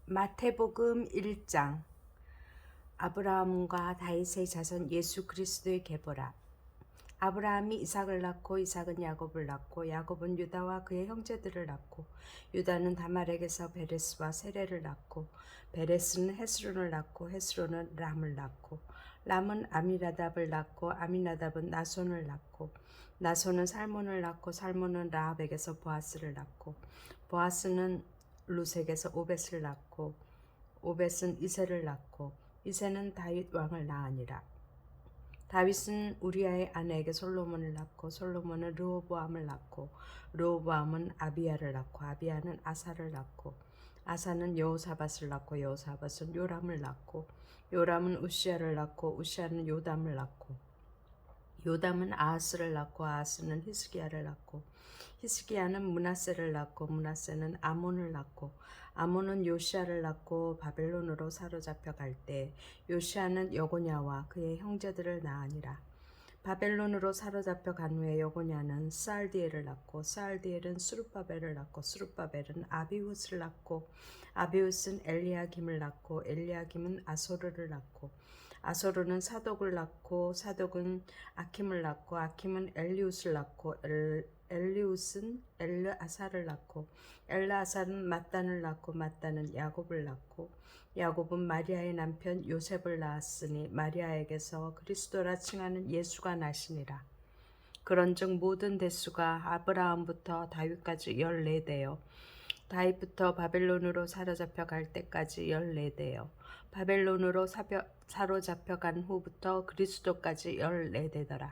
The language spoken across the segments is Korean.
마태복음 1장. 아브라함과 다윗의 자손 예수 그리스도의 계보라. 아브라함이 이삭을 낳고 이삭은 야곱을 낳고 야곱은 유다와 그의 형제들을 낳고 유다는 다말에게서 베레스와 세레를 낳고 베레스는 헤스론을 낳고 헤스론은 람을 낳고 람은 아미나답을 낳고 아미나답은 나손을 낳고 나손은 살몬을 낳고 살몬은 라합에게서 보아스를 낳고 보아스는 룻에게서 오벳을 낳고 오벳은 이새를 낳고 이새는 다윗 왕을 낳으니라. 다윗은 우리아의 아내에게 솔로몬을 낳고 솔로몬은 르호보암을 낳고 르호보암은 아비야를 낳고 아비야는 아사를 낳고 아사는 여호사밧을 낳고 여호사밧은 요람을 낳고 요람은 우시야를 낳고 우시야는 요담을 낳고 요담은 아하스를 낳고 아하스는 히스기야를 낳고 히스기야는 므낫세를 낳고 므낫세는 아몬을 낳고 아몬은 요시야를 낳고 바벨론으로 사로잡혀 갈 때 요시야는 여고냐와 그의 형제들을 낳으니라. 바벨론으로 사로잡혀 간 후에 여고냐는 스알디엘을 낳고 스알디엘은 스룹바벨을 낳고 스룹바벨은 아비훗을 낳고 아비훗은 엘리야김을 낳고 엘리야김은 아소르를 낳고 아소르는 사독을 낳고 사독은 아킴을 낳고 아킴은 엘리웃을 낳고 엘리웃은 엘르아사를 낳고 엘르아사는 mat단을 낳고 mat단은 야곱을 낳고 야곱은 마리아의 남편 요셉을 낳았으니 마리아에게서 그리스도라 칭하는 예수가 나시니라. 그런즉 모든 대수가 아브라함부터 다윗까지 14대요 다윗부터 바벨론으로 사로잡혀 갈 때까지 14대요 바벨론으로 사로잡혀 간 후부터 그리스도까지 14대더라.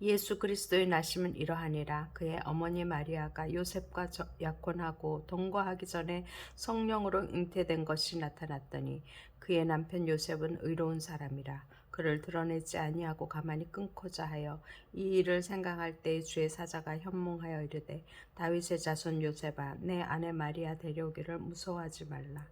예수 그리스도의 나심은 이러하니라. 그의 어머니 마리아가 요셉과 약혼하고 동거하기 전에 성령으로 잉태된 것이 나타났더니 그의 남편 요셉은 의로운 사람이라. 그를 드러내지 아니하고 가만히 끊고자 하여 이 일을 생각할 때 주의 사자가 현몽하여 이르되 다윗의 자손 요셉아 내 아내 마리아 데려오기를 무서워하지 말라.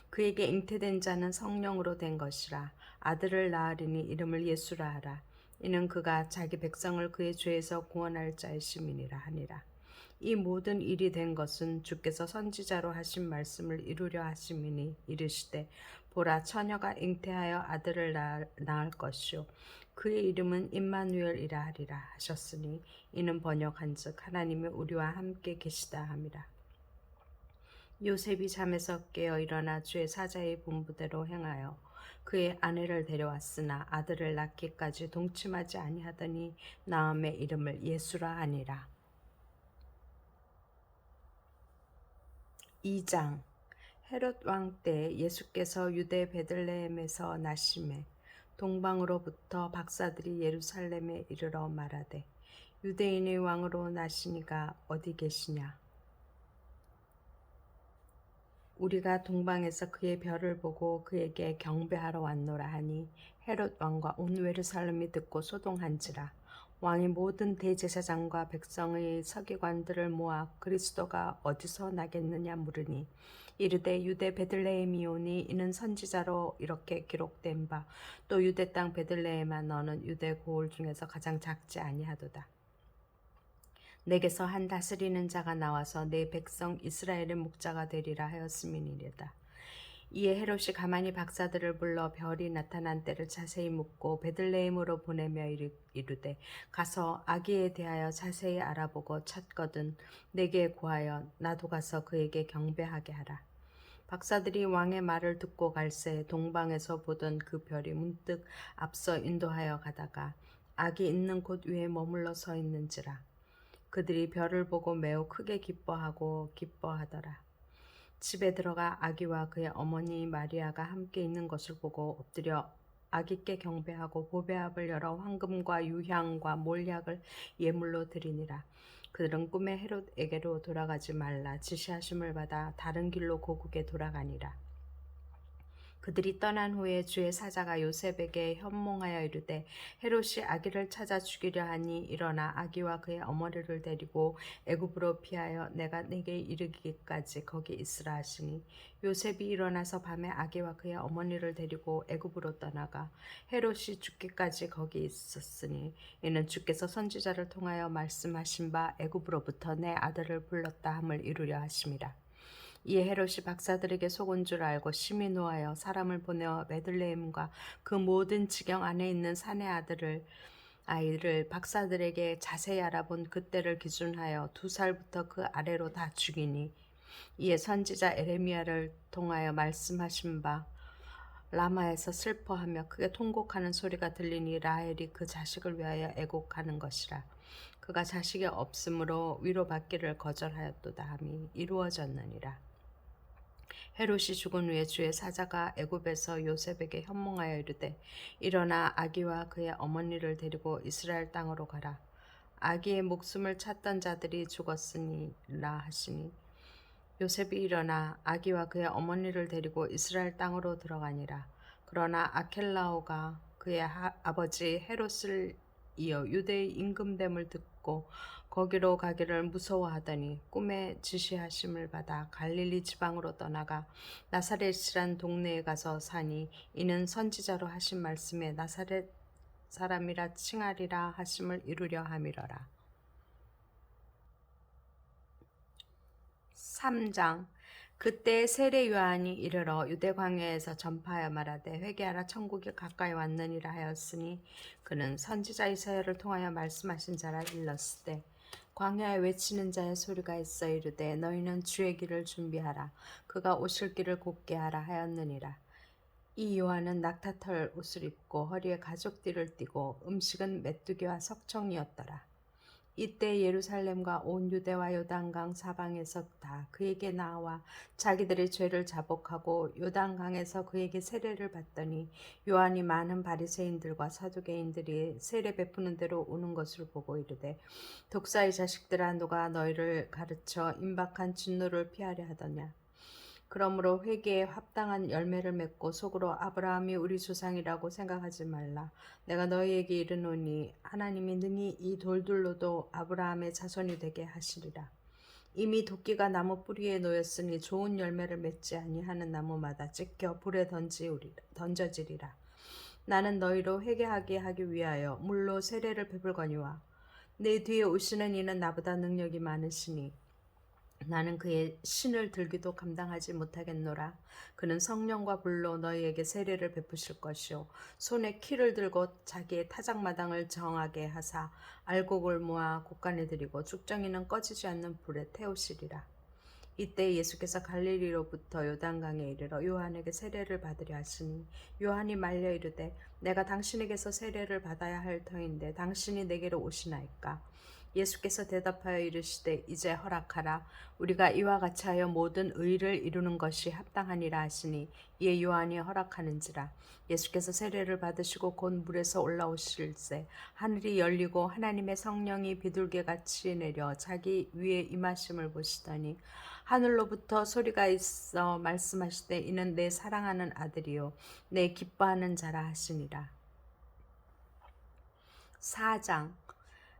그에게 잉태된 자는 성령으로 된 것이라. 아들을 낳으리니 이름을 예수라 하라. 이는 그가 자기 백성을 그의 죄에서 구원할 자의 시민이라 하니라. 이 모든 일이 된 것은 주께서 선지자로 하신 말씀을 이루려 하심이니 이르시되 보라 처녀가 잉태하여 아들을 낳을 것이요 그의 이름은 임마누엘이라 하리라 하셨으니 이는 번역한즉 하나님이 우리와 함께 계시다 함이라. 요셉이 잠에서 깨어 일어나 주의 사자의 분부대로 행하여 그의 아내를 데려왔으나 아들을 낳기까지 동침하지 아니하더니 나음의 이름을 예수라 하니라. 2장. 헤롯 왕 때 예수께서 유대 베들레헴에서 나심에 동방으로부터 박사들이 예루살렘에 이르러 말하되 유대인의 왕으로 나시니가 어디 계시냐. 우리가 동방에서 그의 별을 보고 그에게 경배하러 왔노라 하니 헤롯 왕과 온 예루살렘이 듣고 소동한지라. 왕이 모든 대제사장과 백성의 서기관들을 모아 그리스도가 어디서 나겠느냐 물으니 이르되 유대 베들레헴이오니 이는 선지자로 이렇게 기록된 바 또 유대 땅 베들레헴아 너는 유대 고을 중에서 가장 작지 아니하도다. 내게서 한 다스리는 자가 나와서 내 백성 이스라엘의 목자가 되리라 하였음이니이다. 이에 헤롯이 가만히 박사들을 불러 별이 나타난 때를 자세히 묻고 베들레헴으로 보내며 이르되 가서 아기에 대하여 자세히 알아보고 찾거든 내게 구하여 나도 가서 그에게 경배하게 하라. 박사들이 왕의 말을 듣고 갈새 동방에서 보던 그 별이 문득 앞서 인도하여 가다가 아기 있는 곳 위에 머물러 서 있는지라. 그들이 별을 보고 매우 크게 기뻐하더라. 집에 들어가 아기와 그의 어머니 마리아가 함께 있는 것을 보고 엎드려 아기께 경배하고 보배압을 열어 황금과 유향과 몰약을 예물로 드리니라. 그들은 꿈에 헤롯에게로 돌아가지 말라 지시하심을 받아 다른 길로 고국에 돌아가니라. 그들이 떠난 후에 주의 사자가 요셉에게 현몽하여 이르되 헤롯이 아기를 찾아 죽이려 하니 일어나 아기와 그의 어머니를 데리고 애굽으로 피하여 내가 네게 이르기까지 거기 있으라 하시니 요셉이 일어나서 밤에 아기와 그의 어머니를 데리고 애굽으로 떠나가 헤롯이 죽기까지 거기 있었으니 이는 주께서 선지자를 통하여 말씀하신 바 애굽으로부터 내 아들을 불렀다 함을 이루려 하심이라. 이에 헤롯이 박사들에게 속은 줄 알고 심히 노하여 사람을 보내어 베들레헴과 그 모든 지경 안에 있는 사내 아이를 박사들에게 자세히 알아본 그때를 기준하여 2살부터 그 아래로 다 죽이니, 이에 선지자 에레미야를 통하여 말씀하신 바 라마에서 슬퍼하며 크게 통곡하는 소리가 들리니 라헬이 그 자식을 위하여 애곡하는 것이라. 그가 자식이 없으므로 위로받기를 거절하였도다 함이 이루어졌느니라. 헤롯이 죽은 후에 주의 사자가 애굽에서 요셉에게 현몽하여 이르되, 일어나 아기와 그의 어머니를 데리고 이스라엘 땅으로 가라. 아기의 목숨을 찾던 자들이 죽었으니라 하시니, 요셉이 일어나 아기와 그의 어머니를 데리고 이스라엘 땅으로 들어가니라. 그러나 아켈라오가 그의 아버지 헤롯을 이어 유대의 임금됨을 듣고 거기로 가기를 무서워하더니 꿈에 지시하심을 받아 갈릴리 지방으로 떠나가 나사렛이란 동네에 가서 사니, 이는 선지자로 하신 말씀에 나사렛 사람이라 칭하리라 하심을 이루려 함이러라. 3장. 그때 세례 요한이 이르러 유대 광야에서 전파하여 말하되, 회개하라, 천국이 가까이 왔느니라 하였으니, 그는 선지자 이사야를 통하여 말씀하신 자라 일렀을 때, 광야에 외치는 자의 소리가 있어 이르되, 너희는 주의 길을 준비하라, 그가 오실 길을 곧게 하라 하였느니라. 이 요한은 낙타털 옷을 입고 허리에 가죽띠를 띠고 음식은 메뚜기와 석청이었더라. 이때 예루살렘과 온 유대와 요단강 사방에서 다 그에게 나와 자기들의 죄를 자복하고 요단강에서 그에게 세례를 받더니, 요한이 많은 바리새인들과 사두개인들이 세례 베푸는 대로 오는 것을 보고 이르되, 독사의 자식들아, 누가 너희를 가르쳐 임박한 진노를 피하려 하더냐. 그러므로 회개에 합당한 열매를 맺고 속으로 아브라함이 우리 조상이라고 생각하지 말라. 내가 너희에게 이르노니 하나님이 능히 이 돌들로도 아브라함의 자손이 되게 하시리라. 이미 도끼가 나무 뿌리에 놓였으니 좋은 열매를 맺지 아니하는 나무마다 찢겨 불에 던져지리라. 나는 너희로 회개하게 하기 위하여 물로 세례를 베풀거니와 내 뒤에 오시는 이는 나보다 능력이 많으시니 나는 그의 신을 들기도 감당하지 못하겠노라. 그는 성령과 불로 너희에게 세례를 베푸실 것이요, 손에 키를 들고 자기의 타작마당을 정하게 하사 알곡을 모아 곳간에 들이고 죽정이는 꺼지지 않는 불에 태우시리라. 이때 예수께서 갈릴리로부터 요단강에 이르러 요한에게 세례를 받으려 하시니, 요한이 말려 이르되, 내가 당신에게서 세례를 받아야 할 터인데 당신이 내게로 오시나이까. 예수께서 대답하여 이르시되, 이제 허락하라. 우리가 이와 같이 하여 모든 의를 이루는 것이 합당하니라 하시니, 이에 요한이 허락하는지라. 예수께서 세례를 받으시고 곧 물에서 올라오실새 하늘이 열리고 하나님의 성령이 비둘기같이 내려 자기 위에 임하심을 보시더니, 하늘로부터 소리가 있어 말씀하시되, 이는 내 사랑하는 아들이요 내 기뻐하는 자라 하시니라. 4장.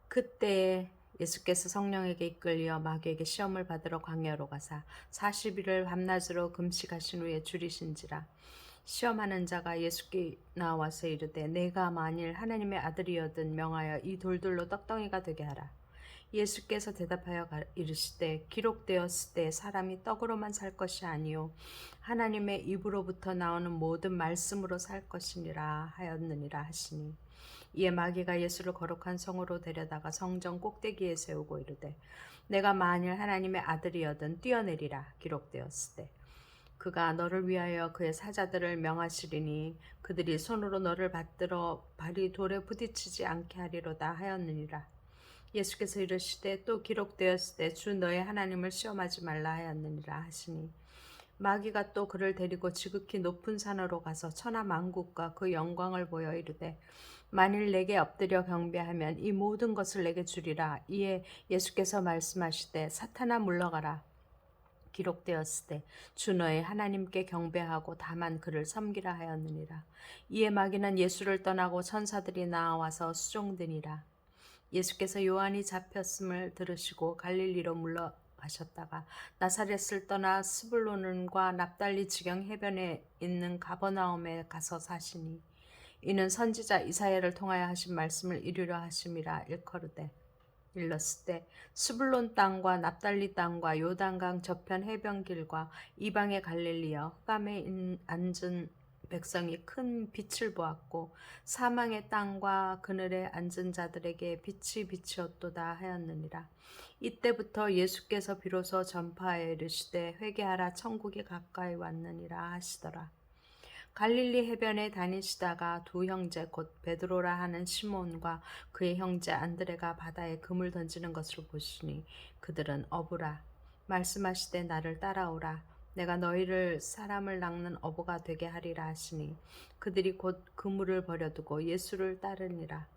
그때 예수께서 성령에게 이끌려 마귀에게 시험을 받으러 광야로 가사 40일을 밤낮으로 금식하신 후에 줄이신지라. 시험하는 자가 예수께 나와서 이르되, 내가 만일 하나님의 아들이여든 명하여 이 돌들로 떡덩이가 되게 하라. 예수께서 대답하여 이르시되, 기록되었을 때 사람이 떡으로만 살 것이 아니요 하나님의 입으로부터 나오는 모든 말씀으로 살 것이니라 하였느니라 하시니, 이에 마귀가 예수를 거룩한 성으로 데려다가 성전 꼭대기에 세우고 이르되, 내가 만일 하나님의 아들이여든 뛰어내리라. 기록되었을 때 그가 너를 위하여 그의 사자들을 명하시리니 그들이 손으로 너를 받들어 발이 돌에 부딪히지 않게 하리로다 하였느니라. 예수께서 이르시되, 또 기록되었을 때 주 너의 하나님을 시험하지 말라 하였느니라 하시니, 마귀가 또 그를 데리고 지극히 높은 산으로 가서 천하 만국과 그 영광을 보여 이르되, 만일 내게 엎드려 경배하면 이 모든 것을 내게 주리라. 이에 예수께서 말씀하시되, 사탄아 물러가라. 기록되었을 때 주 너의 하나님께 경배하고 다만 그를 섬기라 하였느니라. 이에 마귀는 예수를 떠나고 천사들이 나와서 수종드니라. 예수께서 요한이 잡혔음을 들으시고 갈릴리로 물러가셨다가 나사렛을 떠나 스불론과 납달리 지경 해변에 있는 가버나움에 가서 사시니, 이는 선지자 이사야를 통하여 하신 말씀을 이루려 하심이라. 일컬으되, 일렀을 때 스불론 땅과 납달리 땅과 요단강 저편 해변길과 이방의 갈릴리여 흑암에 앉은 백성이 큰 빛을 보았고 사망의 땅과 그늘에 앉은 자들에게 빛이 비치었도다 하였느니라. 이때부터 예수께서 비로소 전파하여 이르시되 회개하라 천국이 가까이 왔느니라 하시더라. 갈릴리 해변에 다니시다가 두 형제 곧 베드로라 하는 시몬과 그의 형제 안드레가 바다에 금을 던지는 것을 보시니 그들은 어부라. 말씀하시되 나를 따라오라. 내가 너희를 사람을 낚는 어부가 되게 하리라 하시니 그들이 곧 그물을 버려두고 예수를 따르니라.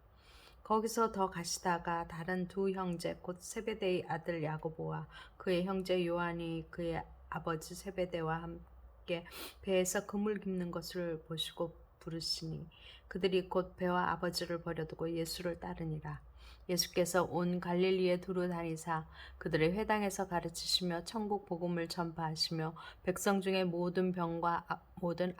거기서 더 가시다가 다른 두 형제 곧 세베대의 아들 야고보와 그의 형제 요한이 그의 아버지 세베대와 함께 배에서 그물 깁는 것을 보시고 부르시니 그들이 곧 배와 아버지를 버려두고 예수를 따르니라. 예수께서 온 갈릴리에 두루 다니사 그들의 회당에서 가르치시며 천국 복음을 전파하시며 백성 중에 모든 병과 모든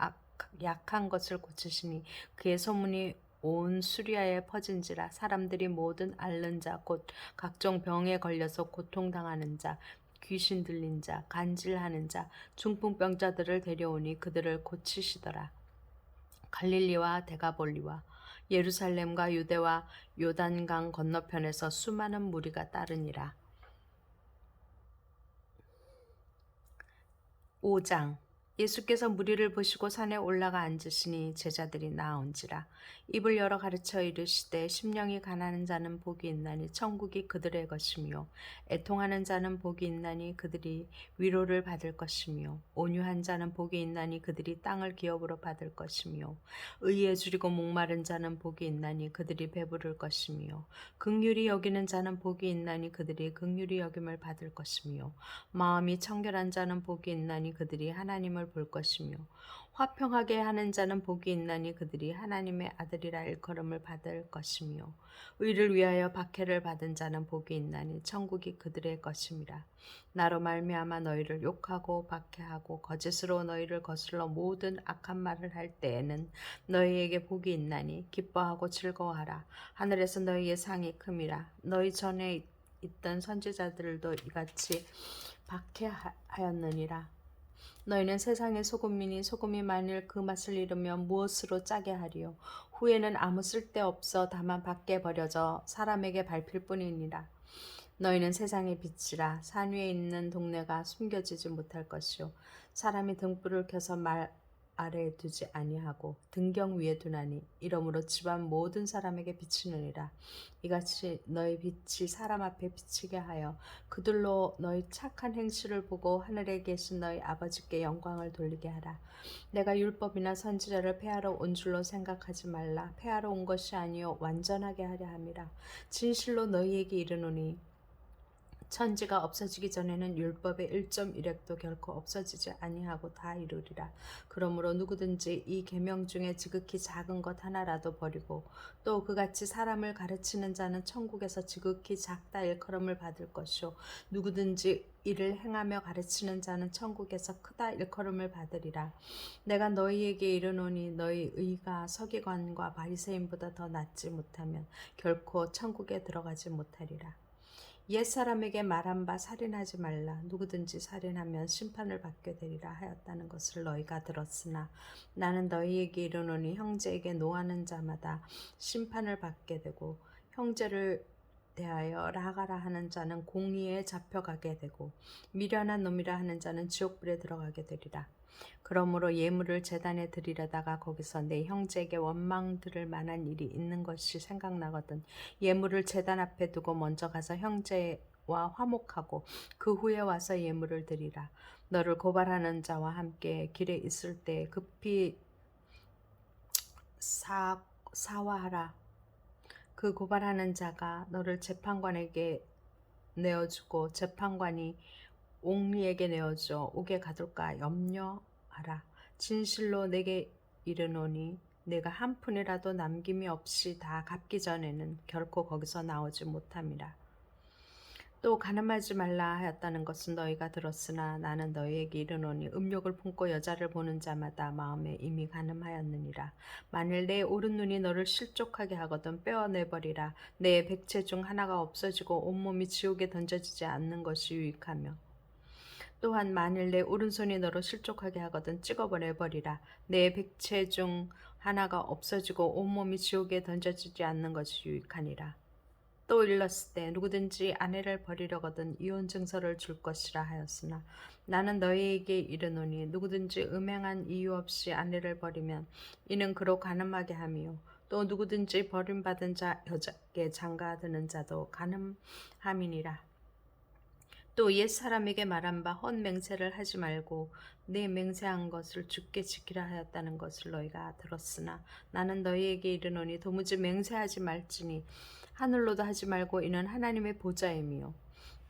약한 것을 고치시니 그의 소문이 온 수리아에 퍼진지라. 사람들이 모든 앓는 자 곧 각종 병에 걸려서 고통당하는 자 귀신 들린 자 간질하는 자 중풍병자들을 데려오니 그들을 고치시더라. 갈릴리와 데가볼리와 예루살렘과 유대와 요단강 건너편에서 수많은 무리가 따르니라. 5장. 예수께서 무리를 보시고 산에 올라가 앉으시니 제자들이 나온지라. 입을 열어 가르쳐 이르시되 심령이 가난한 자는 복이 있나니 천국이 그들의 것이며 애통하는 자는 복이 있나니 그들이 위로를 받을 것이며 온유한 자는 복이 있나니 그들이 땅을 기업으로 받을 것이며 의에 줄이고 목마른 자는 복이 있나니 그들이 배부를 것이며 긍휼히 여기는 자는 복이 있나니 그들이 긍휼히 여김을 받을 것이며 마음이 청결한 자는 복이 있나니 그들이 하나님을 볼 것이며 화평하게 하는 자는 복이 있나니 그들이 하나님의 아들이라 일컬음을 받을 것이며 의를 위하여 박해를 받은 자는 복이 있나니 천국이 그들의 것임이라. 나로 말미암아 너희를 욕하고 박해하고 거짓으로 너희를 거슬러 모든 악한 말을 할 때에는 너희에게 복이 있나니 기뻐하고 즐거워하라. 하늘에서 너희의 상이 큼이라. 너희 전에 있던 선지자들도 이같이 박해하였느니라. 너희는 세상의 소금이니 소금이 만일 그 맛을 잃으면 무엇으로 짜게 하리요. 후에는 아무 쓸데없어 다만 밖에 버려져 사람에게 밟힐 뿐이니라. 너희는 세상의 빛이라. 산 위에 있는 동네가 숨겨지지 못할 것이요 사람이 등불을 켜서 말 아래에 두지 아니하고 등경 위에 두나니 이러므로 집안 모든 사람에게 비치느니라. 이같이 너희 빛이 사람 앞에 비치게 하여 그들로 너희 착한 행실을 보고 하늘에 계신 너희 아버지께 영광을 돌리게 하라. 내가 율법이나 선지자를 폐하러 온 줄로 생각하지 말라. 폐하러 온 것이 아니요 완전하게 하려 함이라. 진실로 너희에게 이르노니 천지가 없어지기 전에는 율법의 1.1획도 결코 없어지지 아니하고 다 이루리라. 그러므로 누구든지 이 계명 중에 지극히 작은 것 하나라도 버리고 또 그같이 사람을 가르치는 자는 천국에서 지극히 작다 일컬음을 받을 것이요 누구든지 이를 행하며 가르치는 자는 천국에서 크다 일컬음을 받으리라. 내가 너희에게 이르노니 너희 의가 서기관과 바리새인보다 더 낫지 못하면 결코 천국에 들어가지 못하리라. 옛사람에게 말한 바 살인하지 말라. 누구든지 살인하면 심판을 받게 되리라 하였다는 것을 너희가 들었으나 나는 너희에게 이르노니 형제에게 노하는 자마다 심판을 받게 되고 형제를 대하여 라가라 하는 자는 공의에 잡혀가게 되고 미련한 놈이라 하는 자는 지옥불에 들어가게 되리라. 그러므로 예물을 제단에 드리려다가 거기서 내 형제에게 원망 들을 만한 일이 있는 것이 생각나거든 예물을 제단 앞에 두고 먼저 가서 형제와 화목하고 그 후에 와서 예물을 드리라. 너를 고발하는 자와 함께 길에 있을 때 급히 사화하라. 그 고발하는 자가 너를 재판관에게 내어주고 재판관이 옥리에게 내어줘 옥에 가둘까 염려하라. 진실로 내게 이르노니 내가 한 푼이라도 남김이 없이 다 갚기 전에는 결코 거기서 나오지 못함이라. 또 가늠하지 말라 하였다는 것은 너희가 들었으나 나는 너희에게 이르노니 음욕을 품고 여자를 보는 자마다 마음에 이미 가늠하였느니라. 만일 내 오른 눈이 너를 실족하게 하거든 빼어내버리라. 내 백체 중 하나가 없어지고 온몸이 지옥에 던져지지 않는 것이 유익하며 또한 만일 내 오른손이 너로 실족하게 하거든 찍어버려버리라. 내 백체 중 하나가 없어지고 온몸이 지옥에 던져지지 않는 것이 유익하니라. 또 일렀을 때 누구든지 아내를 버리려거든 이혼 증서를 줄 것이라 하였으나 나는 너희에게 이르노니 누구든지 음행한 이유 없이 아내를 버리면 이는 그로 간음하게 함이요 또 누구든지 버림받은 자 여자께 장가드는 자도 간음함이니라. 또 옛사람에게 말한 바 헛맹세를 하지 말고 내 맹세한 것을 주께 지키라 하였다는 것을 너희가 들었으나 나는 너희에게 이르노니 도무지 맹세하지 말지니 하늘로도 하지 말고 이는 하나님의 보좌임이요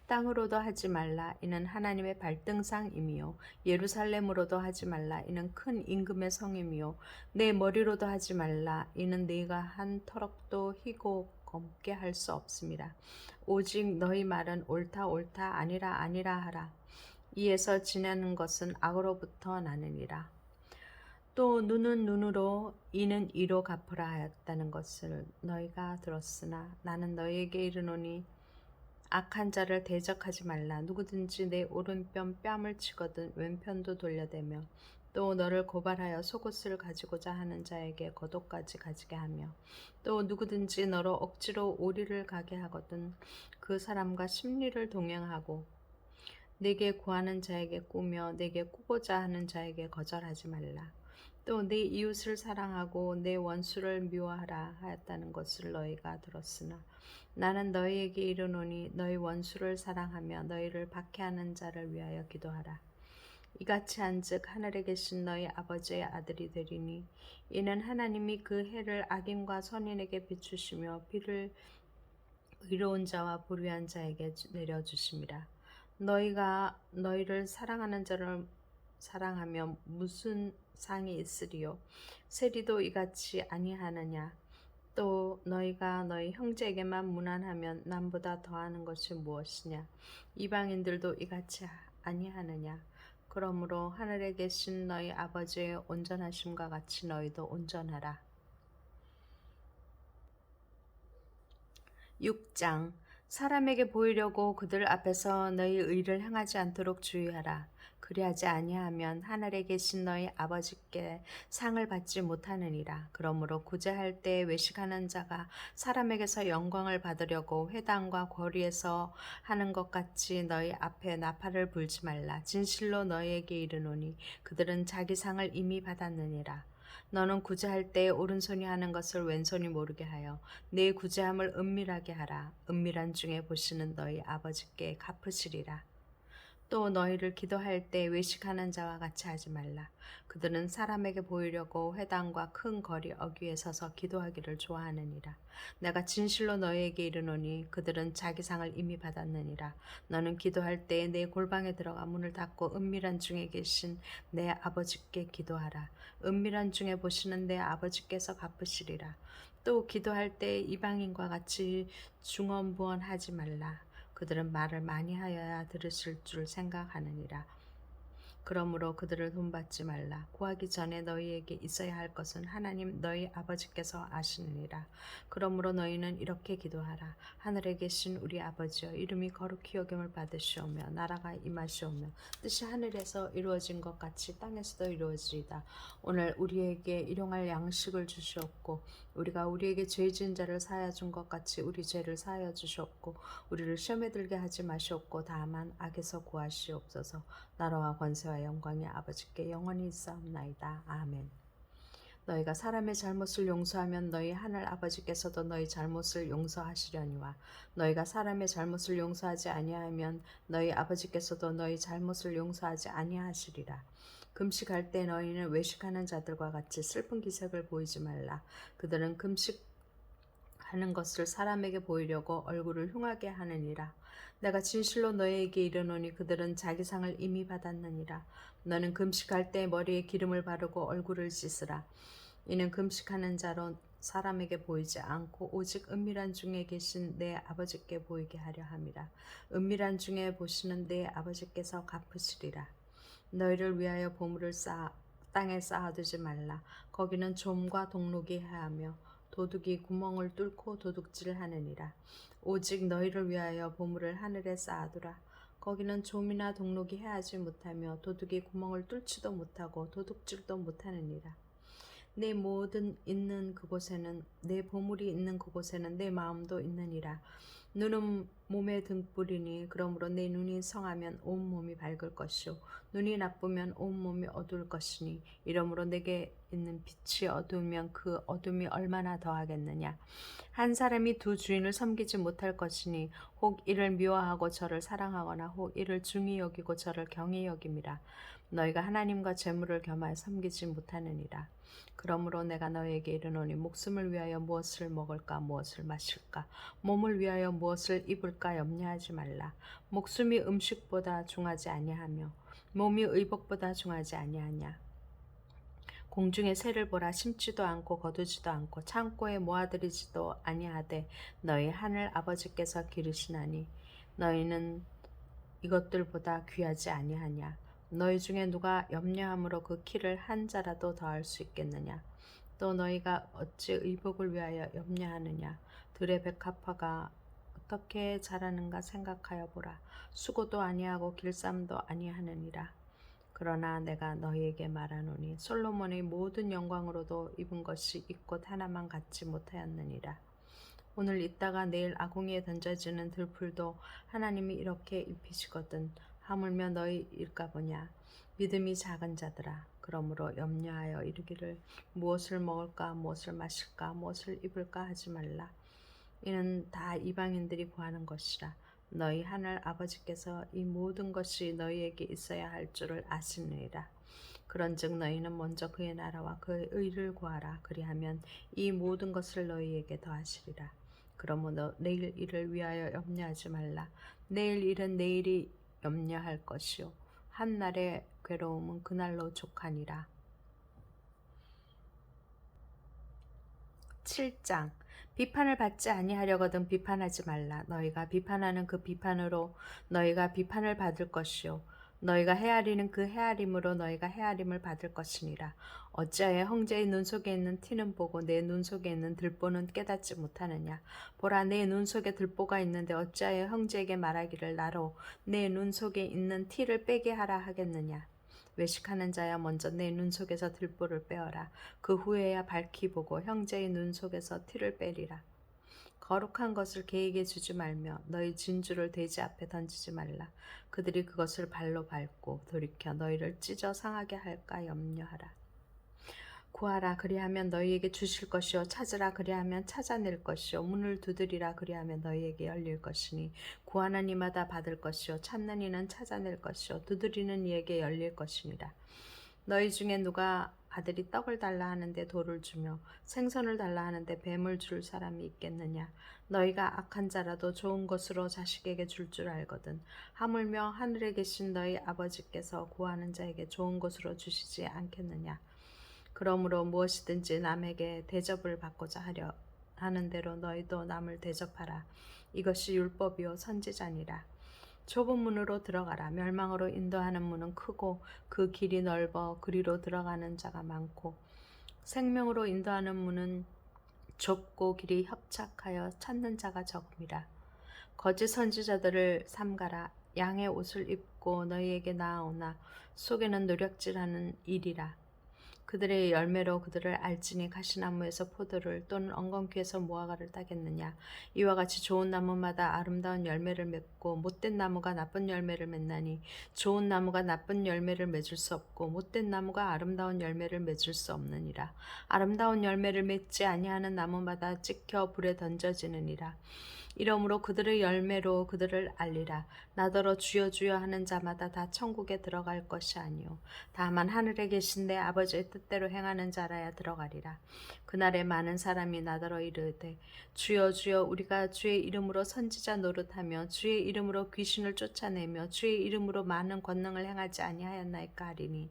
땅으로도 하지 말라 이는 하나님의 발등상임이요 예루살렘으로도 하지 말라 이는 큰 임금의 성임이요 내 머리로도 하지 말라 이는 네가 한 터럭도 희고 검게 할 수 없음이라. 오직 너희 말은 옳다 옳다 아니라 아니라 하라. 이에서 지내는 것은 악으로부터 나느니라. 또 눈은 눈으로 이는 이로 갚으라 하였다는 것을 너희가 들었으나 나는 너희에게 이르노니 악한 자를 대적하지 말라. 누구든지 내 오른편 뺨을 치거든 왼편도 돌려대며 또 너를 고발하여 속옷을 가지고자 하는 자에게 겉옷까지 가지게 하며 또 누구든지 너로 억지로 오리를 가게 하거든 그 사람과 심리를 동행하고 내게 구하는 자에게 꾸며 내게 꾸고자 하는 자에게 거절하지 말라. 또 내 이웃을 사랑하고 내 원수를 미워하라 하였다는 것을 너희가 들었으나 나는 너희에게 이르노니 너희 원수를 사랑하며 너희를 박해하는 자를 위하여 기도하라. 이같이 한즉 하늘에 계신 너희 아버지의 아들이 되리니 이는 하나님이 그 해를 악인과 선인에게 비추시며 비를 의로운 자와 불의한 자에게 내려주심이라. 너희가 너희를 사랑하는 자를 사랑하며 무슨 상이 있으리요? 세리도 이같이 아니하느냐? 또 너희가 너희 형제에게만 무난하면 남보다 더하는 것이 무엇이냐? 이방인들도 이같이 아니하느냐? 그러므로 하늘에 계신 너희 아버지의 온전하심과 같이 너희도 온전하라. 6장 사람에게 보이려고 그들 앞에서 너희 의를 행하지 않도록 주의하라. 그리하지 아니하면 하늘에 계신 너희 아버지께 상을 받지 못하느니라. 그러므로 구제할 때 외식하는 자가 사람에게서 영광을 받으려고 회당과 거리에서 하는 것 같이 너희 앞에 나팔을 불지 말라. 진실로 너희에게 이르노니 그들은 자기 상을 이미 받았느니라. 너는 구제할 때 오른손이 하는 것을 왼손이 모르게 하여 내 구제함을 은밀하게 하라. 은밀한 중에 보시는 너희 아버지께 갚으시리라. 또 너희를 기도할 때 외식하는 자와 같이 하지 말라. 그들은 사람에게 보이려고 회당과 큰 거리 어귀에 서서 기도하기를 좋아하느니라. 내가 진실로 너희에게 이르노니 그들은 자기 상을 이미 받았느니라. 너는 기도할 때 내 골방에 들어가 문을 닫고 은밀한 중에 계신 내 아버지께 기도하라. 은밀한 중에 보시는 내 아버지께서 갚으시리라. 또 기도할 때 이방인과 같이 중언부언하지 말라. 그들은 말을 많이 하여야 들으실 줄 생각하느니라. 그러므로 그들을 돈받지 말라. 구하기 전에 너희에게 있어야 할 것은 하나님 너희 아버지께서 아시느니라. 그러므로 너희는 이렇게 기도하라. 하늘에 계신 우리 아버지여, 이름이 거룩히 여김을 받으시오며 나라가 임하시오며 뜻이 하늘에서 이루어진 것 같이 땅에서도 이루어지이다. 오늘 우리에게 일용할 양식을 주시옵고 우리가 우리에게 죄 지은 자를 사하여 준 것 같이 우리 죄를 사하여 주시옵고 우리를 시험에 들게 하지 마시옵고 다만 악에서 구하시옵소서. 나라와 권세와 영광이 아버지께 영원히 있사옵나이다. 아멘. 너희가 사람의 잘못을 용서하면 너희 하늘 아버지께서도 너희 잘못을 용서하시려니와 너희가 사람의 잘못을 용서하지 아니하면 너희 아버지께서도 너희 잘못을 용서하지 아니하시리라. 금식할 때 너희는 외식하는 자들과 같이 슬픈 기색을 보이지 말라. 그들은 금식하는 것을 사람에게 보이려고 얼굴을 흉하게 하느니라. 내가 진실로 너희에게 이르노니 그들은 자기 상을 이미 받았느니라. 너는 금식할 때 머리에 기름을 바르고 얼굴을 씻으라. 이는 금식하는 자로 사람에게 보이지 않고 오직 은밀한 중에 계신 내 아버지께 보이게 하려 함이라. 은밀한 중에 보시는 내 아버지께서 갚으시리라. 너희를 위하여 보물을 땅에 쌓아두지 말라. 거기는 좀과 동록이 해하며 도둑이 구멍을 뚫고 도둑질하느니라. 오직 너희를 위하여 보물을 하늘에 쌓아두라. 거기는 좀이나 동록이 해하지 못하며 도둑이 구멍을 뚫지도 못하고 도둑질도 못하느니라. 내 모든 있는 그곳에는 내 보물이 있는 그곳에는 내 마음도 있느니라. 눈은 몸의 등불이니 그러므로 내 눈이 성하면 온 몸이 밝을 것이요 눈이 나쁘면 온 몸이 어두울 것이니 이러므로 내게 있는 빛이 어두우면 그 어둠이 얼마나 더하겠느냐. 한 사람이 두 주인을 섬기지 못할 것이니 혹 이를 미워하고 저를 사랑하거나 혹 이를 중히 여기고 저를 경히 여김이라. 너희가 하나님과 재물을 겸하여 섬기지 못하느니라. 그러므로 내가 너희에게 이르노니 목숨을 위하여 무엇을 먹을까 무엇을 마실까 몸을 위하여 무엇을 입을까 염려하지 말라. 목숨이 음식보다 중하지 아니하며 몸이 의복보다 중하지 아니하냐. 공중의 새를 보라. 심지도 않고 거두지도 않고 창고에 모아들이지도 아니하되 너희 하늘 아버지께서 기르시나니 너희는 이것들보다 귀하지 아니하냐. 너희 중에 누가 염려함으로 그 키를 한 자라도 더할 수 있겠느냐. 또 너희가 어찌 의복을 위하여 염려하느냐. 들의 백합화가 어떻게 자라는가 생각하여 보라. 수고도 아니하고 길쌈도 아니하느니라. 그러나 내가 너희에게 말하노니 솔로몬의 모든 영광으로도 입은 것이 이 꽃 하나만 갖지 못하였느니라. 오늘 있다가 내일 아궁이에 던져지는 들풀도 하나님이 이렇게 입히시거든. 하물며 너희 일까보냐. 믿음이 작은 자들아. 그러므로 염려하여 이르기를 무엇을 먹을까 무엇을 마실까 무엇을 입을까 하지 말라. 이는 다 이방인들이 구하는 것이라. 너희 하늘 아버지께서 이 모든 것이 너희에게 있어야 할 줄을 아시느니라. 그런즉 너희는 먼저 그의 나라와 그의 의를 구하라. 그리하면 이 모든 것을 너희에게 더하시리라. 그러므로 내일 일을 위하여 염려하지 말라. 내일 일은 내일이 염려할 것이요 한 날의 괴로움은 그날로 족하니라. 7장. 비판을 받지 아니하려거든 비판하지 말라. 너희가 비판하는 그 비판으로 너희가 비판을 받을 것이요 너희가 헤아리는 그 헤아림으로 너희가 헤아림을 받을 것이니라. 어찌하여 형제의 눈 속에 있는 티는 보고 내 눈 속에 있는 들보는 깨닫지 못하느냐. 보라, 내 눈 속에 들보가 있는데 어찌하여 형제에게 말하기를 나로 내 눈 속에 있는 티를 빼게 하라 하겠느냐. 외식하는 자야 먼저 내 눈 속에서 들보를 빼어라. 그 후에야 밝히 보고 형제의 눈 속에서 티를 빼리라. 거룩한 것을 개에게 주지 말며 너희 진주를 돼지 앞에 던지지 말라. 그들이 그것을 발로 밟고 돌이켜 너희를 찢어 상하게 할까 염려하라. 구하라 그리하면 너희에게 주실 것이요 찾으라 그리하면 찾아낼 것이요 문을 두드리라 그리하면 너희에게 열릴 것이니 구하는 이마다 받을 것이요 찾는 이는 찾아낼 것이요 두드리는 이에게 열릴 것이니라. 너희 중에 누가 아들이 떡을 달라 하는데 돌을 주며 생선을 달라 하는데 뱀을 줄 사람이 있겠느냐. 너희가 악한 자라도 좋은 것으로 자식에게 줄 줄 알거든. 하물며 하늘에 계신 너희 아버지께서 구하는 자에게 좋은 것으로 주시지 않겠느냐. 그러므로 무엇이든지 남에게 대접을 받고자 하려 하는 대로 너희도 남을 대접하라. 이것이 율법이요 선지자니라. 좁은 문으로 들어가라. 멸망으로 인도하는 문은 크고 그 길이 넓어 그리로 들어가는 자가 많고 생명으로 인도하는 문은 좁고 길이 협착하여 찾는 자가 적음이라. 거짓 선지자들을 삼가라. 양의 옷을 입고 너희에게 나아오나 속에는 노략질하는 일이라. 그들의 열매로 그들을 알지니 가시나무에서 포도를 또는 엉겅퀴에서 무화과를 따겠느냐. 이와 같이 좋은 나무마다 아름다운 열매를 맺고 못된 나무가 나쁜 열매를 맺나니 좋은 나무가 나쁜 열매를 맺을 수 없고 못된 나무가 아름다운 열매를 맺을 수 없느니라. 아름다운 열매를 맺지 아니하는 나무마다 찍혀 불에 던져지느니라. 이러므로 그들의 열매로 그들을 알리라. 나더러 주여 주여 하는 자마다 다 천국에 들어갈 것이 아니요 다만 하늘에 계신 내 아버지의 뜻대로 행하는 자라야 들어가리라. 그날에 많은 사람이 나더러 이르되 주여 주여 우리가 주의 이름으로 선지자 노릇하며 주의 이름으로 귀신을 쫓아내며 주의 이름으로 많은 권능을 행하지 아니하였나이까 하리니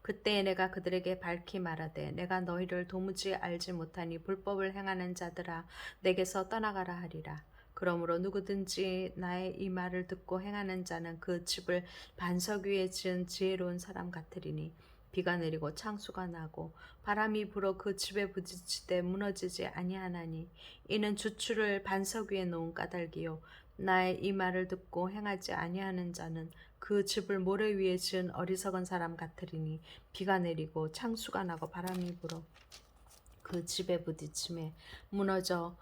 그때에 내가 그들에게 밝히 말하되 내가 너희를 도무지 알지 못하니 불법을 행하는 자들아 내게서 떠나가라 하리라. 그러므로 누구든지 나의 이 말을 듣고 행하는 자는 그 집을 반석 위에 지은 지혜로운 사람 같으리니 비가 내리고 창수가 나고 바람이 불어 그 집에 부딪히되 무너지지 아니하나니 이는 주추를 반석 위에 놓은 까닭이요 나의 이 말을 듣고 행하지 아니하는 자는 그 집을 모래 위에 지은 어리석은 사람 같으리니 비가 내리고 창수가 나고 바람이 불어 그 집에 부딪힘에 무너져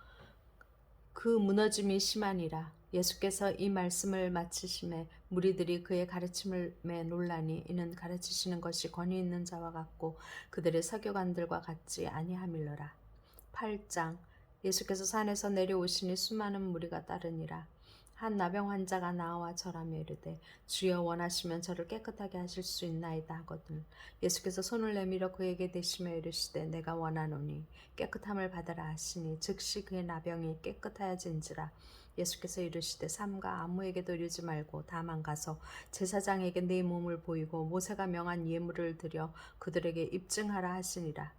그 무너짐이 심하니라. 예수께서 이 말씀을 마치심에 무리들이 그의 가르침에 놀라니 이는 가르치시는 것이 권위 있는 자와 같고 그들의 서교관들과 같지 아니함일러라. 8장. 예수께서 산에서 내려오시니 수많은 무리가 따르니라. 한 나병 환자가 나와 절하며 이르되 주여 원하시면 저를 깨끗하게 하실 수 있나이다 하거든 예수께서 손을 내밀어 그에게 대시며 이르시되 내가 원하노니 깨끗함을 받으라 하시니 즉시 그의 나병이 깨끗하여진지라. 예수께서 이르시되 삼가 아무에게도 이르지 말고 다만 가서 제사장에게 네 몸을 보이고 모세가 명한 예물을 드려 그들에게 입증하라 하시니라.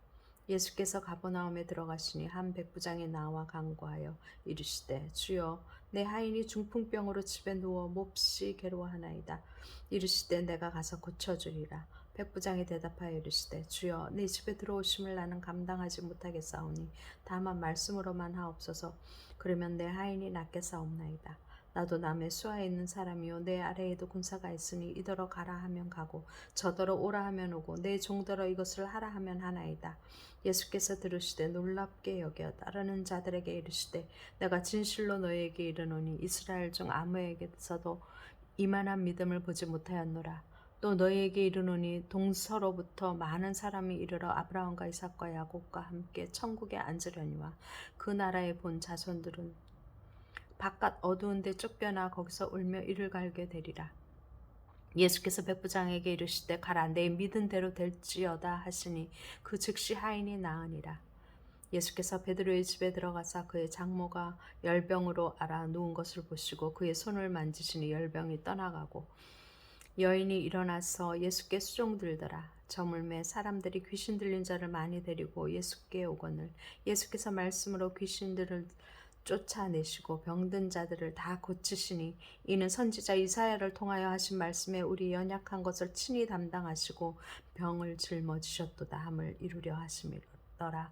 예수께서 가버나움에 들어가시니 한 백부장이 나와 간구하여 이르시되 주여 내 하인이 중풍병으로 집에 누워 몹시 괴로워하나이다. 이르시되 내가 가서 고쳐주리라. 백부장이 대답하여 이르시되 주여 내 집에 들어오심을 나는 감당하지 못하겠사오니 다만 말씀으로만 하옵소서. 그러면 내 하인이 낫겠사옵나이다. 나도 남의 수하에 있는 사람이요 내 아래에도 군사가 있으니 이더러 가라 하면 가고 저더러 오라 하면 오고 내 종더러 이것을 하라 하면 하나이다. 예수께서 들으시되 놀랍게 여겨 따르는 자들에게 이르시되 내가 진실로 너희에게 이르노니 이스라엘 중 아무에게서도 이만한 믿음을 보지 못하였노라. 또 너희에게 이르노니 동서로부터 많은 사람이 이르러 아브라함과 이삭과 야곱과 함께 천국에 앉으려니와 그 나라에 본 자손들은 바깥 어두운 데 쫓겨나 거기서 울며 이를 갈게 되리라. 예수께서 백부장에게 이르시되 가라 내 믿은 대로 될지어다 하시니 그 즉시 하인이 나으니라. 예수께서 베드로의 집에 들어가사 그의 장모가 열병으로 앓아 누운 것을 보시고 그의 손을 만지시니 열병이 떠나가고 여인이 일어나서 예수께 수종들더라. 저물매 사람들이 귀신 들린 자를 많이 데리고 예수께 오거늘 예수께서 말씀으로 귀신들을 쫓아내시고 병든 자들을 다 고치시니 이는 선지자 이사야를 통하여 하신 말씀에 우리 연약한 것을 친히 담당하시고 병을 짊어지셨도다 함을 이루려 하심이더라.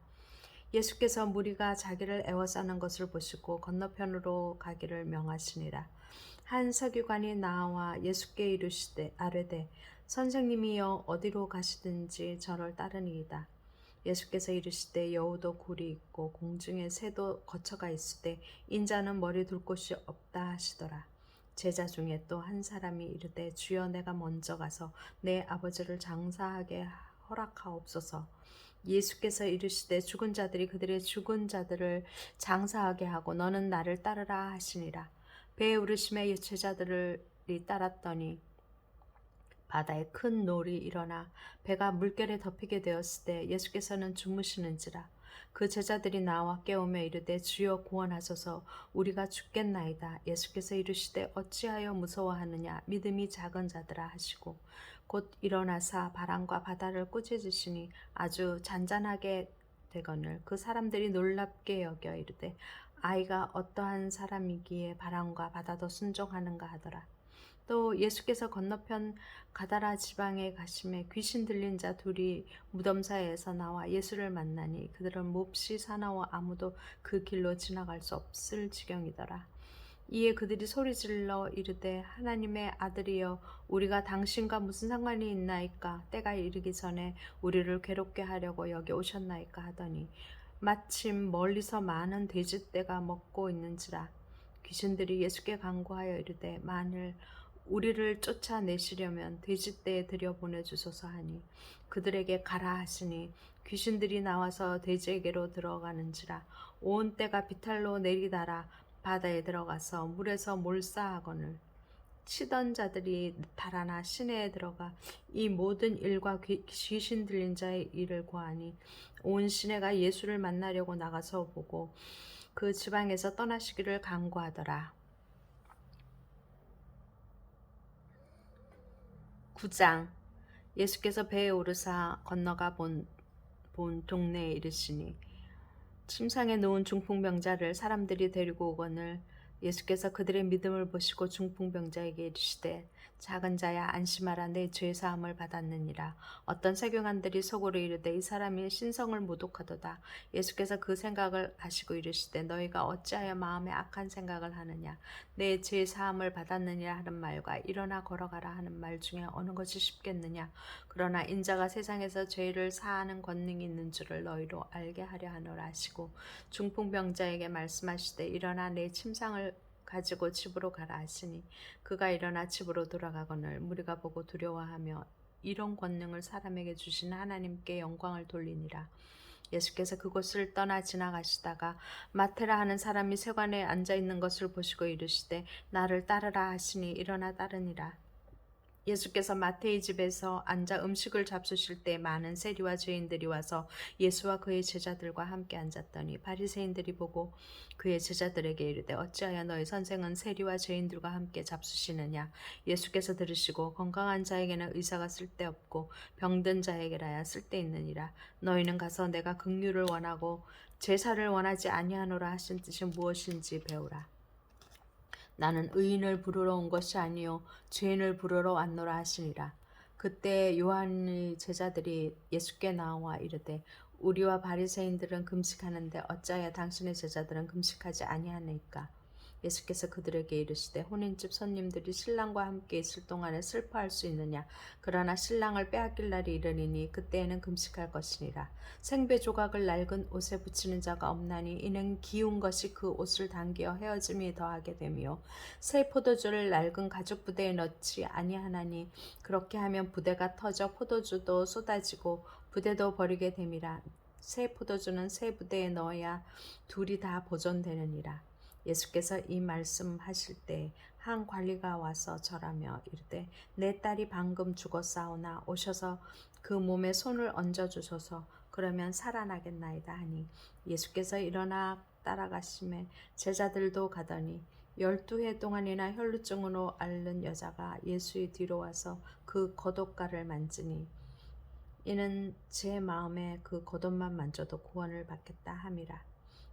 예수께서 무리가 자기를 애워싸는 것을 보시고 건너편으로 가기를 명하시니라. 한 서기관이 나와 예수께 이르시되 아뢰되 선생님이여 어디로 가시든지 저를 따르니이다. 예수께서 이르시되 여우도 굴이 있고 공중에 새도 거처가 있으되 인자는 머리 둘 곳이 없다 하시더라. 제자 중에 또 한 사람이 이르되 주여 내가 먼저 가서 내 아버지를 장사하게 허락하옵소서. 예수께서 이르시되 죽은 자들이 그들의 죽은 자들을 장사하게 하고 너는 나를 따르라 하시니라. 배에 오르심에 제자들이 따랐더니 바다에 큰 놀이 일어나 배가 물결에 덮이게 되었을 때 예수께서는 주무시는지라. 그 제자들이 나와 깨우며 이르되 주여 구원하소서 우리가 죽겠나이다. 예수께서 이르시되 어찌하여 무서워하느냐 믿음이 작은 자들아 하시고 곧 일어나사 바람과 바다를 꾸짖으시니 아주 잔잔하게 되거늘 그 사람들이 놀랍게 여겨 이르되 아이가 어떠한 사람이기에 바람과 바다도 순종하는가 하더라. 또 예수께서 건너편 가다라 지방에 가심에 귀신 들린 자 둘이 무덤 사이에서 나와 예수를 만나니 그들은 몹시 사나워 아무도 그 길로 지나갈 수 없을 지경이더라. 이에 그들이 소리질러 이르되 하나님의 아들이여 우리가 당신과 무슨 상관이 있나이까 때가 이르기 전에 우리를 괴롭게 하려고 여기 오셨나이까 하더니 마침 멀리서 많은 돼지떼가 먹고 있는지라. 귀신들이 예수께 간구하여 이르되 만일 우리를 쫓아내시려면 돼지떼에 들여보내주소서 하니 그들에게 가라 하시니 귀신들이 나와서 돼지에게로 들어가는지라. 온 떼가 비탈로 내리달아 바다에 들어가서 물에서 몰사하거늘 치던 자들이 달아나 시내에 들어가 이 모든 일과 귀신 들린 자의 일을 고하니 온 시내가 예수를 만나려고 나가서 보고 그 지방에서 떠나시기를 간구하더라. 9장. 예수께서 배에 오르사 건너가 본 동네에 이르시니 침상에 누운 중풍병자를 사람들이 데리고 오거늘 예수께서 그들의 믿음을 보시고 중풍병자에게 이르시되 작은 자야 안심하라 내 죄 사함을 받았느니라. 어떤 세교관들이 속으로 이르되 이 사람이 신성을 모독하도다. 예수께서 그 생각을 아시고 이르시되 너희가 어찌하여 마음에 악한 생각을 하느냐. 내 죄 사함을 받았느니라 하는 말과 일어나 걸어가라 하는 말 중에 어느 것이 쉽겠느냐. 그러나 인자가 세상에서 죄를 사하는 권능이 있는 줄을 너희로 알게 하려 하노라 하시고 중풍병자에게 말씀하시되 일어나 내 침상을 가지고 집으로 가라 하시니 그가 일어나 집으로 돌아가거늘 무리가 보고 두려워하며 이런 권능을 사람에게 주신 하나님께 영광을 돌리니라. 예수께서 그곳을 떠나 지나가시다가 마테라 하는 사람이 세관에 앉아 있는 것을 보시고 이르시되 나를 따르라 하시니 일어나 따르니라. 예수께서 마태의 집에서 앉아 음식을 잡수실 때 많은 세리와 죄인들이 와서 예수와 그의 제자들과 함께 앉았더니 바리새인들이 보고 그의 제자들에게 이르되 어찌하여 너희 선생은 세리와 죄인들과 함께 잡수시느냐. 예수께서 들으시고 건강한 자에게는 의사가 쓸데없고 병든 자에게라야 쓸데있느니라. 너희는 가서 내가 긍휼을 원하고 제사를 원하지 아니하노라 하신 뜻이 무엇인지 배우라. 나는 의인을 부르러 온 것이 아니요 죄인을 부르러 왔노라 하시니라. 그때 요한의 제자들이 예수께 나와 이르되 우리와 바리새인들은 금식하는데 어찌하여 당신의 제자들은 금식하지 아니하니까. 예수께서 그들에게 이르시되 혼인집 손님들이 신랑과 함께 있을 동안에 슬퍼할 수 있느냐. 그러나 신랑을 빼앗길 날이 이르니니 그때에는 금식할 것이니라. 생배 조각을 낡은 옷에 붙이는 자가 없나니 이는 기운 것이 그 옷을 당기어 헤어짐이 더하게 되며 새 포도주를 낡은 가죽 부대에 넣지 아니하나니 그렇게 하면 부대가 터져 포도주도 쏟아지고 부대도 버리게 됨이라. 새 포도주는 새 부대에 넣어야 둘이 다 보존되느니라. 예수께서 이 말씀하실 때 한 관리가 와서 절하며 이르되 내 딸이 방금 죽었사오나 오셔서 그 몸에 손을 얹어 주소서. 그러면 살아나겠나이다 하니 예수께서 일어나 따라가심에 제자들도 가더니 12해 동안이나 혈루증으로 앓는 여자가 예수의 뒤로 와서 그 겉옷가를 만지니 이는 제 마음에 그 겉옷만 만져도 구원을 받겠다 함이라.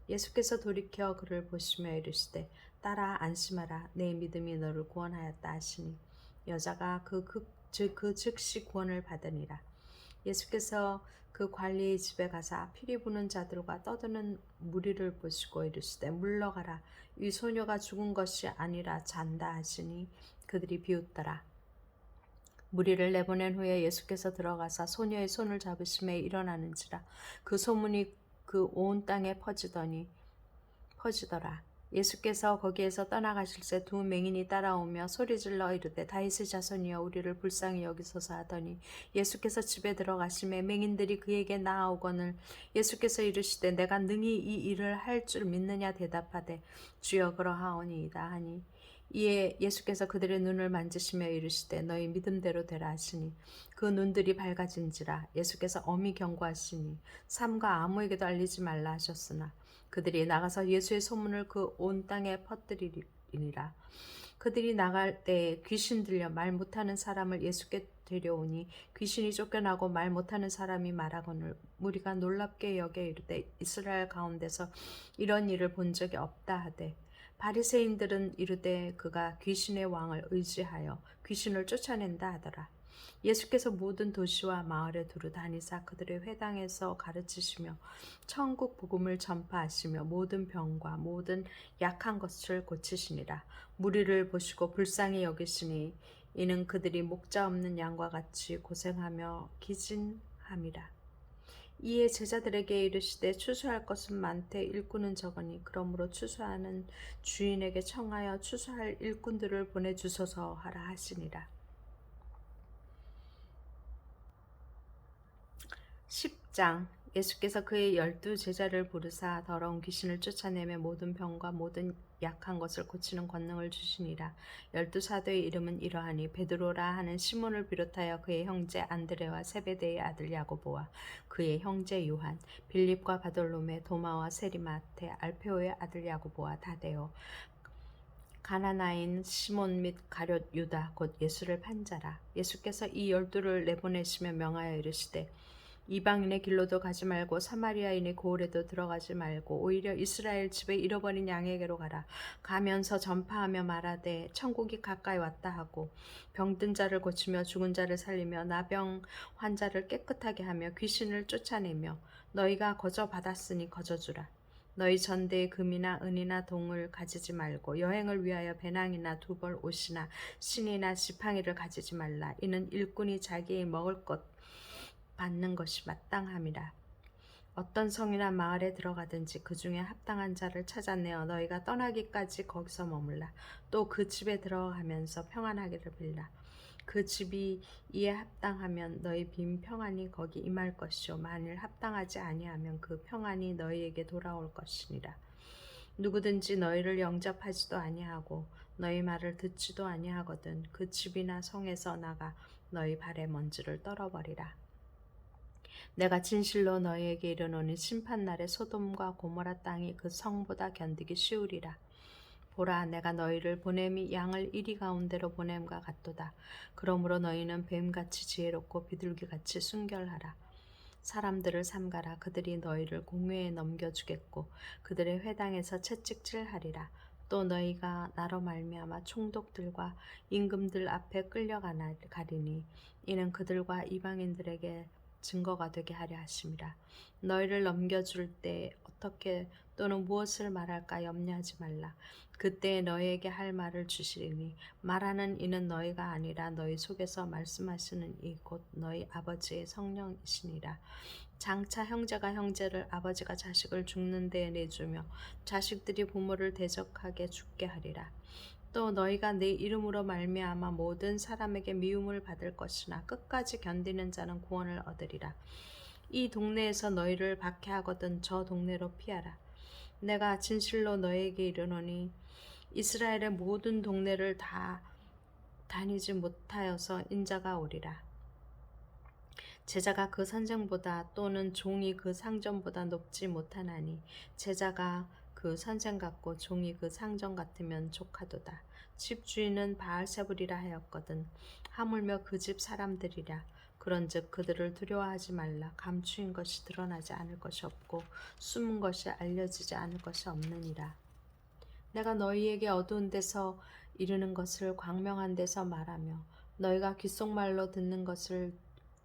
예수께서 돌이켜 그를 보시며 이르시되 딸아 안심하라 내 믿음이 너를 구원하였다 하시니 여자가 그 즉시 구원을 받으니라. 예수께서 그 관리의 집에 가사 피리 부는 자들과 떠드는 무리를 보시고 이르시되 물러가라 이 소녀가 죽은 것이 아니라 잔다 하시니 그들이 비웃더라. 무리를 내보낸 후에 예수께서 들어가사 소녀의 손을 잡으심에 일어나는지라. 그 소문이 그 온 땅에 퍼지더라. 예수께서 거기에서 떠나가실새 두 맹인이 따라오며 소리질러 이르되 다윗의 자손이여 우리를 불쌍히 여기소서 하더니 예수께서 집에 들어가심에 맹인들이 그에게 나아오거늘 예수께서 이르시되 내가 능히 이 일을 할 줄 믿느냐 대답하되 주여 그러하오니이다 하니 이에 예수께서 그들의 눈을 만지시며 이르시되 너희 믿음대로 되라 하시니 그 눈들이 밝아진지라. 예수께서 엄히 경고하시니 삼가 아무에게도 알리지 말라 하셨으나 그들이 나가서 예수의 소문을 그 온 땅에 퍼뜨리니라. 그들이 나갈 때에 귀신 들려 말 못하는 사람을 예수께 데려오니 귀신이 쫓겨나고 말 못하는 사람이 말하거늘 무리가 놀랍게 여겨 이르되 이스라엘 가운데서 이런 일을 본 적이 없다 하되 바리새인들은 이르되 그가 귀신의 왕을 의지하여 귀신을 쫓아낸다 하더라. 예수께서 모든 도시와 마을에 두루 다니사 그들의 회당에서 가르치시며 천국 복음을 전파하시며 모든 병과 모든 약한 것을 고치시니라. 무리를 보시고 불쌍히 여기시니 이는 그들이 목자 없는 양과 같이 고생하며 기진함이라. 이에 제자들에게 이르시되 추수할 것은 많되 일꾼은 적으니 그러므로 추수하는 주인에게 청하여 추수할 일꾼들을 보내주소서 하라 하시니라. 10장. 예수께서 그의 12제자를 부르사 더러운 귀신을 쫓아내며 모든 병과 모든 약한 것을 고치는 권능을 주시니라. 12사도의 이름은 이러하니 베드로라 하는 시몬을 비롯하여 그의 형제 안드레와 세베대의 아들 야고보와 그의 형제 요한, 빌립과 바돌로메, 도마와 세리마테, 알페오의 아들 야고보와 다데오, 가나나인 시몬 및 가룟 유다 곧 예수를 판 자라. 예수께서 이 12를 내보내시며 명하여 이르시되 이방인의 길로도 가지 말고 사마리아인의 고을에도 들어가지 말고 오히려 이스라엘 집에 잃어버린 양에게로 가라. 가면서 전파하며 말하되 천국이 가까이 왔다 하고 병든 자를 고치며 죽은 자를 살리며 나병 환자를 깨끗하게 하며 귀신을 쫓아내며 너희가 거저 받았으니 거저 주라. 너희 전대에 금이나 은이나 동을 가지지 말고 여행을 위하여 배낭이나 두벌 옷이나 신이나 지팡이를 가지지 말라. 이는 일꾼이 자기의 먹을 것 받는 것이 마땅함이라. 어떤 성이나 마을에 들어가든지 그 중에 합당한 자를 찾아내어 너희가 떠나기까지 거기서 머물라. 또 그 집에 들어가면서 평안하기를 빌라. 그 집이 이에 합당하면 너희 빈 평안이 거기 임할 것이요 만일 합당하지 아니하면 그 평안이 너희에게 돌아올 것이니라. 누구든지 너희를 영접하지도 아니하고 너희 말을 듣지도 아니하거든 그 집이나 성에서 나가 너희 발에 먼지를 떨어버리라. 내가 진실로 너희에게 이르노니 심판날에 소돔과 고모라 땅이 그 성보다 견디기 쉬우리라. 보라, 내가 너희를 보냄이 양을 이리 가운데로 보냄과 같도다. 그러므로 너희는 뱀같이 지혜롭고 비둘기같이 순결하라. 사람들을 삼가라. 그들이 너희를 공회에 넘겨주겠고 그들의 회당에서 채찍질하리라. 또 너희가 나로 말미암아 총독들과 임금들 앞에 끌려가리니 이는 그들과 이방인들에게 증거가 되게 하려 하심이라. 너희를 넘겨줄 때 어떻게 또는 무엇을 말할까 염려하지 말라. 그때 너희에게 할 말을 주시리니 말하는 이는 너희가 아니라 너희 속에서 말씀하시는 이 곧 너희 아버지의 성령이시니라. 장차 형제가 형제를 아버지가 자식을 죽는 데에 내주며 자식들이 부모를 대적하게 죽게 하리라. 또 너희가 내 이름으로 말미암아 모든 사람에게 미움을 받을 것이나 끝까지 견디는 자는 구원을 얻으리라. 이 동네에서 너희를 박해하거든 저 동네로 피하라. 내가 진실로 너희에게 이르노니 이스라엘의 모든 동네를 다 다니지 못하여서 인자가 오리라. 제자가 그 선생보다 또는 종이 그 상전보다 높지 못하나니 제자가 그 선생 같고 종이 그 상전 같으면 족하도다. 집주인은 바알세불이라 하였거든 하물며 그 집 사람들이라. 그런즉 그들을 두려워하지 말라. 감추인 것이 드러나지 않을 것이 없고 숨은 것이 알려지지 않을 것이 없느니라. 내가 너희에게 어두운 데서 이르는 것을 광명한 데서 말하며 너희가 귓속말로 듣는 것을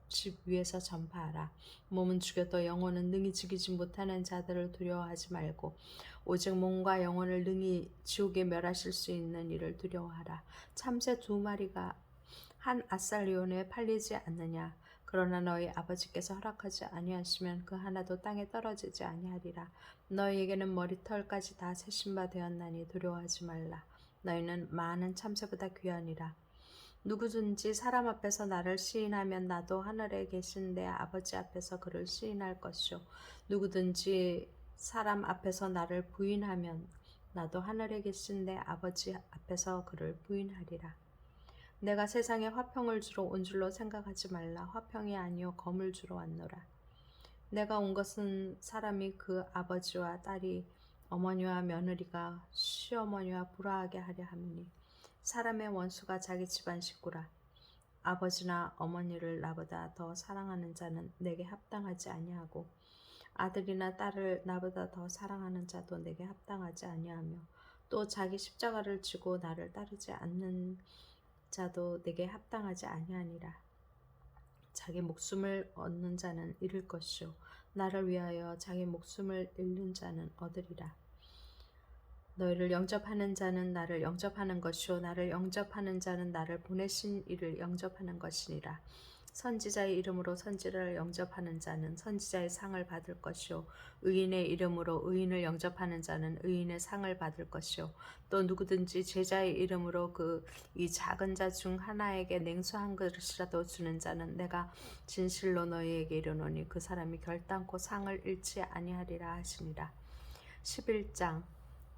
집 위에서 전파하라. 몸은 죽여도 영혼은 능히 죽이지 못하는 자들을 두려워하지 말고 오직 몸과 영혼을 능히 지옥에 멸하실 수 있는 이를 두려워하라. 참새 2마리가 한 아살리온에 팔리지 않느냐. 그러나 너희 아버지께서 허락하지 아니하시면 그 하나도 땅에 떨어지지 아니하리라. 너희에게는 머리털까지 다 세신 바 되었나니 두려워하지 말라. 너희는 많은 참새보다 귀하니라. 누구든지 사람 앞에서 나를 시인하면 나도 하늘에 계신 내 아버지 앞에서 그를 시인할 것이요 누구든지 사람 앞에서 나를 부인하면 나도 하늘에 계신 내 아버지 앞에서 그를 부인하리라. 내가 세상에 화평을 주러 온 줄로 생각하지 말라. 화평이 아니요 검을 주러 왔노라. 내가 온 것은 사람이 그 아버지와 딸이 어머니와 며느리가 시어머니와 불화하게 하려 함이니 사람의 원수가 자기 집안 식구라. 아버지나 어머니를 나보다 더 사랑하는 자는 내게 합당하지 아니하고 아들이나 딸을 나보다 더 사랑하는 자도 내게 합당하지 아니하며 또 자기 십자가를 지고 나를 따르지 않는 자도 내게 합당하지 아니하니라. 자기 목숨을 얻는 자는 잃을 것이요 나를 위하여 자기 목숨을 잃는 자는 얻으리라. 너희를 영접하는 자는 나를 영접하는 것이요 나를 영접하는 자는 나를 보내신 이를 영접하는 것이니라. 선지자의 이름으로 선지자를 영접하는 자는 선지자의 상을 받을 것이요 의인의 이름으로 의인을 영접하는 자는 의인의 상을 받을 것이요 또 누구든지 제자의 이름으로 이 작은 자 중 하나에게 냉수 한 그릇이라도 주는 자는 내가 진실로 너희에게 이르노니 그 사람이 결단코 상을 잃지 아니하리라 하시니라. 11장.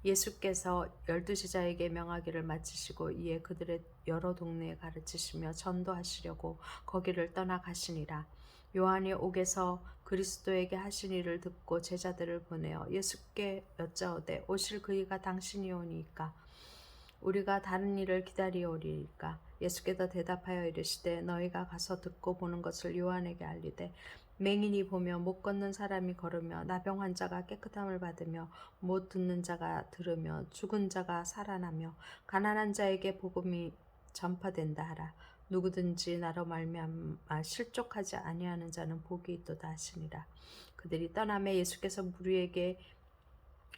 예수께서 12제자에게 명하기를 마치시고 이에 그들의 여러 동네에 가르치시며 전도하시려고 거기를 떠나가시니라. 요한이 옥에서 그리스도에게 하신 일을 듣고 제자들을 보내어 예수께 여짜오되 오실 그이가 당신이오니이까 우리가 다른 일을 기다리오리이까. 예수께서 대답하여 이르시되 너희가 가서 듣고 보는 것을 요한에게 알리되 맹인이 보며 못 걷는 사람이 걸으며 나병 환자가 깨끗함을 받으며 못 듣는 자가 들으며 죽은 자가 살아나며 가난한 자에게 복음이 전파된다 하라. 누구든지 나로 말미암아 실족하지 아니하는 자는 복이 있도다 하시니라. 그들이 떠나매 예수께서 무리에게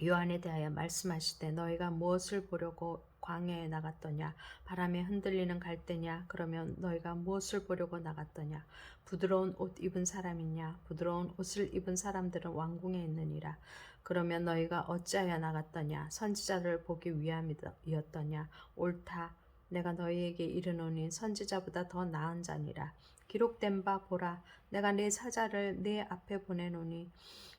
요한에 대하여 말씀하시되 너희가 무엇을 보려고 광야에 나갔더냐? 바람에 흔들리는 갈대냐? 그러면 너희가 무엇을 보려고 나갔더냐? 부드러운 옷 입은 사람이냐? 부드러운 옷을 입은 사람들은 왕궁에 있느니라. 그러면 너희가 어찌하여 나갔더냐? 선지자를 보기 위함이었더냐? 옳다. 내가 너희에게 이르노니 선지자보다 더 나은 자니라. 기록된 바 보라. 내가 내 사자를 내 앞에 보내노니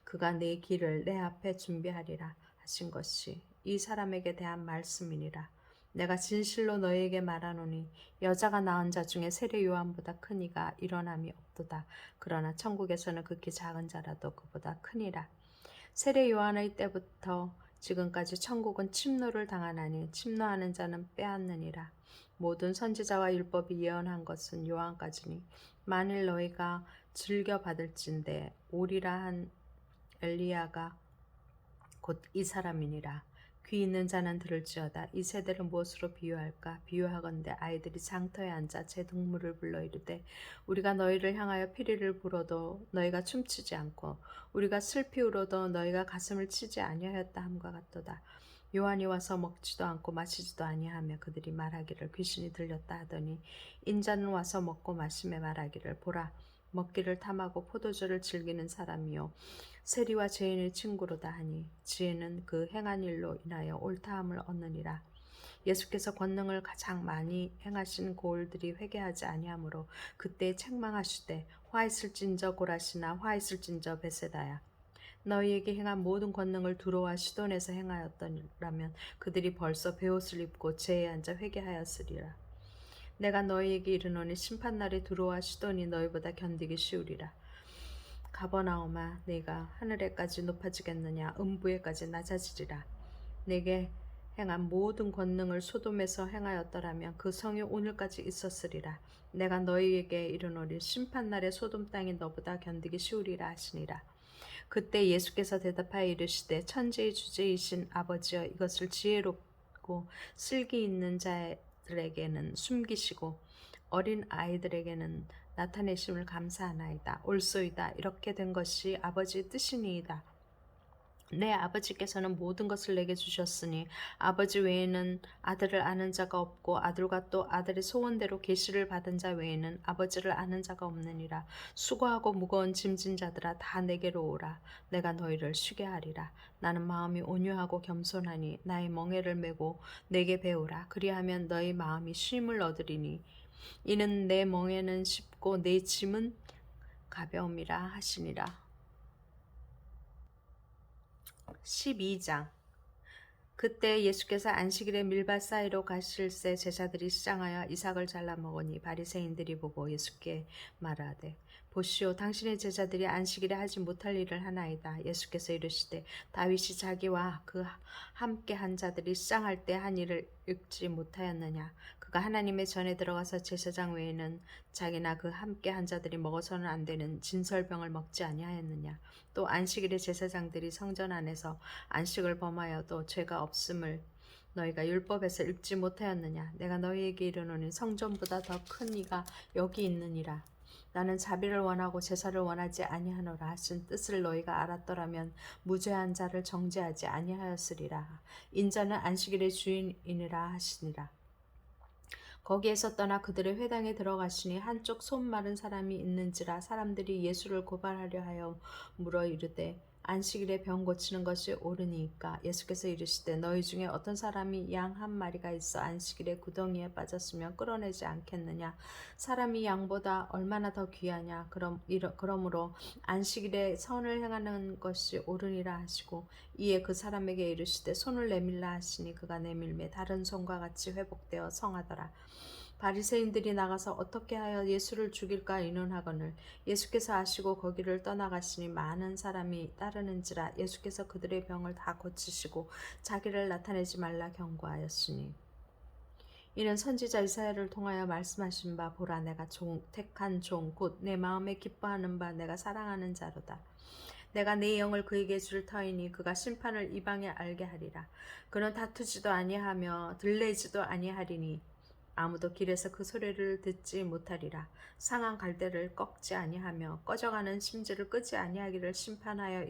그가 내 길을 내 앞에 준비하리라 하신 것이 이 사람에게 대한 말씀이니라. 내가 진실로 너희에게 말하노니 여자가 낳은 자 중에 세례 요한보다 큰 이가 일어남이 없도다. 그러나 천국에서는 극히 작은 자라도 그보다 크니라. 세례 요한의 때부터 지금까지 천국은 침노를 당하나니 침노하는 자는 빼앗느니라. 모든 선지자와 율법이 예언한 것은 요한까지니 만일 너희가 즐겨 받을진대 오리라 한 엘리야가 곧 이 사람이니라. 귀 있는 자는 들을지어다. 이 세대를 무엇으로 비유할까? 비유하건대 아이들이 장터에 앉아 제 동물을 불러 이르되 우리가 너희를 향하여 피리를 불어도 너희가 춤추지 않고 우리가 슬피 울어도 너희가 가슴을 치지 아니하였다 함과 같도다. 요한이 와서 먹지도 않고 마시지도 아니하며 그들이 말하기를 귀신이 들렸다 하더니 인자는 와서 먹고 마시며 말하기를 보라 먹기를 탐하고 포도주를 즐기는 사람이요 세리와 죄인의 친구로다 하니 지혜는 그 행한 일로 인하여 옳다함을 얻느니라. 예수께서 권능을 가장 많이 행하신 고을들이 회개하지 아니하므로 그때 책망하시되 화 있을진저 고라시나 화 있을진저 베세다야. 너희에게 행한 모든 권능을 두로와 시돈에서 행하였더라면 그들이 벌써 베옷을 입고 제에 앉아 회개하였으리라. 내가 너희에게 이르노니 심판날에 두로와 시돈이 너희보다 견디기 쉬우리라. 가버나움아 내가 하늘에까지 높아지겠느냐 음부에까지 낮아지리라. 내게 행한 모든 권능을 소돔에서 행하였더라면 그 성이 오늘까지 있었으리라. 내가 너희에게 이르노니 심판날에 소돔 땅이 너보다 견디기 쉬우리라 하시니라. 그때 예수께서 대답하여 이르시되 천지의 주제이신 아버지여 이것을 지혜롭고 슬기 있는 자들에게는 숨기시고 어린 아이들에게는 나타내심을 감사하나이다. 옳소이다. 이렇게 된 것이 아버지의 뜻이니이다. 내 아버지께서는 모든 것을 내게 주셨으니 아버지 외에는 아들을 아는 자가 없고 아들과 또 아들의 소원대로 계시를 받은 자 외에는 아버지를 아는 자가 없느니라. 수고하고 무거운 짐진 자들아 다 내게로 오라. 내가 너희를 쉬게 하리라. 나는 마음이 온유하고 겸손하니 나의 멍에를 메고 내게 배우라. 그리하면 너희 마음이 쉼을 얻으리니 이는 내 멍에는 쉽고 내 짐은 가벼움이라 하시니라. 12장. 그때 예수께서 안식일에 밀밭 사이로 가실새 제자들이 시장하여 이삭을 잘라 먹으니 바리새인들이 보고 예수께 말하되 보시오 당신의 제자들이 안식일에 하지 못할 일을 하나이다. 예수께서 이르시되 다윗이 자기와 그 함께 한 자들이 시장할 때 한 일을 읽지 못하였느냐. 그가 하나님의 전에 들어가서 제사장 외에는 자기나 그 함께 한 자들이 먹어서는 안 되는 진설병을 먹지 아니하였느냐. 또 안식일에 제사장들이 성전 안에서 안식을 범하여도 죄가 없음을 너희가 율법에서 읽지 못하였느냐. 내가 너희에게 이르노니 성전보다 더 큰 이가 여기 있느니라. 나는 자비를 원하고 제사를 원하지 아니하노라 하신 뜻을 너희가 알았더라면 무죄한 자를 정죄하지 아니하였으리라. 인자는 안식일의 주인이니라 하시니라. 거기에서 떠나 그들의 회당에 들어가시니 한쪽 손 마른 사람이 있는지라 사람들이 예수를 고발하려 하여 물어 이르되 안식일에 병 고치는 것이 옳으니까. 예수께서 이르시되 너희 중에 어떤 사람이 양 한 마리가 있어 안식일에 구덩이에 빠졌으면 끌어내지 않겠느냐. 사람이 양보다 얼마나 더 귀하냐. 그러므로 안식일에 선을 행하는 것이 옳으니라 하시고 이에 그 사람에게 이르시되 손을 내밀라 하시니 그가 내밀매 다른 손과 같이 회복되어 성하더라. 바리새인들이 나가서 어떻게 하여 예수를 죽일까 의논하거늘 예수께서 아시고 거기를 떠나가시니 많은 사람이 따르는지라. 예수께서 그들의 병을 다 고치시고 자기를 나타내지 말라 경고하였으니 이는 선지자 이사야를 통하여 말씀하신 바 보라 내가 택한 종 곧 내 마음에 기뻐하는 바 내가 사랑하는 자로다. 내가 내 영을 그에게 줄 터이니 그가 심판을 이방에 알게 하리라. 그는 다투지도 아니하며 들레지도 아니하리니 아무도 길에서 그 소리를 듣지 못하리라. 상한 갈대를 꺾지 아니하며 꺼져가는 심지를 끄지 아니하기를 심판하여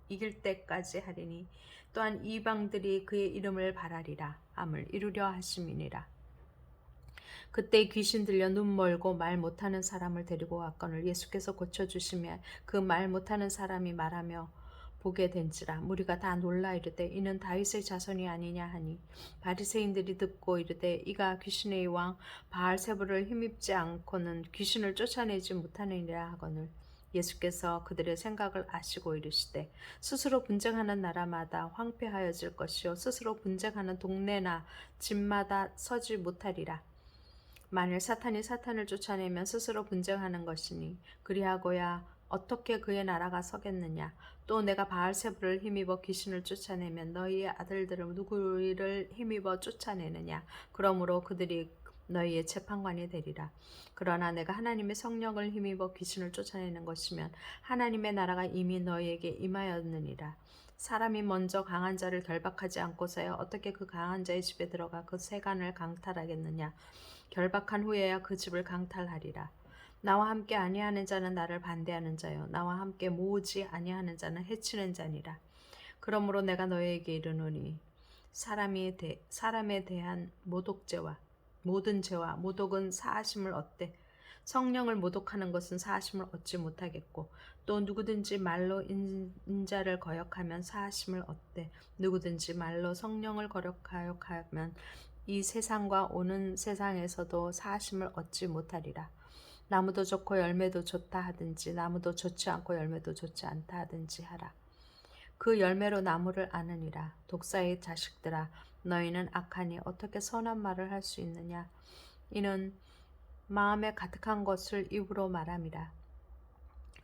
이길 때까지 하리니 또한 이방들이 그의 이름을 바라리라 함을 이루려 하심이니라. 그때 귀신 들려 눈 멀고 말 못하는 사람을 데리고 왔거늘 예수께서 고쳐주시며 그 말 못하는 사람이 말하며 보게 된지라. 무리가 다 놀라 이르되 이는 다윗의 자손이 아니냐 하니 바리새인들이 듣고 이르되 이가 귀신의 왕 바알세불을 힘입지 않고는 귀신을 쫓아내지 못하느니라 하거늘 예수께서 그들의 생각을 아시고 이르시되 스스로 분쟁하는 나라마다 황폐하여질 것이요 스스로 분쟁하는 동네나 집마다 서지 못하리라. 만일 사탄이 사탄을 쫓아내면 스스로 분쟁하는 것이니 그리하고야 어떻게 그의 나라가 서겠느냐. 또 내가 바알세불을 힘입어 귀신을 쫓아내면 너희의 아들들은 누구를 힘입어 쫓아내느냐. 그러므로 그들이 너희의 재판관이 되리라. 그러나 내가 하나님의 성령을 힘입어 귀신을 쫓아내는 것이면 하나님의 나라가 이미 너희에게 임하였느니라. 사람이 먼저 강한 자를 결박하지 않고서야 어떻게 그 강한 자의 집에 들어가 그 세간을 강탈하겠느냐. 결박한 후에야 그 집을 강탈하리라. 나와 함께 아니하는 자는 나를 반대하는 자요 나와 함께 모으지 아니하는 자는 해치는 자니라. 그러므로 내가 너희에게 이르노니 사람에 대한 모든 죄와 모독은 사하심을 얻되 성령을 모독하는 것은 사하심을 얻지 못하겠고 또 누구든지 말로 인자를 거역하면 사하심을 얻되 누구든지 말로 성령을 거역하면 이 세상과 오는 세상에서도 사하심을 얻지 못하리라. 나무도 좋고 열매도 좋다 하든지 나무도 좋지 않고 열매도 좋지 않다 하든지 하라. 그 열매로 나무를 아느니라. 독사의 자식들아 너희는 악하니 어떻게 선한 말을 할 수 있느냐. 이는 마음에 가득한 것을 입으로 말함이라.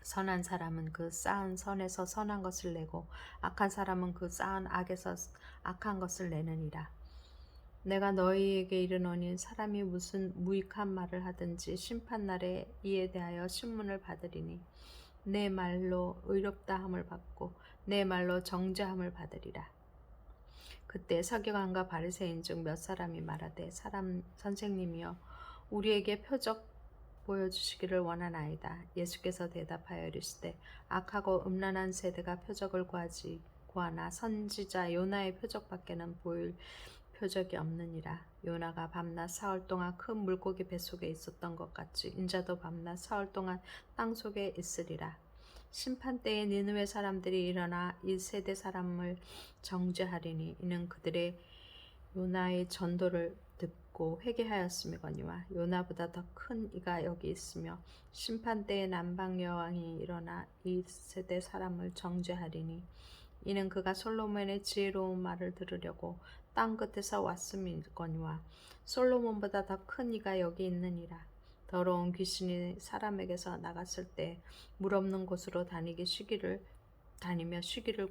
선한 사람은 그 쌓은 선에서 선한 것을 내고 악한 사람은 그 쌓은 악에서 악한 것을 내느니라. 내가 너희에게 이르노니 사람이 무슨 무익한 말을 하든지 심판날에 이에 대하여 신문을 받으리니 내 말로 의롭다함을 받고 내 말로 정죄함을 받으리라. 그때 서기관과 바리새인 중 몇 사람이 말하되 선생님이여 우리에게 표적 보여주시기를 원하나이다. 예수께서 대답하여 이르시되 악하고 음란한 세대가 표적을 구하나 선지자 요나의 표적밖에는 보일 표적이 없느니라. 요나가 밤낮 사흘 동안 큰 물고기 뱃속에 있었던 것 같이 인자도 밤낮 사흘 동안 땅속에 있으리라. 심판때에 니느웨 사람들이 일어나 이 세대 사람을 정죄하리니 이는 그들의 요나의 전도를 듣고 회개하였음이거니와 요나보다 더 큰 이가 여기 있으며 심판때에 남방 여왕이 일어나 이 세대 사람을 정죄하리니 이는 그가 솔로몬의 지혜로운 말을 들으려고 땅 끝에서 왔음이거니와 솔로몬보다 더 큰 이가 여기 있느니라. 더러운 귀신이 사람에게서 나갔을 때 물 없는 곳으로 다니며 쉬기를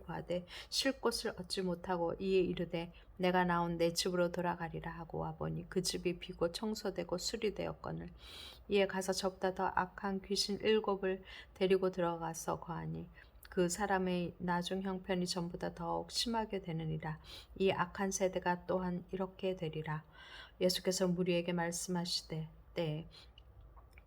구하되 쉴 곳을 얻지 못하고 이에 이르되 내가 나온 내 집으로 돌아가리라 하고 와보니 그 집이 비고 청소되고 수리되었거늘 이에 가서 저보다 더 악한 귀신 7을 데리고 들어가서 거하니 그 사람의 나중 형편이 전보다 더욱 심하게 되느니라. 이 악한 세대가 또한 이렇게 되리라. 예수께서 무리에게 말씀하시되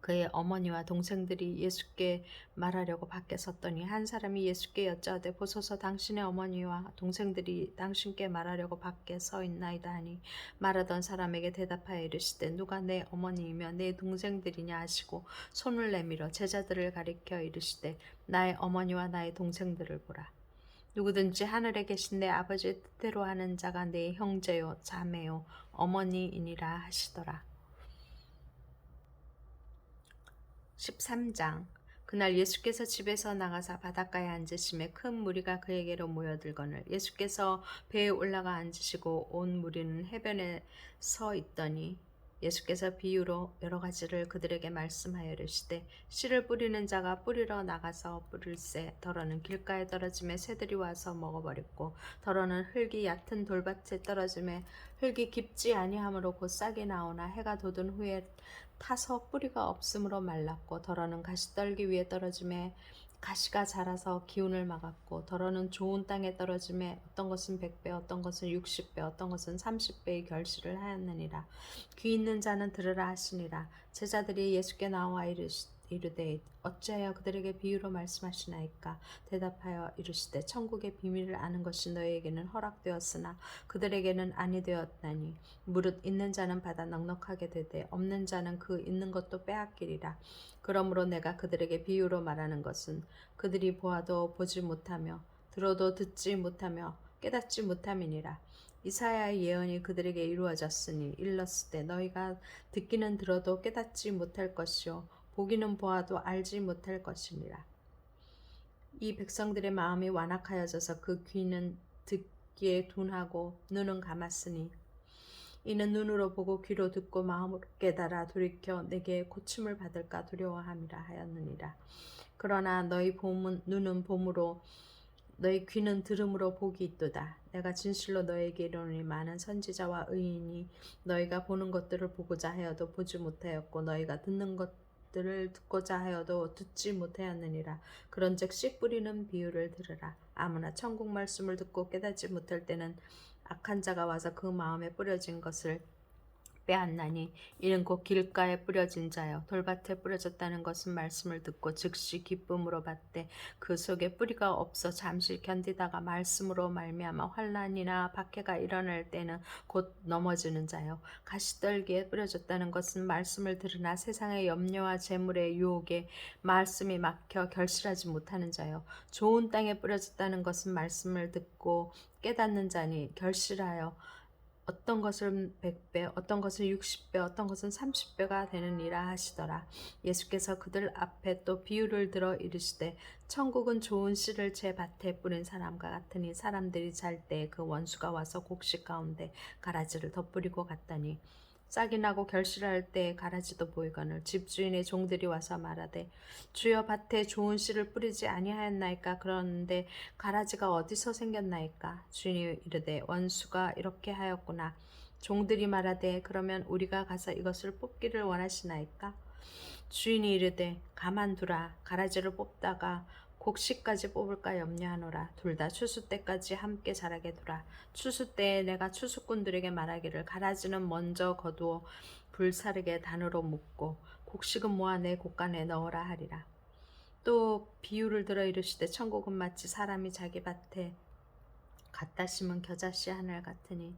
그의 어머니와 동생들이 예수께 말하려고 밖에 섰더니 한 사람이 예수께 여짜오되 보소서 당신의 어머니와 동생들이 당신께 말하려고 밖에 서 있나이다 하니 말하던 사람에게 대답하여 이르시되 누가 내 어머니이며 내 동생들이냐 하시고 손을 내밀어 제자들을 가리켜 이르시되 나의 어머니와 나의 동생들을 보라. 누구든지 하늘에 계신 내 아버지의 뜻대로 하는 자가 내 형제요 자매요 어머니이니라 하시더라. 13장. 그날 예수께서 집에서 나가사 바닷가에 앉으심에 큰 무리가 그에게로 모여들거늘 예수께서 배에 올라가 앉으시고 온 무리는 해변에 서 있더니 예수께서 비유로 여러 가지를 그들에게 말씀하여 이르시되 씨를 뿌리는 자가 뿌리러 나가서 뿌릴새 더러는 길가에 떨어짐에 새들이 와서 먹어버렸고 더러는 흙이 얕은 돌밭에 떨어짐에 흙이 깊지 아니하므로 곧 싹이 나오나 해가 돋은 후에 타서 뿌리가 없으므로 말랐고 더러는 가시떨기 위에 떨어짐에 가시가 자라서 기운을 막았고 더러는 좋은 땅에 떨어짐에 어떤 것은 100배 어떤 것은 60배 어떤 것은 30배의 결실을 하였느니라. 귀 있는 자는 들으라 하시니라. 제자들이 예수께 나와 이르되 어찌하여 그들에게 비유로 말씀하시나이까. 대답하여 이르시되 천국의 비밀을 아는 것이 너희에게는 허락되었으나 그들에게는 아니 되었나니 무릇 있는 자는 받아 넉넉하게 되되 없는 자는 그 있는 것도 빼앗기리라. 그러므로 내가 그들에게 비유로 말하는 것은 그들이 보아도 보지 못하며 들어도 듣지 못하며 깨닫지 못함이니라. 이사야의 예언이 그들에게 이루어졌으니 일렀으되 너희가 듣기는 들어도 깨닫지 못할 것이요 보기는 보아도 알지 못할 것이니라. 이 백성들의 마음이 완악하여져서 그 귀는 듣기에 둔하고 눈은 감았으니 이는 눈으로 보고 귀로 듣고 마음으로 깨달아 돌이켜 내게 고침을 받을까 두려워함이라 하였느니라. 그러나 너희 눈은 봄으로 너희 귀는 들음으로 복이 있도다. 내가 진실로 너희에게 이르노니 많은 선지자와 의인이 너희가 보는 것들을 보고자 하여도 보지 못하였고 너희가 듣는 것들을 듣고자 하여도 듣지 못하였느니라. 그런즉 씨 뿌리는 비유를 들으라. 아무나 천국 말씀을 듣고 깨닫지 못할 때는 악한 자가 와서 그 마음에 뿌려진 것을 빼앗나니 이는 곧 길가에 뿌려진 자요 돌밭에 뿌려졌다는 것은 말씀을 듣고 즉시 기쁨으로 받되 그 속에 뿌리가 없어 잠시 견디다가 말씀으로 말미암아 환난이나 박해가 일어날 때는 곧 넘어지는 자요 가시떨기에 뿌려졌다는 것은 말씀을 들으나 세상의 염려와 재물의 유혹에 말씀이 막혀 결실하지 못하는 자요 좋은 땅에 뿌려졌다는 것은 말씀을 듣고 깨닫는 자니 결실하여 어떤 것은 100배, 어떤 것은 60배, 어떤 것은 30배가 되느니라 하시더라. 예수께서 그들 앞에 또 비유를 들어 이르시되 천국은 좋은 씨를 제 밭에 뿌린 사람과 같으니 사람들이 잘 때 그 원수가 와서 곡식 가운데 가라지를 덧뿌리고 갔더니 싹이 나고 결실할 때 가라지도 보이거늘 집주인의 종들이 와서 말하되 주여 밭에 좋은 씨를 뿌리지 아니하였나이까. 그러는데 가라지가 어디서 생겼나이까. 주인이 이르되 원수가 이렇게 하였구나. 종들이 말하되 그러면 우리가 가서 이것을 뽑기를 원하시나이까. 주인이 이르되 가만두라. 가라지를 뽑다가 곡식까지 뽑을까 염려하노라. 둘 다 추수 때까지 함께 자라게 두라. 추수 때에 내가 추수꾼들에게 말하기를 가라지는 먼저 거두어 불사르게 단으로 묶고 곡식은 모아 내 곡간에 넣으라 하리라. 또 비유를 들어 이르시되 천국은 마치 사람이 자기 밭에 갖다 심은 겨자씨 하늘 같으니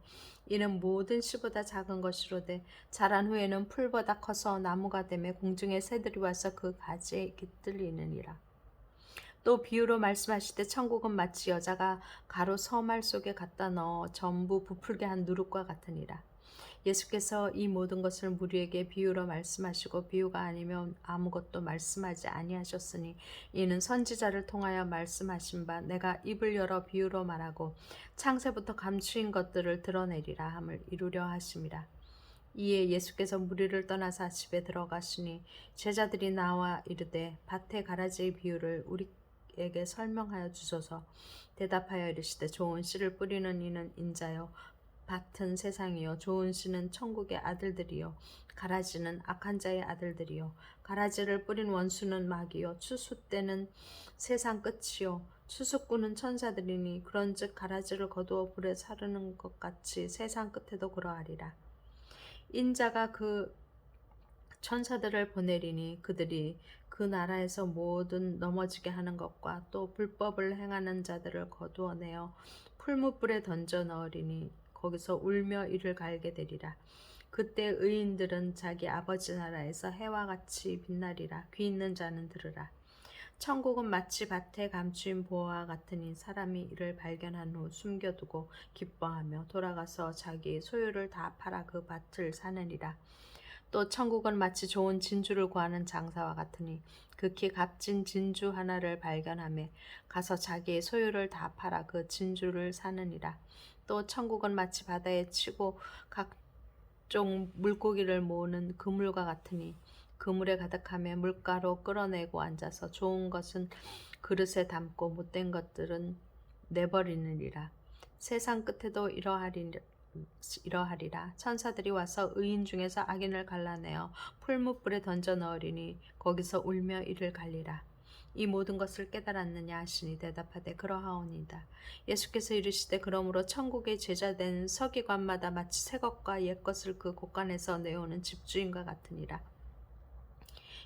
이는 모든 씨보다 작은 것이로되 자란 후에는 풀보다 커서 나무가 되매 공중의 새들이 와서 그 가지에 깃들리느니라. 또 비유로 말씀하실 때 천국은 마치 여자가 가루 서말 속에 갖다 넣어 전부 부풀게 한 누룩과 같으니라. 예수께서 이 모든 것을 무리에게 비유로 말씀하시고 비유가 아니면 아무것도 말씀하지 아니하셨으니 이는 선지자를 통하여 말씀하신 바 내가 입을 열어 비유로 말하고 창세부터 감추인 것들을 드러내리라 함을 이루려 하심이라. 이에 예수께서 무리를 떠나사 집에 들어가시니 제자들이 나와 이르되 밭에 가라지의 비유를 우리에게 설명하여 주소서. 대답하여 이르시되 좋은 씨를 뿌리는 이는 인자요 밭은 세상이요 좋은 씨는 천국의 아들들이요 가라지는 악한 자의 아들들이요 가라지를 뿌린 원수는 마귀요 추수 때는 세상 끝이요 추수꾼은 천사들이니 그런즉 가라지를 거두어 불에 사르는 것 같이 세상 끝에도 그러하리라. 인자가 그 천사들을 보내리니 그들이 그 나라에서 모든 넘어지게 하는 것과 또 불법을 행하는 자들을 거두어내어 풀무불에 던져 넣으리니 거기서 울며 이를 갈게 되리라. 그때 의인들은 자기 아버지 나라에서 해와 같이 빛나리라. 귀 있는 자는 들으라. 천국은 마치 밭에 감추인 보화와 같으니 사람이 이를 발견한 후 숨겨두고 기뻐하며 돌아가서 자기 소유를 다 팔아 그 밭을 사느니라. 또 천국은 마치 좋은 진주를 구하는 장사와 같으니 극히 값진 진주 하나를 발견하며 가서 자기의 소유를 다 팔아 그 진주를 사느니라. 또 천국은 마치 바다에 치고 각종 물고기를 모으는 그물과 같으니 그물에 가득하며 물가로 끌어내고 앉아서 좋은 것은 그릇에 담고 못된 것들은 내버리느니라. 세상 끝에도 이러하리라. 천사들이 와서 의인 중에서 악인을 갈라내어 풀무불에 던져 넣으리니 거기서 울며 이를 갈리라. 이 모든 것을 깨달았느냐 하시니 대답하되 그러하오니이다. 예수께서 이르시되 그러므로 천국의 제자된 서기관마다 마치 새 것과 옛 것을 그 곳간에서 내오는 집주인과 같으니라.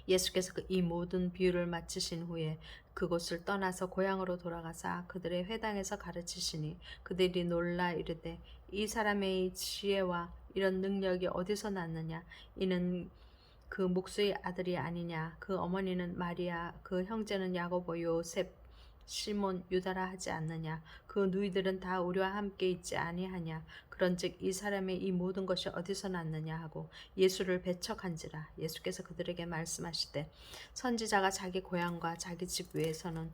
예수께서 이 모든 비유를 마치신 후에 그곳을 떠나서 고향으로 돌아가사 그들의 회당에서 가르치시니 그들이 놀라 이르되 이 사람의 지혜와 이런 능력이 어디서 났느냐? 이는 그 목수의 아들이 아니냐? 그 어머니는 마리아, 그 형제는 야고보, 요셉, 시몬, 유다라 하지 않느냐? 그 누이들은 다 우리와 함께 있지 아니하냐? 그런즉 이 사람의 이 모든 것이 어디서 났느냐 하고 예수를 배척한지라. 예수께서 그들에게 말씀하시되 선지자가 자기 고향과 자기 집 외에서는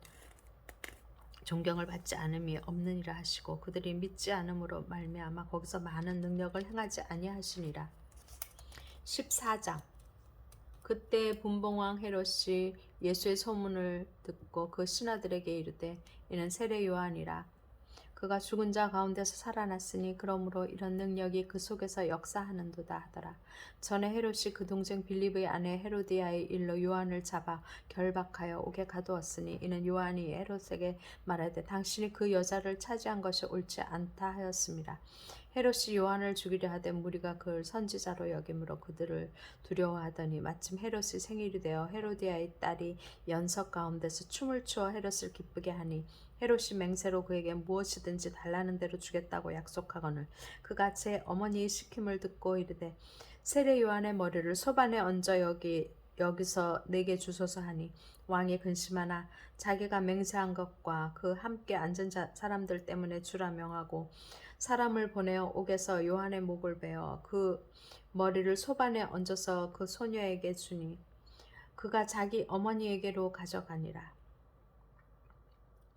존경을 받지 않음이 없느니라 하시고 그들이 믿지 않음으로 말미암아 거기서 많은 능력을 행하지 아니하시니라. 14장. 그때 분봉왕 헤롯이 예수의 소문을 듣고 그 신하들에게 이르되 이는 세례 요한이라. 그가 죽은 자 가운데서 살아났으니 그러므로 이런 능력이 그 속에서 역사하는도다 하더라. 전에 헤롯이 그 동생 빌립의 아내 헤로디아의 일로 요한을 잡아 결박하여 옥에 가두었으니 이는 요한이 헤롯에게 말하되 당신이 그 여자를 차지한 것이 옳지 않다 하였습니다. 헤롯이 요한을 죽이려 하되 무리가 그를 선지자로 여김으로 그들을 두려워하더니 마침 헤롯이 생일이 되어 헤로디아의 딸이 연석 가운데서 춤을 추어 헤롯을 기쁘게 하니 헤롯이 맹세로 그에게 무엇이든지 달라는 대로 주겠다고 약속하거늘 그가 제 어머니의 시킴을 듣고 이르되 세례 요한의 머리를 소반에 얹어 여기서 내게 주소서 하니 왕이 근심하나 자기가 맹세한 것과 그 함께 앉은 사람들 때문에 주라 명하고 사람을 보내어 옥에서 요한의 목을 베어 그 머리를 소반에 얹어서 그 소녀에게 주니 그가 자기 어머니에게로 가져가니라.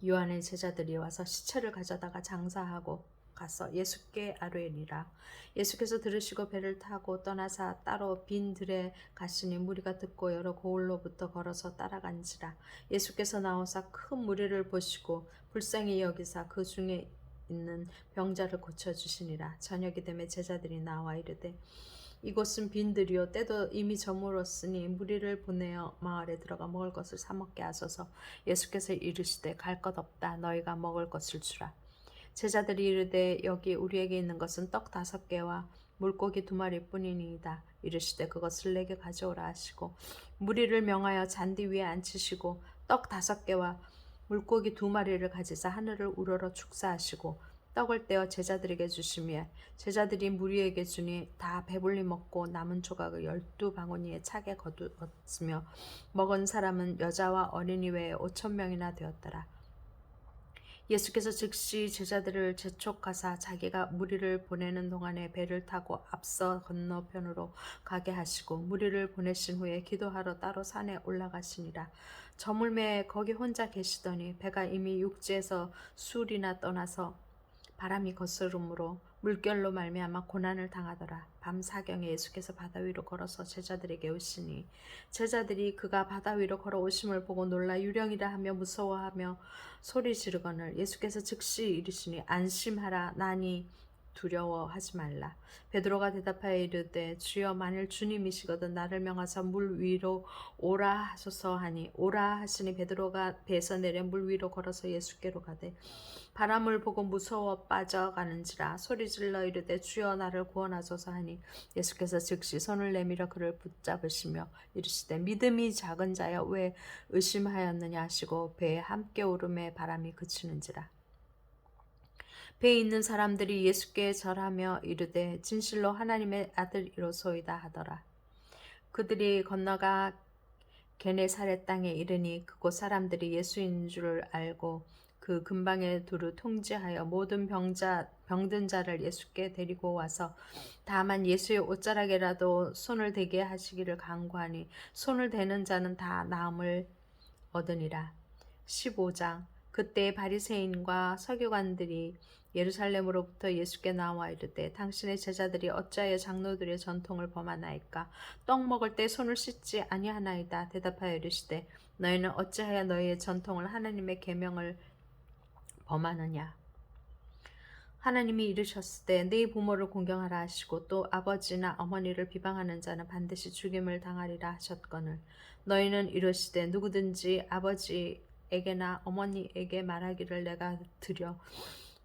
요한의 제자들이 와서 시체를 가져다가 장사하고 가서 예수께 아뢰니라. 예수께서 들으시고 배를 타고 떠나사 따로 빈 들에 가시니 무리가 듣고 여러 고을로부터 걸어서 따라간지라. 예수께서 나오사 큰 무리를 보시고 불쌍히 여기사 그 중에 있는 병자를 고쳐주시니라. 저녁이 되매 제자들이 나와 이르되 이곳은 빈들이요 때도 이미 저물었으니 무리를 보내어 마을에 들어가 먹을 것을 사 먹게 하소서. 예수께서 이르시되 갈 것 없다. 너희가 먹을 것을 주라. 제자들이 이르되 여기 우리에게 있는 것은 떡 5개와 물고기 2마리뿐이니이다. 이르시되 그것을 내게 가져오라 하시고 무리를 명하여 잔디 위에 앉히시고 떡 5개와 물고기 2마리를 가지사 하늘을 우러러 축사하시고 떡을 떼어 제자들에게 주시며 제자들이 무리에게 주니 다 배불리 먹고 남은 조각을 12바구니에 차게 거두었으며 먹은 사람은 여자와 어린이 외에 5,000명이나 되었더라. 예수께서 즉시 제자들을 재촉하사 자기가 무리를 보내는 동안에 배를 타고 앞서 건너편으로 가게 하시고 무리를 보내신 후에 기도하러 따로 산에 올라가시니라. 저물매 거기 혼자 계시더니 배가 이미 육지에서 술이나 떠나서 바람이 거스름으로 물결로 말미암아 고난을 당하더라. 밤 사경에 예수께서 바다 위로 걸어서 제자들에게 오시니 제자들이 그가 바다 위로 걸어오심을 보고 놀라 유령이라 하며 무서워하며 소리 지르거늘 예수께서 즉시 이르시니 안심하라. 나니 두려워하지 말라. 베드로가 대답하여 이르되 주여 만일 주님이시거든 나를 명하사 물 위로 오라 하소서 하니 오라 하시니 베드로가 배에서 내려 물 위로 걸어서 예수께로 가되 바람을 보고 무서워 빠져가는지라 소리질러 이르되 주여 나를 구원하소서 하니 예수께서 즉시 손을 내밀어 그를 붙잡으시며 이르시되 믿음이 작은 자여 왜 의심하였느냐 하시고 배에 함께 오름에 바람이 그치는지라. 배에 있는 사람들이 예수께 절하며 이르되 진실로 하나님의 아들이로소이다 하더라. 그들이 건너가 게네사렛 땅에 이르니 그곳 사람들이 예수인 줄을 알고 그 근방에 두루 통제하여 모든 병든 자를 예수께 데리고 와서 다만 예수의 옷자락에라도 손을 대게 하시기를 간구하니 손을 대는 자는 다 나음을 얻으니라. 15장. 그때 바리새인과 서기관들이 예루살렘으로부터 예수께 나와 이르되 당신의 제자들이 어찌하여 장로들의 전통을 범하나이까? 떡 먹을 때 손을 씻지 아니하나이다. 대답하여 이르시되 너희는 어찌하여 너희의 전통을 하나님의 계명을 범하느냐? 하나님이 이르셨을 때 네 부모를 공경하라 하시고 또 아버지나 어머니를 비방하는 자는 반드시 죽임을 당하리라 하셨거늘 너희는 이르시되 누구든지 아버지에게나 어머니에게 말하기를 내가 드려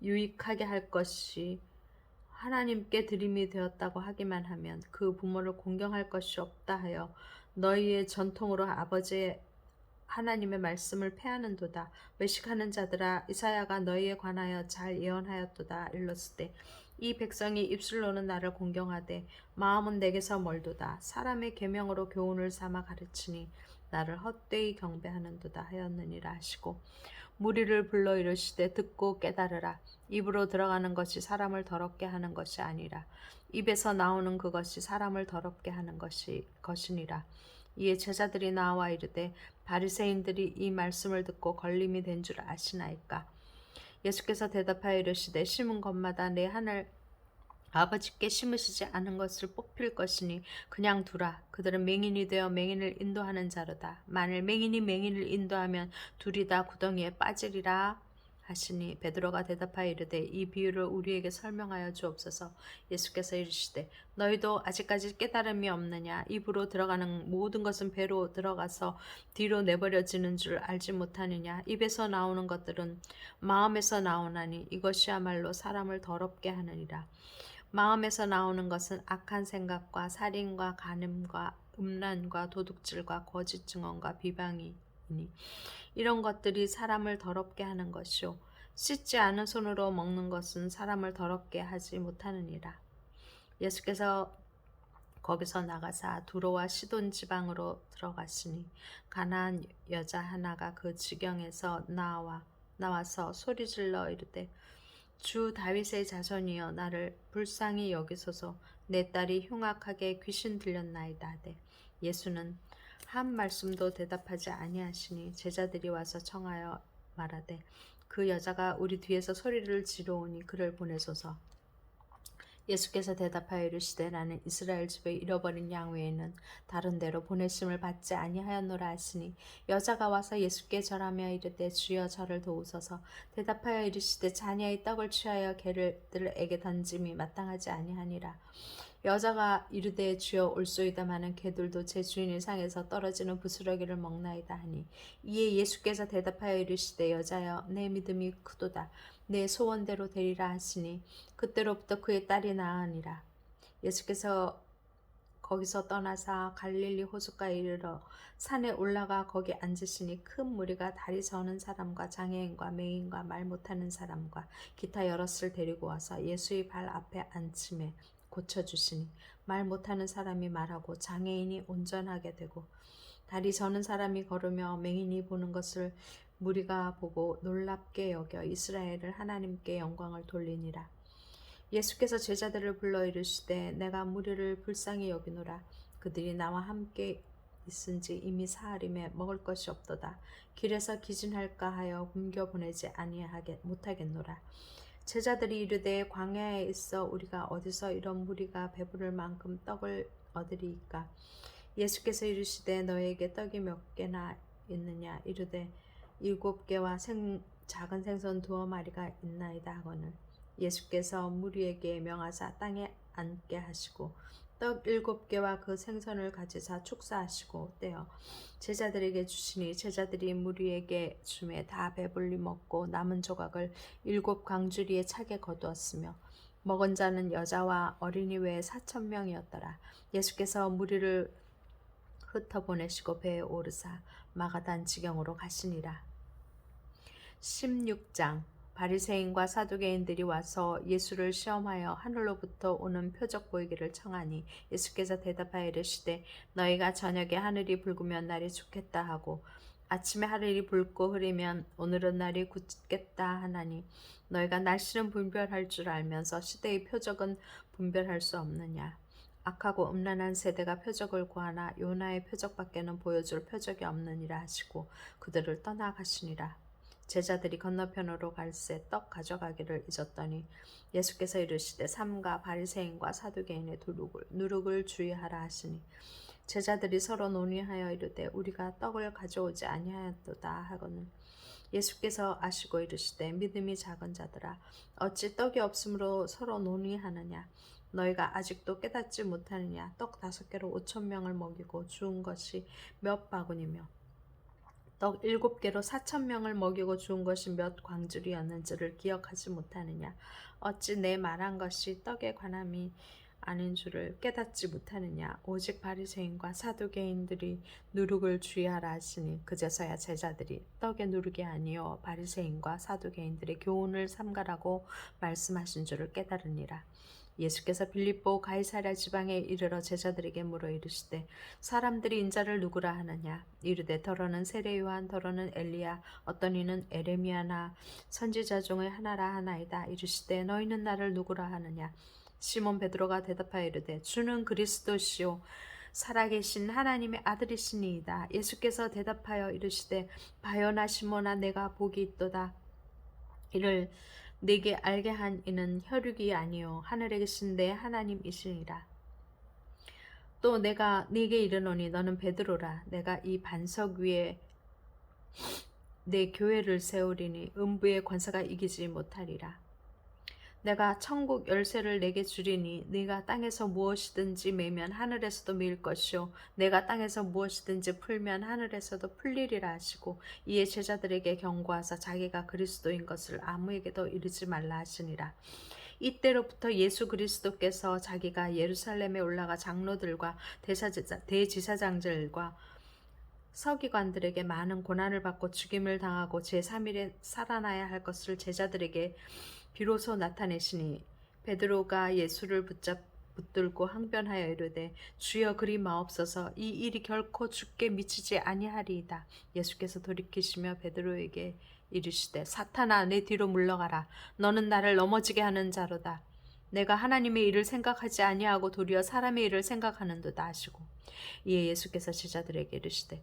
유익하게 할 것이 하나님께 드림이 되었다고 하기만 하면 그 부모를 공경할 것이 없다 하여 너희의 전통으로 아버지의 하나님의 말씀을 패하는도다. 외식하는 자들아 이사야가 너희에 관하여 잘 예언하였도다. 일렀을 때 이 백성이 입술로는 나를 공경하되 마음은 내게서 멀도다. 사람의 계명으로 교훈을 삼아 가르치니 나를 헛되이 경배하는도다 하였느니라 하시고 무리를 불러 이르시되 듣고 깨달으라. 입으로 들어가는 것이 사람을 더럽게 하는 것이 아니라 입에서 나오는 그것이 사람을 더럽게 하는 것이니라. 이에 제자들이 나와 이르되 바리새인들이 이 말씀을 듣고 걸림이 된 줄 아시나이까? 예수께서 대답하여 이르시되 심은 것마다 내 하늘 아버지께 심으시지 않은 것을 뽑힐 것이니 그냥 두라. 그들은 맹인이 되어 맹인을 인도하는 자로다. 만일 맹인이 맹인을 인도하면 둘이 다 구덩이에 빠지리라 하시니 베드로가 대답하여 이르되 이 비유를 우리에게 설명하여 주옵소서. 예수께서 이르시되 너희도 아직까지 깨달음이 없느냐? 입으로 들어가는 모든 것은 배로 들어가서 뒤로 내버려지는 줄 알지 못하느냐? 입에서 나오는 것들은 마음에서 나오나니 이것이야말로 사람을 더럽게 하느니라. 마음에서 나오는 것은 악한 생각과 살인과 간음과 음란과 도둑질과 거짓 증언과 비방이니 이런 것들이 사람을 더럽게 하는 것이요 씻지 않은 손으로 먹는 것은 사람을 더럽게 하지 못하느니라. 예수께서 거기서 나가사 두로와 시돈 지방으로 들어가시니 가나안 여자 하나가 그 지경에서 나와서 소리질러 이르되 주 다윗의 자손이여 나를 불쌍히 여기소서. 내 딸이 흉악하게 귀신 들렸나이다 하되 예수는 한 말씀도 대답하지 아니하시니 제자들이 와서 청하여 말하되 그 여자가 우리 뒤에서 소리를 지르오니 그를 보내소서. 예수께서 대답하여 이르시되 나는 이스라엘 집에 잃어버린 양 외에는 다른 데로 보내심을 받지 아니하였노라 하시니 여자가 와서 예수께 절하며 이르되 주여 저를 도우소서. 대답하여 이르시되 자녀의 떡을 취하여 개들에게 던짐이 마땅하지 아니하니라. 여자가 이르되 주여 올소이다마는 개들도 제 주인의 상에서 떨어지는 부스러기를 먹나이다 하니 이에 예수께서 대답하여 이르시되 여자여 내 믿음이 크도다. 내 소원대로 되리라 하시니 그때로부터 그의 딸이 나으니라. 예수께서 거기서 떠나사 갈릴리 호숫가에 이르러 산에 올라가 거기 앉으시니 큰 무리가 다리 저는 사람과 장애인과 맹인과 말 못하는 사람과 기타 여럿을 데리고 와서 예수의 발 앞에 앉힘에 고쳐주시니 말 못하는 사람이 말하고 장애인이 온전하게 되고 다리 저는 사람이 걸으며 맹인이 보는 것을 무리가 보고 놀랍게 여겨 이스라엘을 하나님께 영광을 돌리니라. 예수께서 제자들을 불러 이르시되 내가 무리를 불쌍히 여기노라. 그들이 나와 함께 있은지 이미 사흘임에 먹을 것이 없도다. 길에서 기진할까 하여 굶겨 보내지 못하겠노라. 제자들이 이르되 광야에 있어 우리가 어디서 이런 무리가 배부를 만큼 떡을 얻으리이까? 예수께서 이르시되 너에게 떡이 몇 개나 있느냐? 이르되 7개와 작은 생선 2마리가 있나이다 하거늘 예수께서 무리에게 명하사 땅에 앉게 하시고 떡 7개와 그 생선을 가지사 축사하시고 떼어 제자들에게 주시니 제자들이 무리에게 주매 다 배불리 먹고 남은 조각을 7강주리에 차게 거두었으며 먹은 자는 여자와 어린이 외에 4,000명이었더라. 예수께서 무리를 흩어보내시고 배에 오르사 마가단 지경으로 가시니라. 16장 바리새인과 사두개인들이 와서 예수를 시험하여 하늘로부터 오는 표적 보이기를 청하니 예수께서 대답하여 이르시되 너희가 저녁에 하늘이 붉으면 날이 좋겠다 하고 아침에 하늘이 붉고 흐리면 오늘은 날이 굳겠다 하나니 너희가 날씨는 분별할 줄 알면서 시대의 표적은 분별할 수 없느냐. 악하고 음란한 세대가 표적을 구하나 요나의 표적밖에는 보여줄 표적이 없느니라 하시고 그들을 떠나가시니라. 제자들이 건너편으로 갈새 떡 가져가기를 잊었더니 예수께서 이르시되 삼가 바리새인과 사두개인의 누룩을 주의하라 하시니 제자들이 서로 논의하여 이르되 우리가 떡을 가져오지 아니하였도다 하거늘 예수께서 아시고 이르시되 믿음이 작은 자들아 어찌 떡이 없으므로 서로 논의하느냐 너희가 아직도 깨닫지 못하느냐 떡 5개로 5,000명을 먹이고 주운 것이 몇 바구니며 떡 7개로 4,000명을 먹이고 주운 것이 몇 광줄이었는지를 기억하지 못하느냐 어찌 내 말한 것이 떡에 관함이 아닌 줄을 깨닫지 못하느냐 오직 바리새인과 사두개인들이 누룩을 주의하라 하시니 그제서야 제자들이 떡의 누룩이 아니요 바리새인과 사두개인들의 교훈을 삼가라고 말씀하신 줄을 깨달으니라. 예수께서 빌립보 가이사랴 지방에 이르러 제자들에게 물어 이르시되 사람들이 인자를 누구라 하느냐 이르되 더러는 세례 요한 더러는 엘리야 어떤 이는 에레미야나 선지자 중의 하나라 하나이다 이르시되 너희는 나를 누구라 하느냐 시몬 베드로가 대답하여 이르되 주는 그리스도시요 살아계신 하나님의 아들이시니이다. 예수께서 대답하여 이르시되 바요나 시몬아 내가 복이 있도다. 이를 네게 알게 한 이는 혈육이 아니요 하늘에 계신 내 하나님이시니라. 또 내가 네게 이르노니 너는 베드로라. 내가 이 반석 위에 내 교회를 세우리니 음부의 권세가 이기지 못하리라. 내가 천국 열쇠를 내게 주리니 네가 땅에서 무엇이든지 매면 하늘에서도 매일 것이요 내가 땅에서 무엇이든지 풀면 하늘에서도 풀리리라 하시고 이에 제자들에게 경고하사 자기가 그리스도인 것을 아무에게도 이르지 말라 하시니라. 이때로부터 예수 그리스도께서 자기가 예루살렘에 올라가 장로들과 대지사장들과 서기관들에게 많은 고난을 받고 죽임을 당하고 제3일에 살아나야 할 것을 제자들에게 비로소 나타내시니 베드로가 예수를 붙들고 항변하여 이르되 주여 그리 마옵소서 이 일이 결코 주께 미치지 아니하리이다. 예수께서 돌이키시며 베드로에게 이르시되 사탄아 내 뒤로 물러가라. 너는 나를 넘어지게 하는 자로다. 내가 하나님의 일을 생각하지 아니하고 도리어 사람의 일을 생각하는도다 하시고 이에 예수께서 제자들에게 이르시되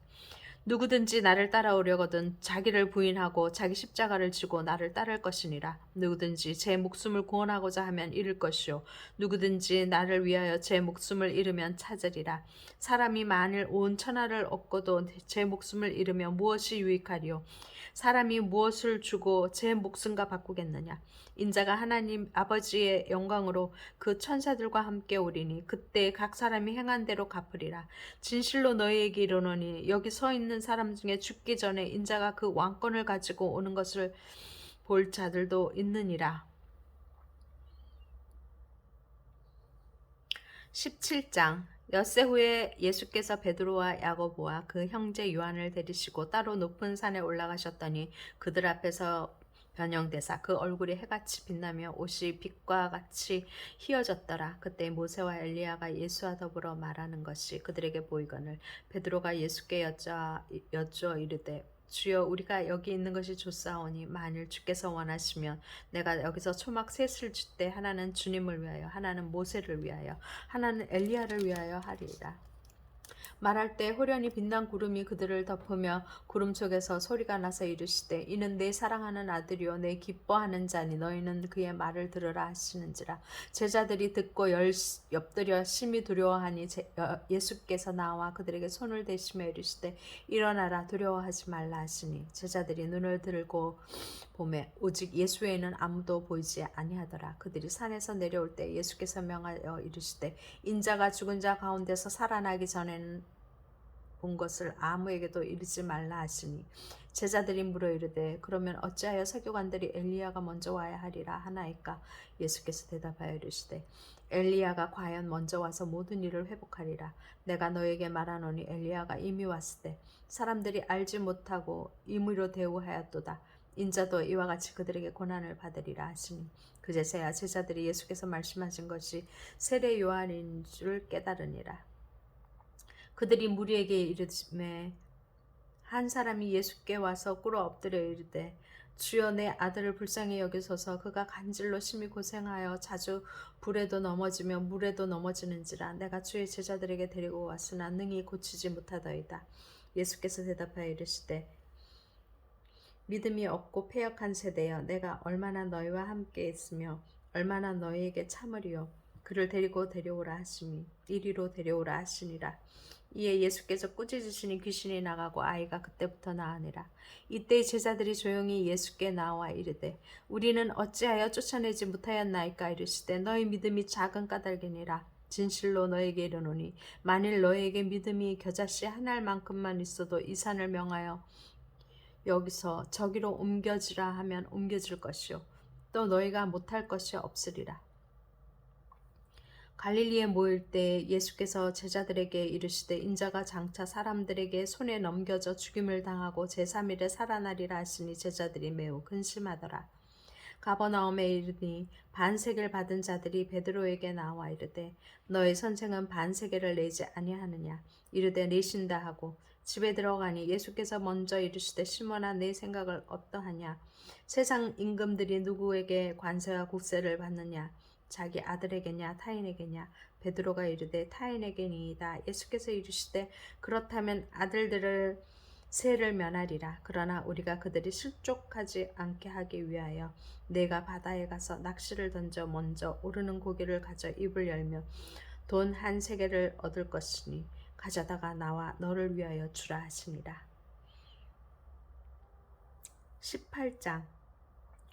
누구든지 나를 따라오려거든 자기를 부인하고 자기 십자가를 지고 나를 따를 것이니라. 누구든지 제 목숨을 구원하고자 하면 잃을 것이요 누구든지 나를 위하여 제 목숨을 잃으면 찾으리라. 사람이 만일 온 천하를 얻고도 제 목숨을 잃으면 무엇이 유익하리요 사람이 무엇을 주고 제 목숨과 바꾸겠느냐. 인자가 하나님 아버지의 영광으로 그 천사들과 함께 오리니 그때 각 사람이 행한 대로 갚으리라. 진실로 너희에게 이르노니 여기 서 있는 사람 중에 죽기 전에 인자가 그 왕권을 가지고 오는 것을 볼 자들도 있느니라. 17장 엿새 후에 예수께서 베드로와 야고보와 그 형제 요한을 데리시고 따로 높은 산에 올라가셨더니 그들 앞에서 변형되사 그 얼굴이 해같이 빛나며 옷이 빛과 같이 희어졌더라. 그때 모세와 엘리야가 예수와 더불어 말하는 것이 그들에게 보이거늘 베드로가 예수께 여쭈어 이르되 주여 우리가 여기 있는 것이 좋사오니 만일 주께서 원하시면 내가 여기서 초막 셋을 줄 때 하나는 주님을 위하여 하나는 모세를 위하여 하나는 엘리야를 위하여 하리이다. 말할 때 호련히 빛난 구름이 그들을 덮으며 구름 속에서 소리가 나서 이르시되 이는 내 사랑하는 아들이요 내 기뻐하는 자니 너희는 그의 말을 들으라 하시는지라. 제자들이 듣고 엎드려 심히 두려워하니 예수께서 나와 그들에게 손을 대시며 이르시되 일어나라 두려워하지 말라 하시니 제자들이 눈을 들고 보매 오직 예수 외에는 아무도 보이지 아니하더라. 그들이 산에서 내려올 때 예수께서 명하여 이르시되 인자가 죽은 자 가운데서 살아나기 전에는 본 것을 아무에게도 이르지 말라 하시니 제자들이 물어 이르되 그러면 어찌하여 서기관들이 엘리야가 먼저 와야 하리라 하나이까. 예수께서 대답하여 이르시되 엘리야가 과연 먼저 와서 모든 일을 회복하리라. 내가 너에게 말하노니 엘리야가 이미 왔을 때 사람들이 알지 못하고 임의로 대우하였도다. 인자도 이와 같이 그들에게 고난을 받으리라 하시니 그제서야 제자들이 예수께서 말씀하신 것이 세례 요한인 줄 깨달으니라. 그들이 무리에게 이르매 한 사람이 예수께 와서 꿇어 엎드려 이르되 주여 내 아들을 불쌍히 여기소서 그가 간질로 심히 고생하여 자주 불에도 넘어지며 물에도 넘어지는지라. 내가 주의 제자들에게 데리고 왔으나 능히 고치지 못하더이다. 예수께서 대답하여 이르시되 믿음이 없고 패역한 세대여, 내가 얼마나 너희와 함께 있으며 얼마나 너희에게 참으리요. 그를 데려오라 하시니 이리로 데려오라 하시니라. 이에 예수께서 꾸짖으시니 귀신이 나가고 아이가 그때부터 나으니라. 이때 제자들이 조용히 예수께 나와 이르되 우리는 어찌하여 쫓아내지 못하였나이까 이르시되 너희 믿음이 작은 까닭이니라. 진실로 너에게 이르노니 만일 너에게 믿음이 겨자씨 한 알만큼만 있어도 이 산을 명하여 여기서 저기로 옮겨지라 하면 옮겨질 것이요 또 너희가 못할 것이 없으리라. 갈릴리에 모일 때 예수께서 제자들에게 이르시되 인자가 장차 사람들에게 손에 넘겨져 죽임을 당하고 제3일에 살아나리라 하시니 제자들이 매우 근심하더라. 가버나움에 이르니 반세계를 받은 자들이 베드로에게 나와 이르되 너희 선생은 반세계를 내지 아니하느냐. 이르되 내신다 하고 집에 들어가니 예수께서 먼저 이르시되 시몬아 내 생각을 어떠하냐. 세상 임금들이 누구에게 관세와 국세를 받느냐. 자기 아들에게냐 타인에게냐. 베드로가 이르되 타인에게니이다. 예수께서 이르시되 그렇다면 아들들을 세를 면하리라. 그러나 우리가 그들이 실족하지 않게 하기 위하여 내가 바다에 가서 낚시를 던져 먼저 오르는 고기를 가져 입을 열며 돈 1세겔을 얻을 것이니 가져다가 나와 너를 위하여 주라 하시니라. 18장.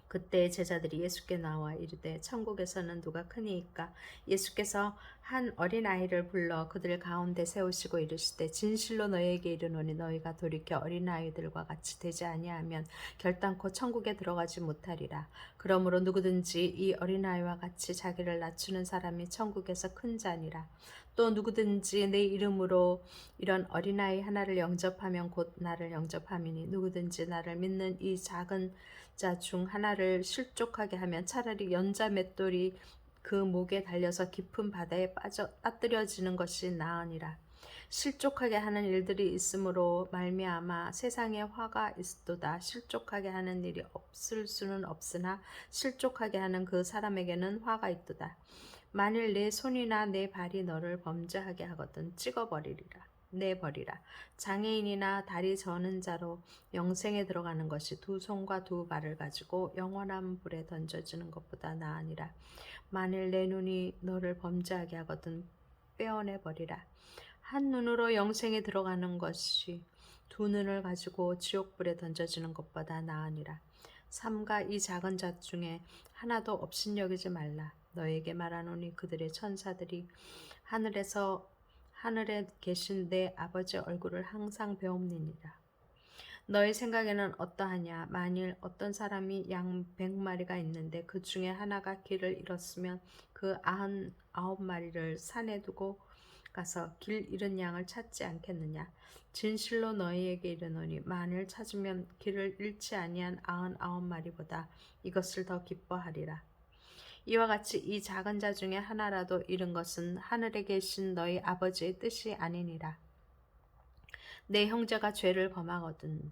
그때 제자들이 예수께 나와 이르되 천국에서는 누가 크니이까. 예수께서 한 어린아이를 불러 그들 가운데 세우시고 이르시되 진실로 너희에게 이르노니 너희가 돌이켜 어린아이들과 같이 되지 아니하면 결단코 천국에 들어가지 못하리라. 그러므로 누구든지 이 어린아이와 같이 자기를 낮추는 사람이 천국에서 큰 자니라. 또 누구든지 내 이름으로 이런 어린아이 하나를 영접하면 곧 나를 영접함이니 누구든지 나를 믿는 이 작은 자 중 하나를 실족하게 하면 차라리 연자 맷돌이 그 목에 달려서 깊은 바다에 빠뜨려지는 것이 나으니라. 실족하게 하는 일들이 있으므로 말미암아 세상에 화가 있도다. 실족하게 하는 일이 없을 수는 없으나 실족하게 하는 그 사람에게는 화가 있도다. 만일 내 손이나 내 발이 너를 범죄하게 하거든 내버리라. 장애인이나 다리 저는 자로 영생에 들어가는 것이 두 손과 두 발을 가지고 영원한 불에 던져지는 것보다 나으니라. 만일 내 눈이 너를 범죄하게 하거든 빼어내버리라. 한 눈으로 영생에 들어가는 것이 두 눈을 가지고 지옥불에 던져지는 것보다 나으니라. 삼가 이 작은 자 중에 하나도 업신여기지 말라. 너에게 말하노니 그들의 천사들이 하늘에 계신 내 아버지 얼굴을 항상 배움니니라. 너의 생각에는 어떠하냐. 만일 어떤 사람이 양 100마리가 있는데 그 중에 하나가 길을 잃었으면 그 99마리를 산에 두고 가서 길 잃은 양을 찾지 않겠느냐. 진실로 너희에게 이르노니 만일 찾으면 길을 잃지 아니한 99마리보다 이것을 더 기뻐하리라. 이와 같이 이 작은 자 중에 하나라도 잃은 것은 하늘에 계신 너희 아버지의 뜻이 아니니라. 내 형제가 죄를 범하거든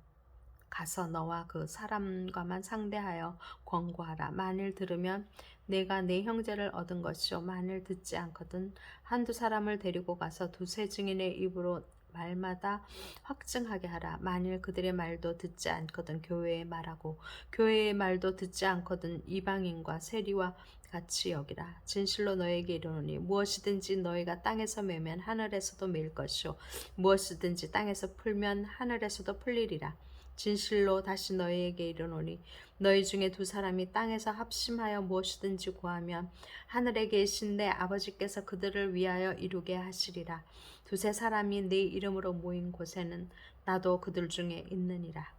가서 너와 그 사람과만 상대하여 권고하라. 만일 들으면 내가 내 형제를 얻은 것이요 만일 듣지 않거든 한두 사람을 데리고 가서 두세 증인의 입으로 말마다 확증하게 하라. 만일 그들의 말도 듣지 않거든 교회의 말하고 교회의 말도 듣지 않거든 이방인과 세리와 같이 여기라. 진실로 너에게 이르노니 무엇이든지 너희가 땅에서 매면 하늘에서도 매일 것이요 무엇이든지 땅에서 풀면 하늘에서도 풀리리라. 진실로 다시 너희에게 이르노니 너희 중에 두 사람이 땅에서 합심하여 무엇이든지 구하면 하늘에 계신 내 아버지께서 그들을 위하여 이루게 하시리라. 두세 사람이 내 이름으로 모인 곳에는 나도 그들 중에 있느니라.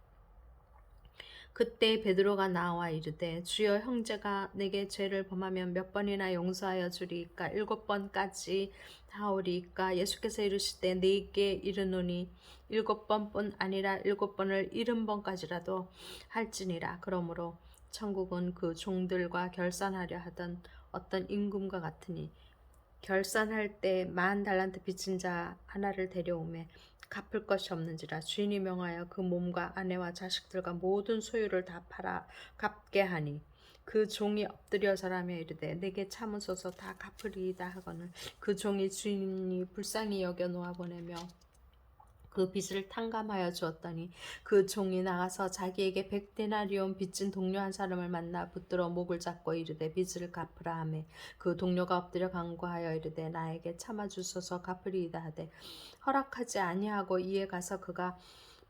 그때 베드로가 나와 이르되 주여 형제가 내게 죄를 범하면 몇 번이나 용서하여 주리이까 7번까지 하오리이까. 예수께서 이르시되 네게 이르노니 7번뿐 아니라 7번을 70번까지라도 할지니라. 그러므로 천국은 그 종들과 결산하려 하던 어떤 임금과 같으니 결산할 때 10,000달란트 빚진 자 하나를 데려오매 갚을 것이 없는지라. 주인이 명하여 그 몸과 아내와 자식들과 모든 소유를 다 팔아 갚게 하니 그 종이 엎드려 절하며 이르되 내게 참으소서 다 갚으리이다 하거늘 그 종이 주인이 불쌍히 여겨 놓아 보내며 그 빚을 탕감하여 주었더니 그 종이 나가서 자기에게 100데나리온 빚진 동료 한 사람을 만나 붙들어 목을 잡고 이르되 빚을 갚으라 하매 그 동료가 엎드려 간구하여 이르되 나에게 참아 주소서 갚으리이다 하되 허락하지 아니하고 이에 가서 그가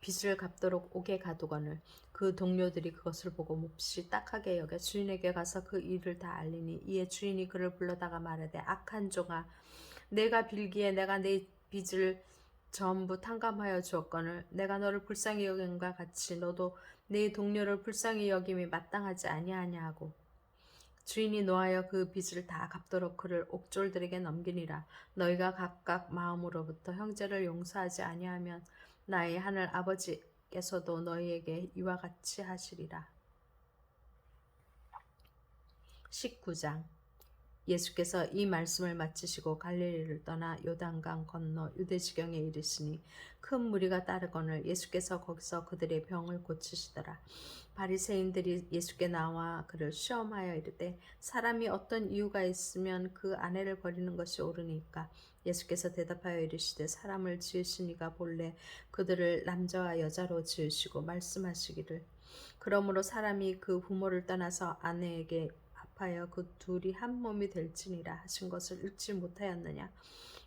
빚을 갚도록 옥에 가두거늘 그 동료들이 그것을 보고 몹시 딱하게 여겨 주인에게 가서 그 일을 다 알리니 이에 주인이 그를 불러다가 말하되 악한 종아 내가 빌기에 내가 네 빚을 전부 탕감하여 주었거늘 내가 너를 불쌍히 여김과 같이 너도 네 동료를 불쌍히 여김이 마땅하지 아니하냐 하고 주인이 노하여 그 빚을 다 갚도록 그를 옥졸들에게 넘기니라. 너희가 각각 마음으로부터 형제를 용서하지 아니하면 나의 하늘 아버지께서도 너희에게 이와 같이 하시리라. 19장 예수께서 이 말씀을 마치시고 갈릴리를 떠나 요단강 건너 유대지경에 이르시니 큰 무리가 따르거늘 예수께서 거기서 그들의 병을 고치시더라. 바리새인들이 예수께 나와 그를 시험하여 이르되 사람이 어떤 이유가 있으면 그 아내를 버리는 것이 옳으니까 예수께서 대답하여 이르시되 사람을 지으신 이가 본래 그들을 남자와 여자로 지으시고 말씀하시기를 그러므로 사람이 그 부모를 떠나서 아내에게 합하여 그 둘이 한 몸이 될지니라 하신 것을 읽지 못하였느냐.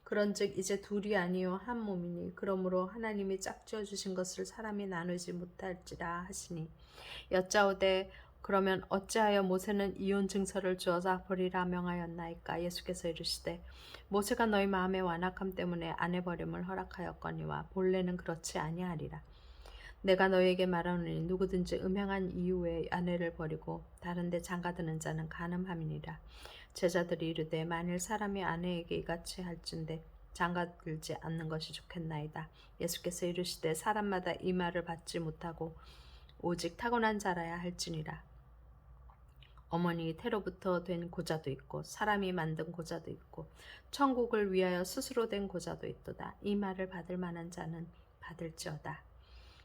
그런즉 이제 둘이 아니요 한 몸이니 그러므로 하나님이 짝지어 주신 것을 사람이 나누지 못할지라 하시니 여짜오되 그러면 어찌하여 모세는 이혼 증서를 주어서 버리라 명하였나이까. 예수께서 이르시되 모세가 너희 마음의 완악함 때문에 아내 버림을 허락하였거니와 본래는 그렇지 아니하리라. 내가 너희에게 말하노니 누구든지 음행한 이후에 아내를 버리고 다른 데 장가드는 자는 간음함이니라. 제자들이 이르되 만일 사람이 아내에게 이같이 할진대 장가들지 않는 것이 좋겠나이다. 예수께서 이르시되 사람마다 이 말을 받지 못하고 오직 타고난 자라야 할지니라. 어머니 태로부터 된 고자도 있고 사람이 만든 고자도 있고 천국을 위하여 스스로 된 고자도 있도다. 이 말을 받을 만한 자는 받을지어다.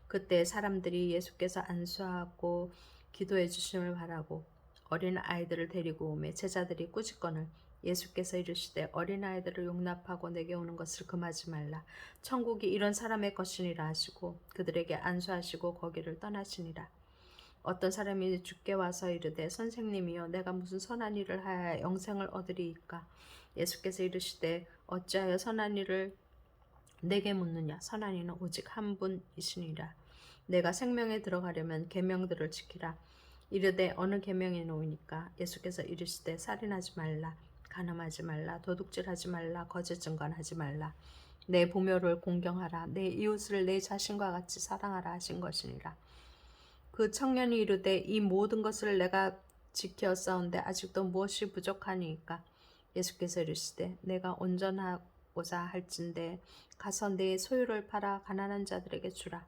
그때 사람들이 예수께서 안수하고 기도해 주심을 바라고 어린 아이들을 데리고 오매 제자들이 꾸짖거늘 예수께서 이르시되 어린 아이들을 용납하고 내게 오는 것을 금하지 말라. 천국이 이런 사람의 것이니라 하시고 그들에게 안수하시고 거기를 떠나시니라. 어떤 사람이 주께 와서 이르되 선생님이여 내가 무슨 선한 일을 하여 영생을 얻으리이까. 예수께서 이르시되 어찌하여 선한 일을 내게 묻느냐. 선한 이는 오직 한 분이시니라. 내가 생명에 들어가려면 계명들을 지키라. 이르되 어느 계명이 놓으니까. 예수께서 이르시되 살인하지 말라, 간음하지 말라, 도둑질하지 말라, 거짓 증언하지 말라, 내 부모를 공경하라, 내 이웃을 내 자신과 같이 사랑하라 하신 것이니라. 그 청년이 이르되 이 모든 것을 내가 지켰사온데 아직도 무엇이 부족하니까. 예수께서 이르시되 내가 온전하고자 할진대 가서 내 소유를 팔아 가난한 자들에게 주라.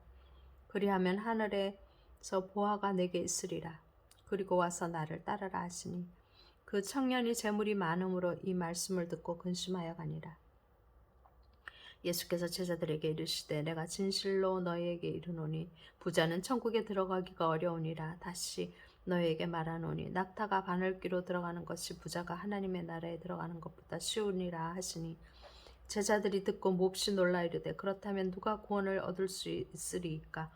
그리하면 하늘에서 보화가 내게 있으리라. 그리고 와서 나를 따르라 하시니 그 청년이 재물이 많음으로 이 말씀을 듣고 근심하여 가니라. 예수께서 제자들에게 이르시되 내가 진실로 너희에게 이르노니 부자는 천국에 들어가기가 어려우니라. 다시 너희에게 말하노니 낙타가 바늘귀로 들어가는 것이 부자가 하나님의 나라에 들어가는 것보다 쉬우니라 하시니 제자들이 듣고 몹시 놀라 이르되 그렇다면 누가 구원을 얻을 수 있으리이까.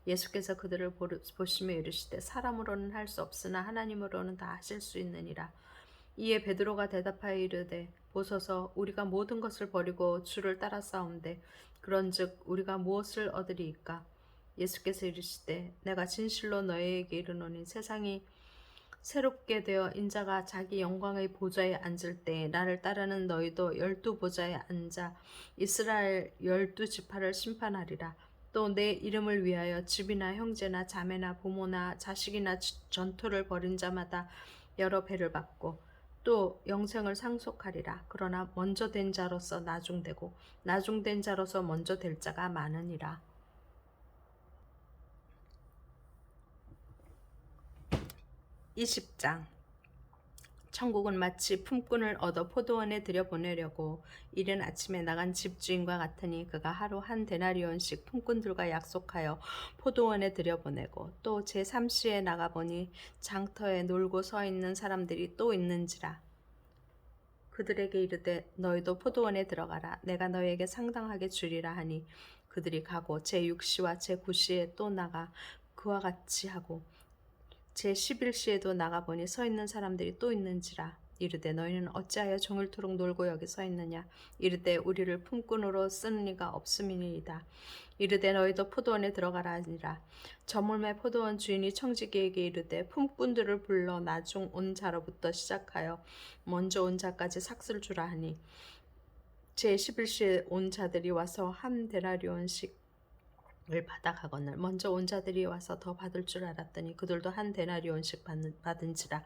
예수께서 그들을 보시며 이르시되 사람으로는 할 수 없으나 하나님으로는 다 하실 수 있느니라. 이에 베드로가 대답하여 이르되 보소서 우리가 모든 것을 버리고 주를 따라 싸움되 그런즉 우리가 무엇을 얻으리이까. 예수께서 이르시되 내가 진실로 너희에게 이르노니 세상이 새롭게 되어 인자가 자기 영광의 보좌에 앉을 때 나를 따르는 너희도 12보좌에 앉아 이스라엘 12지파를 심판하리라. 또 내 이름을 위하여 집이나 형제나 자매나 부모나 자식이나 전토를 벌인 자마다 여러 배를 받고 또 영생을 상속하리라. 그러나 먼저 된 자로서 나중되고 나중된 자로서 먼저 될 자가 많으니라. 20장 천국은 마치 품꾼을 얻어 포도원에 들여보내려고 이른 아침에 나간 집주인과 같으니 그가 하루 한 데나리온씩 품꾼들과 약속하여 포도원에 들여보내고 또 제3시에 나가보니 장터에 놀고 서 있는 사람들이 또 있는지라. 그들에게 이르되 너희도 포도원에 들어가라. 내가 너희에게 상당하게 주리라 하니 그들이 가고 제6시와 제9시에 또 나가 그와 같이 하고 제11시에도 나가보니 서 있는 사람들이 또 있는지라. 이르되 너희는 어찌하여 종일토록 놀고 여기 서 있느냐. 이르되 우리를 품꾼으로 쓰는 이가 없음이니이다. 이르되 너희도 포도원에 들어가라 하니라. 저물매 포도원 주인이 청지기에게 이르되 품꾼들을 불러 나중 온 자로부터 시작하여 먼저 온 자까지 삭슬 주라 하니 제11시에 온 자들이 와서 한 데나리온씩 을 받아가거늘 먼저 온 자들이 와서 더 받을 줄 알았더니 그들도 한 데나리온씩 받은지라.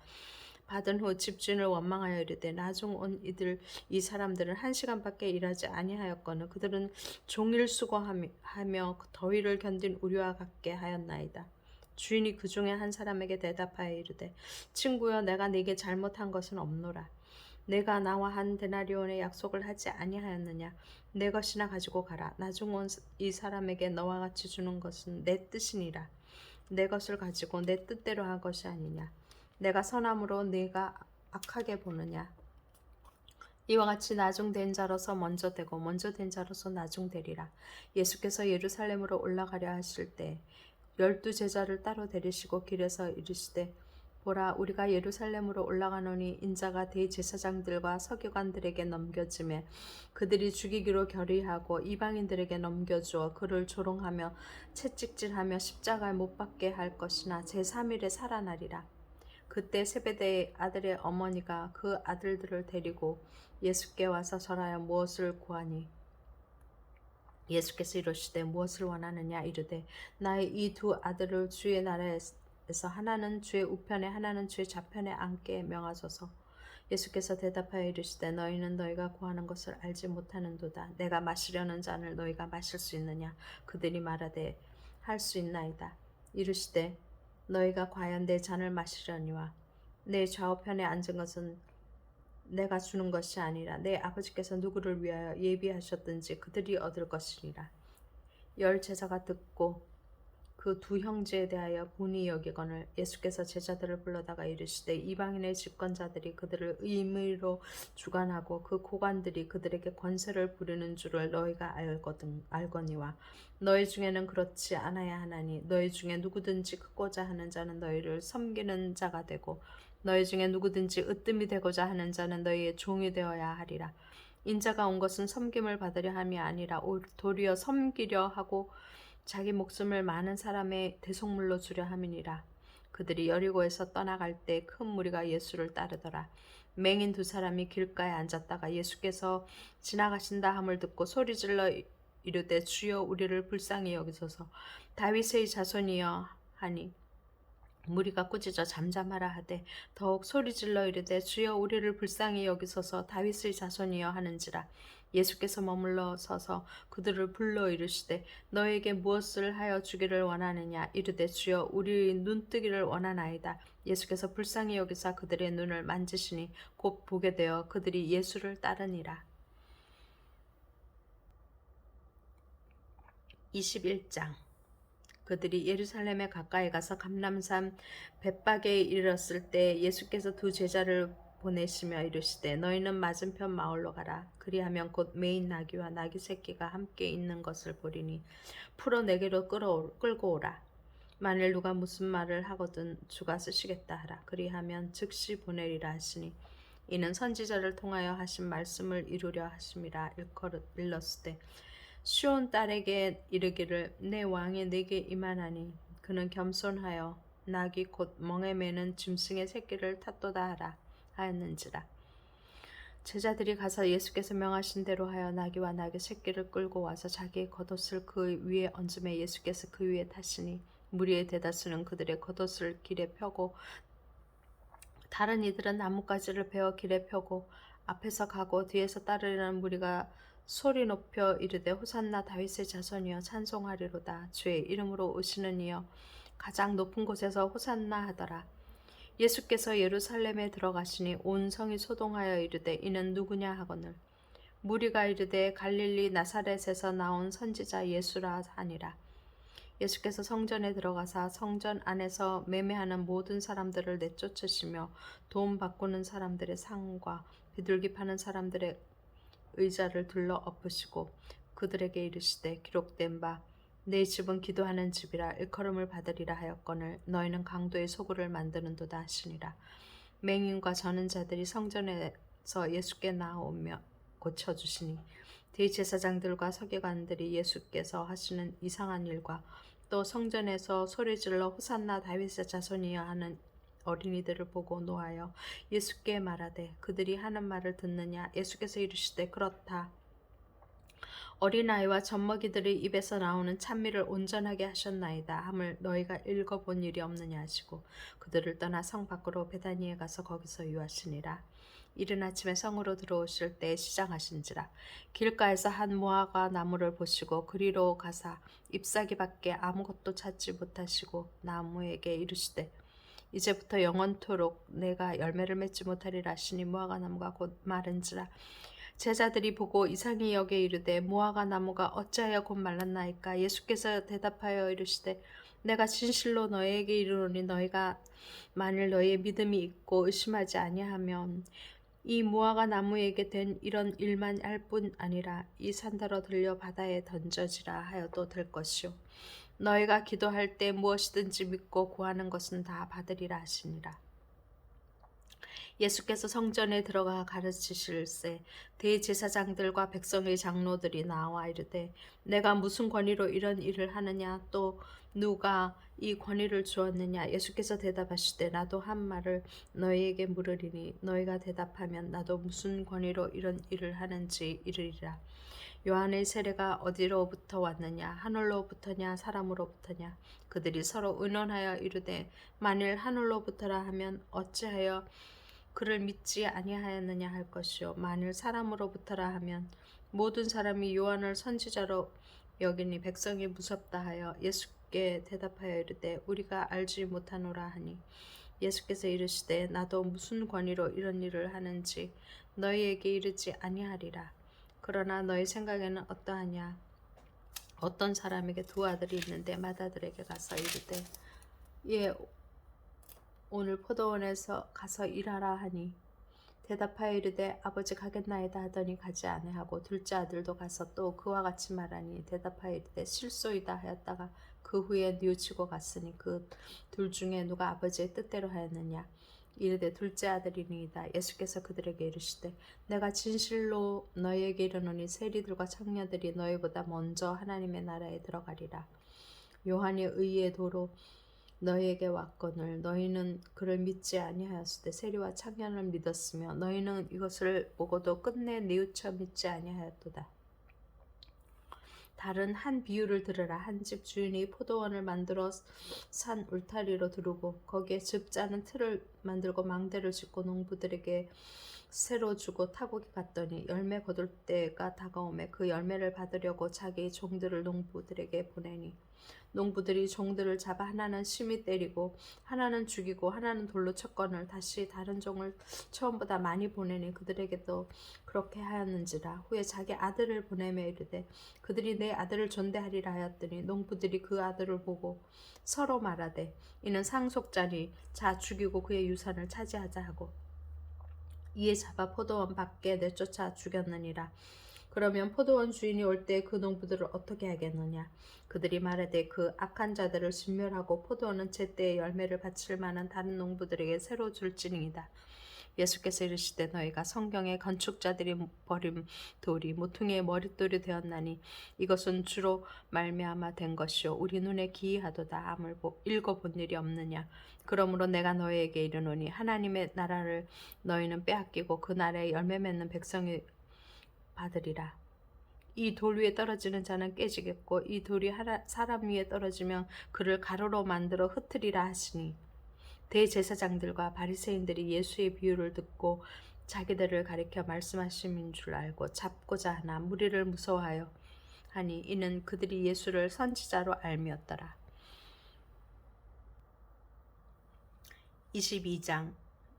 받은 후 집주인을 원망하여 이르되 나중 온 이 사람들은 1시간밖에 일하지 아니하였거늘 그들은 종일 수고하며 더위를 견딘 우리와 같게 하였나이다. 주인이 그 중에 한 사람에게 대답하여 이르되 친구여 내가 네게 잘못한 것은 없노라. 내가 나와 한 데나리온의 약속을 하지 아니하였느냐. 내 것이나 가지고 가라. 나중 온 이 사람에게 너와 같이 주는 것은 내 뜻이니라. 내 것을 가지고 내 뜻대로 한 것이 아니냐. 내가 선함으로 네가 악하게 보느냐. 이와 같이 나중된 자로서 먼저 되고 먼저 된 자로서 나중되리라. 예수께서 예루살렘으로 올라가려 하실 때 12 제자를 따로 데리시고 길에서 이르시되 보라 우리가 예루살렘으로 올라가노니 인자가 대제사장들과 서기관들에게 넘겨지매 그들이 죽이기로 결의하고 이방인들에게 넘겨주어 그를 조롱하며 채찍질하며 십자가에 못 박게 할 것이나 제3일에 살아나리라. 그때 세베대의 아들의 어머니가 그 아들들을 데리고 예수께 와서 절하여 무엇을 구하니 예수께서 이르시되 무엇을 원하느냐. 이르되 나의 이 두 아들을 주의 나라에서 하나는 주의 우편에 하나는 주의 좌편에 앉게 명하소서. 예수께서 대답하여 이르시되 너희는 너희가 구하는 것을 알지 못하는도다. 내가 마시려는 잔을 너희가 마실 수 있느냐. 그들이 말하되 할 수 있나이다. 이르시되 너희가 과연 내 잔을 마시려니와 내 좌우편에 앉은 것은 내가 주는 것이 아니라 내 아버지께서 누구를 위하여 예비하셨든지 그들이 얻을 것이니라. 10 제자가 듣고 그 두 형제에 대하여 본의 여기거늘 예수께서 제자들을 불러다가 이르시되 이방인의 집권자들이 그들을 의무로 주관하고 그 고관들이 그들에게 권세를 부리는 줄을 너희가 알거니와 너희 중에는 그렇지 않아야 하나니 너희 중에 누구든지 크고자 하는 자는 너희를 섬기는 자가 되고 너희 중에 누구든지 으뜸이 되고자 하는 자는 너희의 종이 되어야 하리라. 인자가 온 것은 섬김을 받으려 함이 아니라 도리어 섬기려 하고 자기 목숨을 많은 사람의 대속물로 주려 함이니라. 그들이 여리고에서 떠나갈 때 큰 무리가 예수를 따르더라. 맹인 2 사람이 길가에 앉았다가 예수께서 지나가신다 함을 듣고 소리질러 이르되 주여 우리를 불쌍히 여기소서. 다윗의 자손이여 하니 무리가 꾸짖어 잠잠하라 하되 더욱 소리질러 이르되 주여 우리를 불쌍히 여기소서. 다윗의 자손이여 하는지라. 예수께서 머물러 서서 그들을 불러 이르시되 너에게 무엇을 하여 주기를 원하느냐. 이르되 주여 우리 눈뜨기를 원하나이다. 예수께서 불쌍히 여기사 그들의 눈을 만지시니 곧 보게 되어 그들이 예수를 따르니라. 21장. 그들이 예루살렘에 가까이 가서 감람산 벳박에 이르렀을 때 예수께서 2 제자를 보내시며 이르시되 너희는 맞은편 마을로 가라. 그리하면 곧 매인 나귀와 나귀 새끼가 함께 있는 것을 보리니 풀어 내게로 끌고 오라. 만일 누가 무슨 말을 하거든 주가 쓰시겠다 하라. 그리하면 즉시 보내리라 하시니 이는 선지자를 통하여 하신 말씀을 이루려 하심이라. 일렀으되 시온 딸에게 이르기를 내 왕이 내게 임하나니 그는 겸손하여 나귀 곧 멍에 매는 짐승의 새끼를 탔도다 하라 하였는지라. 제자들이 가서 예수께서 명하신 대로 하여 나귀와 나귀 새끼를 끌고 와서 자기의 겉옷을 그 위에 얹음에 예수께서 그 위에 타시니 무리의 대다수는 그들의 겉옷을 길에 펴고 다른 이들은 나뭇가지를 베어 길에 펴고 앞에서 가고 뒤에서 따르려는 무리가 소리 높여 이르되 호산나 다윗의 자손이여 찬송하리로다. 주의 이름으로 오시는 이여 가장 높은 곳에서 호산나 하더라. 예수께서 예루살렘에 들어가시니 온 성이 소동하여 이르되 이는 누구냐 하거늘 무리가 이르되 갈릴리 나사렛에서 나온 선지자 예수라 하니라. 예수께서 성전에 들어가사 성전 안에서 매매하는 모든 사람들을 내쫓으시며 돈 바꾸는 사람들의 상과 비둘기 파는 사람들의 의자를 둘러 엎으시고 그들에게 이르시되 기록된 바 내 집은 기도하는 집이라 일컬음을 받으리라 하였거늘 너희는 강도의 소굴을 만드는도다 하시니라. 맹인과 저는 자들이 성전에서 예수께 나오며 고쳐주시니 대제사장들과 서기관들이 예수께서 하시는 이상한 일과 또 성전에서 소리질러 호산나 다윗의 자손이여 하는 어린이들을 보고 노하여 예수께 말하되 그들이 하는 말을 듣느냐. 예수께서 이르시되 그렇다. 어린아이와 젖먹이들의 입에서 나오는 찬미를 온전하게 하셨나이다 함을 너희가 읽어본 일이 없느냐 하시고 그들을 떠나 성 밖으로 베다니에 가서 거기서 유하시니라. 이른 아침에 성으로 들어오실 때 시장하신지라. 길가에서 한 무화과 나무를 보시고 그리로 가사 잎사귀밖에 아무것도 찾지 못하시고 나무에게 이르시되 이제부터 영원토록 내가 열매를 맺지 못하리라 하시니 무화과 나무가 곧 마른지라. 제자들이 보고 이상히 여겨 이르되 무화과 나무가 어찌하여 곧 말랐나이까. 예수께서 대답하여 이르시되 내가 진실로 너희에게 이르노니 너희가 만일 너희의 믿음이 있고 의심하지 아니하면 이 무화과 나무에게 된 이런 일만 할 뿐 아니라 이 산더러 들려 바다에 던져지라 하여도 될 것이요 너희가 기도할 때 무엇이든지 믿고 구하는 것은 다 받으리라 하시니라. 예수께서 성전에 들어가 가르치실세 대제사장들과 백성의 장로들이 나와 이르되 내가 무슨 권위로 이런 일을 하느냐 또 누가 이 권위를 주었느냐. 예수께서 대답하시되 나도 한 말을 너희에게 물으리니 너희가 대답하면 나도 무슨 권위로 이런 일을 하는지 이르리라. 요한의 세례가 어디로부터 왔느냐 하늘로부터냐 사람으로부터냐. 그들이 서로 의논하여 이르되 만일 하늘로부터라 하면 어찌하여 그를 믿지 아니하였느냐 할 것이요 만일 사람으로부터라 하면 모든 사람이 요한을 선지자로 여기니 백성이 무섭다 하여 예수께 대답하여 이르되 우리가 알지 못하노라 하니 예수께서 이르시되 나도 무슨 권위로 이런 일을 하는지 너희에게 이르지 아니하리라. 그러나 너희 생각에는 어떠하냐. 어떤 사람에게 두 아들이 있는데 맏아들에게 가서 이르되 예 오늘 포도원에서 가서 일하라 하니 대답하여 이르되 아버지 가겠나이다 하더니 가지 아니하고 둘째 아들도 가서 또 그와 같이 말하니 대답하여 이르되 실소이다 하였다가 그 후에 뉘우치고 갔으니 그 둘 중에 누가 아버지의 뜻대로 하였느냐. 이르되 둘째 아들이니이다. 예수께서 그들에게 이르시되 내가 진실로 너희에게 이르노니 세리들과 청년들이 너희보다 먼저 하나님의 나라에 들어가리라. 요한이 의의 도로 너희에게 왔거늘 너희는 그를 믿지 아니하였으되 세리와 청년을 믿었으며 너희는 이것을 보고도 끝내 뉘우쳐 믿지 아니하였도다. 다른 한 비유를 들으라. 한 집 주인이 포도원을 만들어 산 울타리로 두르고 거기에 즙 짜는 틀을 만들고 망대를 짓고 농부들에게 새로 주고 타국이 갔더니 열매 거둘 때가 다가오매 그 열매를 받으려고 자기 종들을 농부들에게 보내니 농부들이 종들을 잡아 하나는 심히 때리고 하나는 죽이고 하나는 돌로 쳤거늘 다시 다른 종을 처음보다 많이 보내니 그들에게도 그렇게 하였는지라. 후에 자기 아들을 보내며 이르되 그들이 내 아들을 존대하리라 하였더니 농부들이 그 아들을 보고 서로 말하되 이는 상속자니 자 죽이고 그의 유산을 차지하자 하고 이에 잡아 포도원 밖에 내쫓아 죽였느니라. 그러면 포도원 주인이 올 때 그 농부들을 어떻게 하겠느냐. 그들이 말하되 그 악한 자들을 진멸하고 포도원은 제때에 열매를 바칠 만한 다른 농부들에게 새로 줄지니이다. 예수께서 이르시되 너희가 성경에 건축자들이 버린 돌이 모퉁이의 머릿돌이 되었나니 이것은 주로 말미암아 된 것이요 우리 눈에 기이하도다 함을 읽어본 일이 없느냐. 그러므로 내가 너희에게 이르노니 하나님의 나라를 너희는 빼앗기고 그 나라에 열매 맺는 백성이 받으리라. 이 돌 위에 떨어지는 자는 깨지겠고 이 돌이 사람 위에 떨어지면 그를 가루로 만들어 흩으리라 하시니 대제사장들과 바리새인들이 예수의 비유를 듣고 자기들을 가리켜 말씀하심인 줄 알고 잡고자 하나 무리를 무서워하여 하니 이는 그들이 예수를 선지자로 알미었더라. 22장.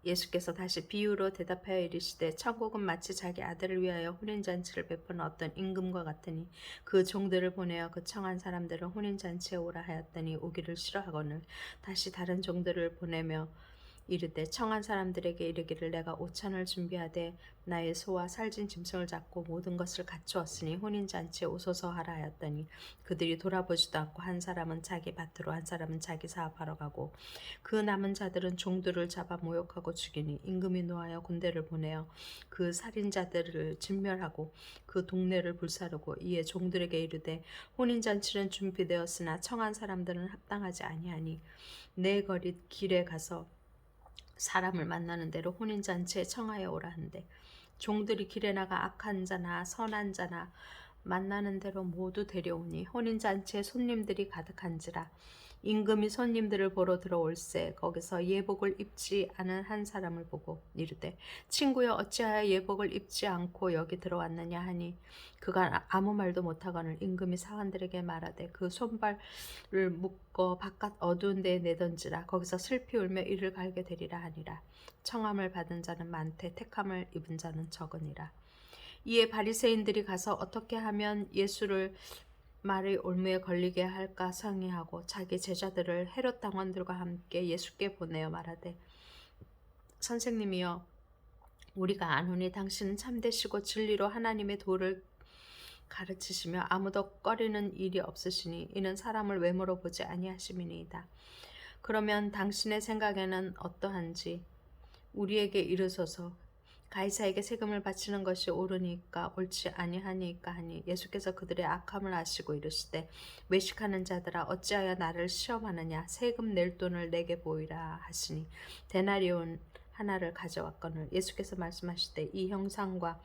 예수께서 다시 비유로 대답하여 이르시되 천국은 마치 자기 아들을 위하여 혼인잔치를 베푸는 어떤 임금과 같으니 그 종들을 보내어 그 청한 사람들을 혼인잔치에 오라 하였더니 오기를 싫어하거늘 다시 다른 종들을 보내며 이르되 청한 사람들에게 이르기를 내가 오찬을 준비하되 나의 소와 살진 짐승을 잡고 모든 것을 갖추었으니 혼인잔치에 오소서 하라 하였더니 그들이 돌아보지도 않고 한 사람은 자기 밭으로 한 사람은 자기 사업하러 가고 그 남은 자들은 종들을 잡아 모욕하고 죽이니 임금이 노하여 군대를 보내어 그 살인자들을 진멸하고 그 동네를 불사르고 이에 종들에게 이르되 혼인잔치는 준비되었으나 청한 사람들은 합당하지 아니하니 내 거리 길에 가서 사람을 만나는 대로 혼인잔치에 청하여 오라 한대 종들이 길에 나가 악한 자나 선한 자나 만나는 대로 모두 데려오니 혼인잔치에 손님들이 가득한지라 임금이 손님들을 보러 들어올세 거기서 예복을 입지 않은 한 사람을 보고 이르되 친구여 어찌하여 예복을 입지 않고 여기 들어왔느냐 하니 그가 아무 말도 못하거늘 임금이 사관들에게 말하되 그 손발을 묶어 바깥 어두운 데에 내던지라 거기서 슬피 울며 이를 갈게 되리라 하니라 청함을 받은 자는 많되 택함을 입은 자는 적으니라. 이에 바리새인들이 가서 어떻게 하면 예수를 말의 올무에 걸리게 할까 상의하고 자기 제자들을 헤롯 당원들과 함께 예수께 보내어 말하되 선생님이여 우리가 아노니 당신은 참되시고 진리로 하나님의 도를 가르치시며 아무도 꺼리는 일이 없으시니 이는 사람을 외모로 보지 아니하심이니이다. 그러면 당신의 생각에는 어떠한지 우리에게 이르소서. 가이사에게 세금을 바치는 것이 옳으니까 옳지 아니하니까 하니 예수께서 그들의 악함을 아시고 이르시되 외식하는 자들아 어찌하여 나를 시험하느냐 세금 낼 돈을 내게 보이라 하시니 데나리온 하나를 가져왔거늘 예수께서 말씀하시되 이 형상과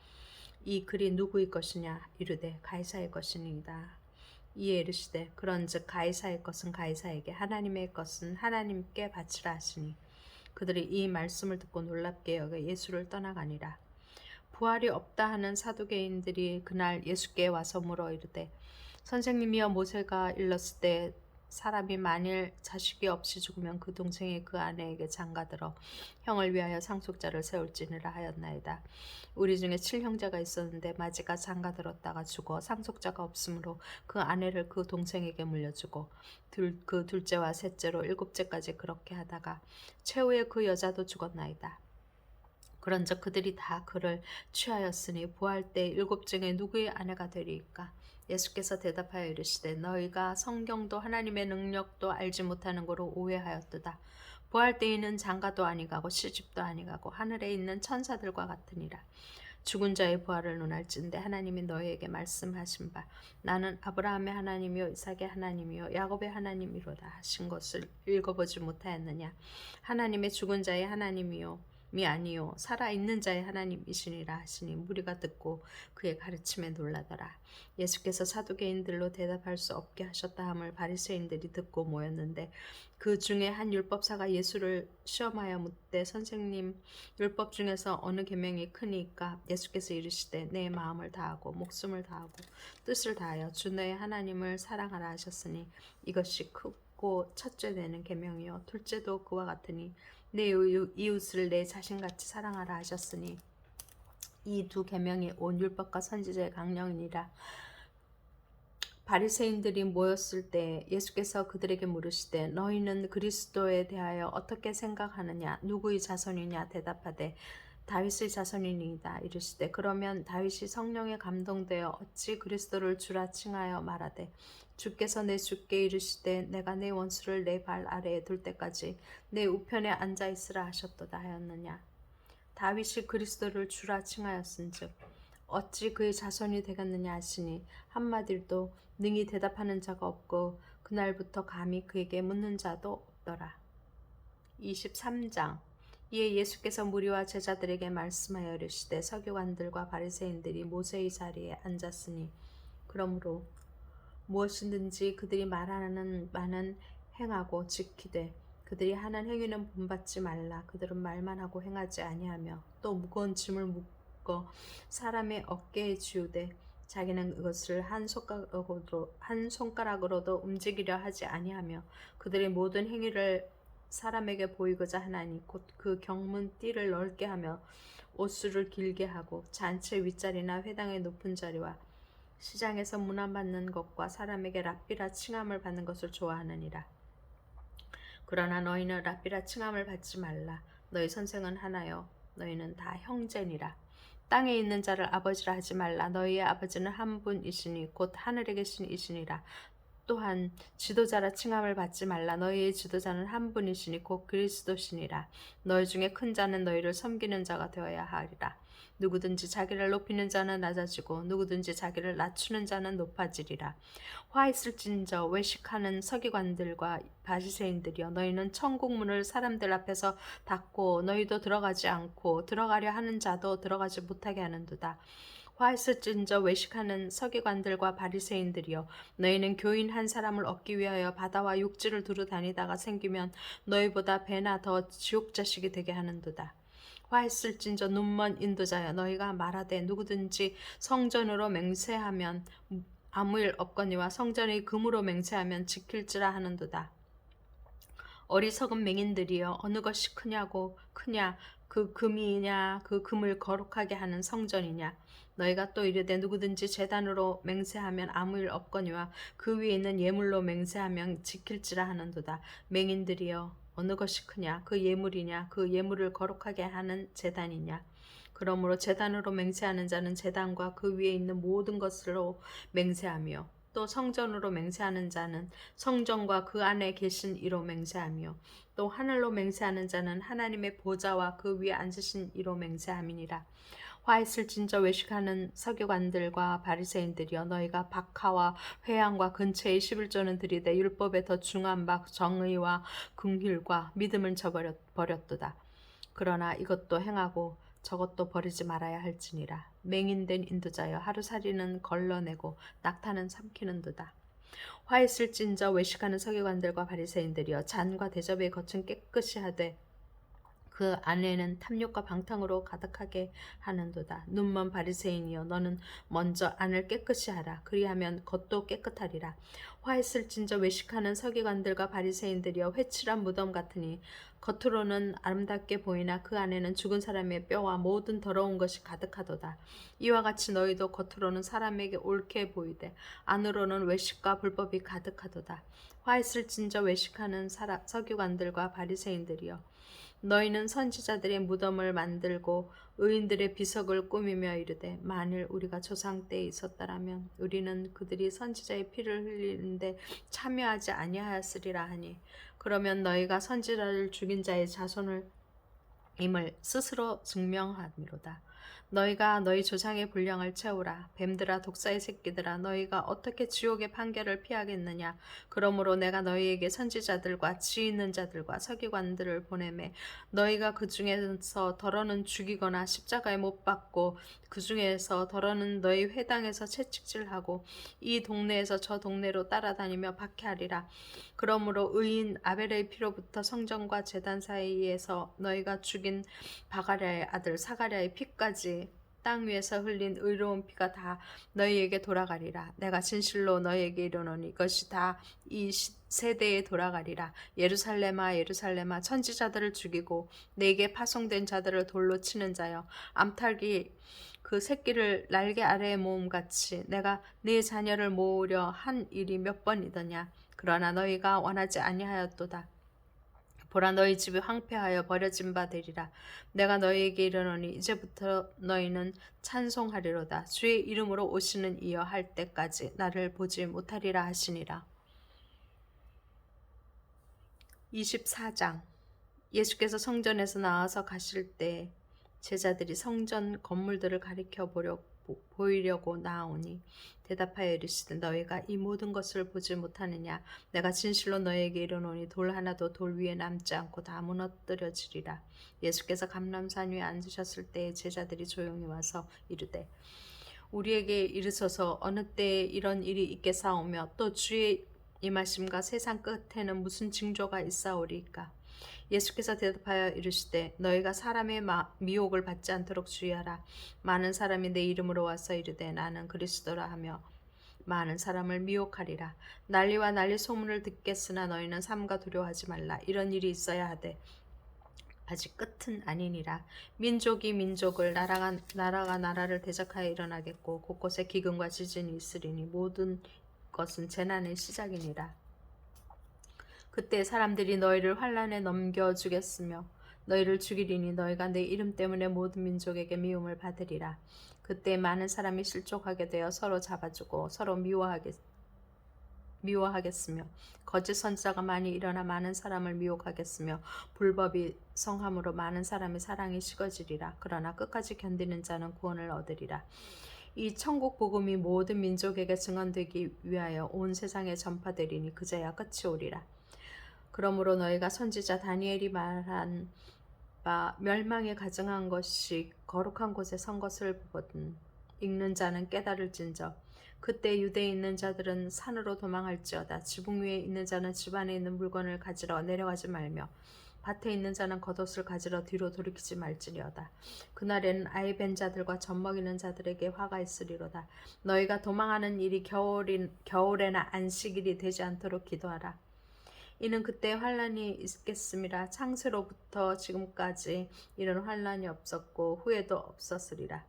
이 글이 누구의 것이냐 이르되 가이사의 것이니이다. 이에 이르시되 그런즉 가이사의 것은 가이사에게 하나님의 것은 하나님께 바치라 하시니 그들이 이 말씀을 듣고 놀랍게 여겨 예수를 떠나가니라. 부활이 없다 하는 사두개인들이 그날 예수께 와서 물어 이르되 선생님이여 모세가 일렀을 때 사람이 만일 자식이 없이 죽으면 그 동생이 그 아내에게 장가들어 형을 위하여 상속자를 세울지니라 하였나이다. 우리 중에 7형제가 있었는데 마지가 장가들었다가 죽어 상속자가 없으므로 그 아내를 그 동생에게 물려주고 그 둘째와 셋째로 7째까지 그렇게 하다가 최후에 그 여자도 죽었나이다. 그런즉 그들이 다 그를 취하였으니 부활 때 7 중에 누구의 아내가 되리이까? 예수께서 대답하여 이르시되 너희가 성경도 하나님의 능력도 알지 못하는 거로 오해하였도다. 부활 때에는 장가도 아니가고 시집도 아니가고 하늘에 있는 천사들과 같으니라. 죽은 자의 부활을 논할진대 하나님이 너희에게 말씀하신 바 나는 아브라함의 하나님이요 이삭의 하나님이요 야곱의 하나님이로다 하신 것을 읽어보지 못하였느냐. 하나님의 죽은 자의 하나님이요 미 아니요 살아있는 자의 하나님이시니라 하시니 무리가 듣고 그의 가르침에 놀라더라. 예수께서 사두개인들로 대답할 수 없게 하셨다 함을 바리새인들이 듣고 모였는데 그 중에 한 율법사가 예수를 시험하여 묻되 선생님 율법 중에서 어느 계명이 크니까? 예수께서 이르시되 내 마음을 다하고 목숨을 다하고 뜻을 다하여 주 너의 하나님을 사랑하라 하셨으니 이것이 크고 첫째 되는 계명이요 둘째도 그와 같으니 내 이웃을 내 자신같이 사랑하라 하셨으니 이 두 계명이 온 율법과 선지자의 강령이니라. 바리새인들이 모였을 때 예수께서 그들에게 물으시되 너희는 그리스도에 대하여 어떻게 생각하느냐 누구의 자손이냐 대답하되 다윗의 자손이니이다. 이르시되 그러면 다윗이 성령에 감동되어 어찌 그리스도를 주라 칭하여 말하되 주께서 내 주께 이르시되 내가 내 원수를 내 발 아래에 둘 때까지 내 우편에 앉아 있으라 하셨도다 하였느냐. 다윗이 그리스도를 주라 칭하였은즉 어찌 그의 자손이 되겠느냐 하시니 한마디도 능히 대답하는 자가 없고 그날부터 감히 그에게 묻는 자도 없더라. 23장. 이에 예수께서 무리와 제자들에게 말씀하여 이르시되 서기관들과 바리새인들이 모세의 자리에 앉았으니 그러므로 무엇이든지 그들이 말하는 바는 행하고 지키되 그들이 하는 행위는 본받지 말라. 그들은 말만 하고 행하지 아니하며 또 무거운 짐을 묶어 사람의 어깨에 지우되 자기는 그것을 한 손가락으로도 움직이려 하지 아니하며 그들의 모든 행위를 사람에게 보이고자 하나니 곧 그 경문 띠를 넓게 하며 옷수를 길게 하고 잔치 윗자리나 회당의 높은 자리와 시장에서 문안받는 것과 사람에게 랍비라 칭함을 받는 것을 좋아하느니라. 그러나 너희는 랍비라 칭함을 받지 말라. 너희 선생은 하나요. 너희는 다 형제니라. 땅에 있는 자를 아버지라 하지 말라. 너희의 아버지는 한 분이시니 곧 하늘에 계신 이시니라. 또한 지도자라 칭함을 받지 말라. 너희의 지도자는 한 분이시니 곧 그리스도시니라. 너희 중에 큰 자는 너희를 섬기는 자가 되어야 하리라. 누구든지 자기를 높이는 자는 낮아지고 누구든지 자기를 낮추는 자는 높아지리라. 화 있을진저 외식하는 서기관들과 바리새인들이여, 너희는 천국 문을 사람들 앞에서 닫고 너희도 들어가지 않고 들어가려 하는 자도 들어가지 못하게 하는도다. 화 있을진저 외식하는 서기관들과 바리새인들이여, 너희는 교인 한 사람을 얻기 위하여 바다와 육지를 두루 다니다가 생기면 너희보다 배나 더 지옥 자식이 되게 하는도다. 화 있을진저 눈먼 인도자여, 너희가 말하되 누구든지 성전으로 맹세하면 아무 일 없거니와 성전의 금으로 맹세하면 지킬지라 하는도다. 어리석은 맹인들이여, 어느 것이 크냐 그 금이냐 그 금을 거룩하게 하는 성전이냐. 너희가 또 이르되 누구든지 제단으로 맹세하면 아무 일 없거니와 그 위에 있는 예물로 맹세하면 지킬지라 하는도다. 맹인들이여, 어느 것이 크냐 그 예물이냐 그 예물을 거룩하게 하는 제단이냐. 그러므로 제단으로 맹세하는 자는 제단과 그 위에 있는 모든 것으로 맹세하며, 또 성전으로 맹세하는 자는 성전과 그 안에 계신 이로 맹세하며, 또 하늘로 맹세하는 자는 하나님의 보좌와 그 위에 앉으신 이로 맹세함이니라. 화 있을진저 외식하는 서기관들과 바리새인들이여, 너희가 박하와 회양과 근처의 11조는 들이되 율법에 더 중한 바 정의와 긍휼과 믿음을 저버렸도다. 그러나 이것도 행하고 저것도 버리지 말아야 할지니라. 맹인된 인도자여, 하루살이는 걸러내고 낙타는 삼키는도다. 화 있을진저 외식하는 서기관들과 바리새인들이여, 잔과 대접의 겉은 깨끗이 하되 그 안에는 탐욕과 방탕으로 가득하게 하는도다. 눈먼 바리새인이여, 너는 먼저 안을 깨끗이 하라. 그리하면 겉도 깨끗하리라. 화 있을진저 외식하는 서기관들과 바리새인들이여, 회칠한 무덤 같으니 겉으로는 아름답게 보이나 그 안에는 죽은 사람의 뼈와 모든 더러운 것이 가득하도다. 이와 같이 너희도 겉으로는 사람에게 옳게 보이되 안으로는 외식과 불법이 가득하도다. 화 있을진저 외식하는 서기관들과 바리새인들이여, 너희는 선지자들의 무덤을 만들고 의인들의 비석을 꾸미며 이르되, 만일 우리가 조상 때에 있었다라면 우리는 그들이 선지자의 피를 흘리는데 참여하지 아니하였으리라 하니, 그러면 너희가 선지자를 죽인 자의 자손을 임을 스스로 증명하미로다. 너희가 너희 조상의 분량을 채우라. 뱀들아, 독사의 새끼들아, 너희가 어떻게 지옥의 판결을 피하겠느냐. 그러므로 내가 너희에게 선지자들과 지혜 있는 자들과 서기관들을 보내매 너희가 그 중에서 더러는 죽이거나 십자가에 못 박고 그 중에서 더러는 너희 회당에서 채찍질하고 이 동네에서 저 동네로 따라다니며 박해하리라. 그러므로 의인 아벨의 피로부터 성전과 제단 사이에서 너희가 죽인 바가랴의 아들 사가랴의 피까지 땅 위에서 흘린 의로운 피가 다 너희에게 돌아가리라. 내가 진실로 너희에게 이르노니 이것이 다 이 세대에 돌아가리라. 예루살렘아, 예루살렘아, 선지자들을 죽이고 내게 파송된 자들을 돌로 치는 자여, 암탉이 그 새끼를 날개 아래에 모음같이 내가 네 자녀를 모으려 한 일이 몇 번이더냐. 그러나 너희가 원하지 아니하였도다. 보라, 너희 집이 황폐하여 버려진 바 되리라. 내가 너희에게 이르노니 이제부터 너희는 찬송하리로다. 주의 이름으로 오시는 이여 할 때까지 나를 보지 못하리라 하시니라. 24장. 예수께서 성전에서 나와서 가실 때 제자들이 성전 건물들을 가리켜 보이려고 나아오니 대답하여 이르시되, 너희가 이 모든 것을 보지 못하느냐. 내가 진실로 너희에게 이르노니 돌 하나도 돌 위에 남지 않고 다 무너뜨려지리라. 예수께서 감람산 위에 앉으셨을 때에 제자들이 조용히 와서 이르되, 우리에게 이르소서, 어느 때에 이런 일이 있겠사오며 또 주의 임하심과 세상 끝에는 무슨 징조가 있사오리까. 예수께서 대답하여 이르시되, 너희가 사람의 미혹을 받지 않도록 주의하라. 많은 사람이 내 이름으로 와서 이르되 나는 그리스도라 하며 많은 사람을 미혹하리라. 난리와 난리 소문을 듣겠으나 너희는 삼가 두려워하지 말라. 이런 일이 있어야 하되 아직 끝은 아니니라. 민족이 민족을, 나라가 나라를 대적하여 일어나겠고 곳곳에 기근과 지진이 있으리니 모든 것은 재난의 시작이니라. 그때 사람들이 너희를 환란에 넘겨주겠으며 너희를 죽이리니 너희가 내 이름 때문에 모든 민족에게 미움을 받으리라. 그때 많은 사람이 실족하게 되어 서로 잡아주고 서로 미워하겠으며 거짓 선지자가 많이 일어나 많은 사람을 미혹하겠으며 불법이 성함으로 많은 사람의 사랑이 식어지리라. 그러나 끝까지 견디는 자는 구원을 얻으리라. 이 천국 복음이 모든 민족에게 증언되기 위하여 온 세상에 전파되리니 그제야 끝이 오리라. 그러므로 너희가 선지자 다니엘이 말한 바 멸망에 가증한 것이 거룩한 곳에 선 것을 보거든 읽는 자는 깨달을진저 그때 유대에 있는 자들은 산으로 도망할지어다. 지붕 위에 있는 자는 집 안에 있는 물건을 가지러 내려가지 말며 밭에 있는 자는 겉옷을 가지러 뒤로 돌이키지 말지니어다. 그날에는 아이 벤 자들과 젖 먹이는 자들에게 화가 있으리로다. 너희가 도망하는 일이 겨울에나 안식일이 되지 않도록 기도하라. 이는 그때 환란이 있겠음이라. 창세로부터 지금까지 이런 환란이 없었고 후에도 없었으리라.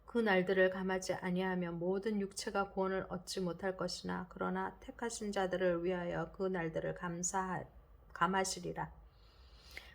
그 날들을 감하지 아니하면 모든 육체가 구원을 얻지 못할 것이나 그러나 택하신 자들을 위하여 그 날들을 감하시리라.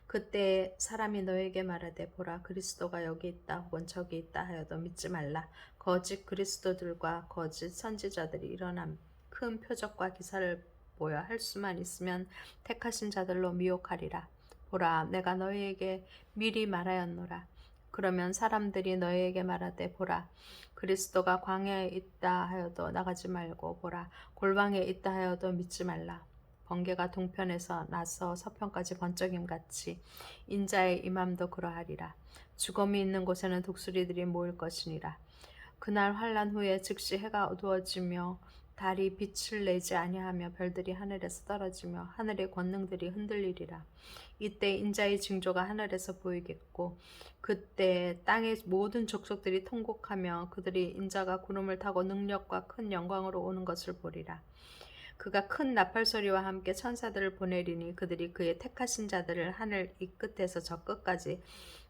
그때 사람이 너에게 말하되 보라 그리스도가 여기 있다 혹은 저기 있다 하여도 믿지 말라. 거짓 그리스도들과 거짓 선지자들이 일어나 큰 표적과 기사를 보여 할 수만 있으면 택하신 자들로 미혹하리라. 보라 내가 너희에게 미리 말하였노라. 그러면 사람들이 너희에게 말하되 보라 그리스도가 광야에 있다 하여도 나가지 말고 보라 골방에 있다 하여도 믿지 말라. 번개가 동편에서 나서 서편까지 번쩍임같이 인자의 임함도 그러하리라. 죽음이 있는 곳에는 독수리들이 모일 것이니라. 그날 환란 후에 즉시 해가 어두워지며 달이 빛을 내지 아니하며 별들이 하늘에서 떨어지며 하늘의 권능들이 흔들리리라. 이때 인자의 징조가 하늘에서 보이겠고 그때 땅의 모든 족속들이 통곡하며 그들이 인자가 구름을 타고 능력과 큰 영광으로 오는 것을 보리라. 그가 큰 나팔 소리와 함께 천사들을 보내리니 그들이 그의 택하신 자들을 하늘 이 끝에서 저 끝까지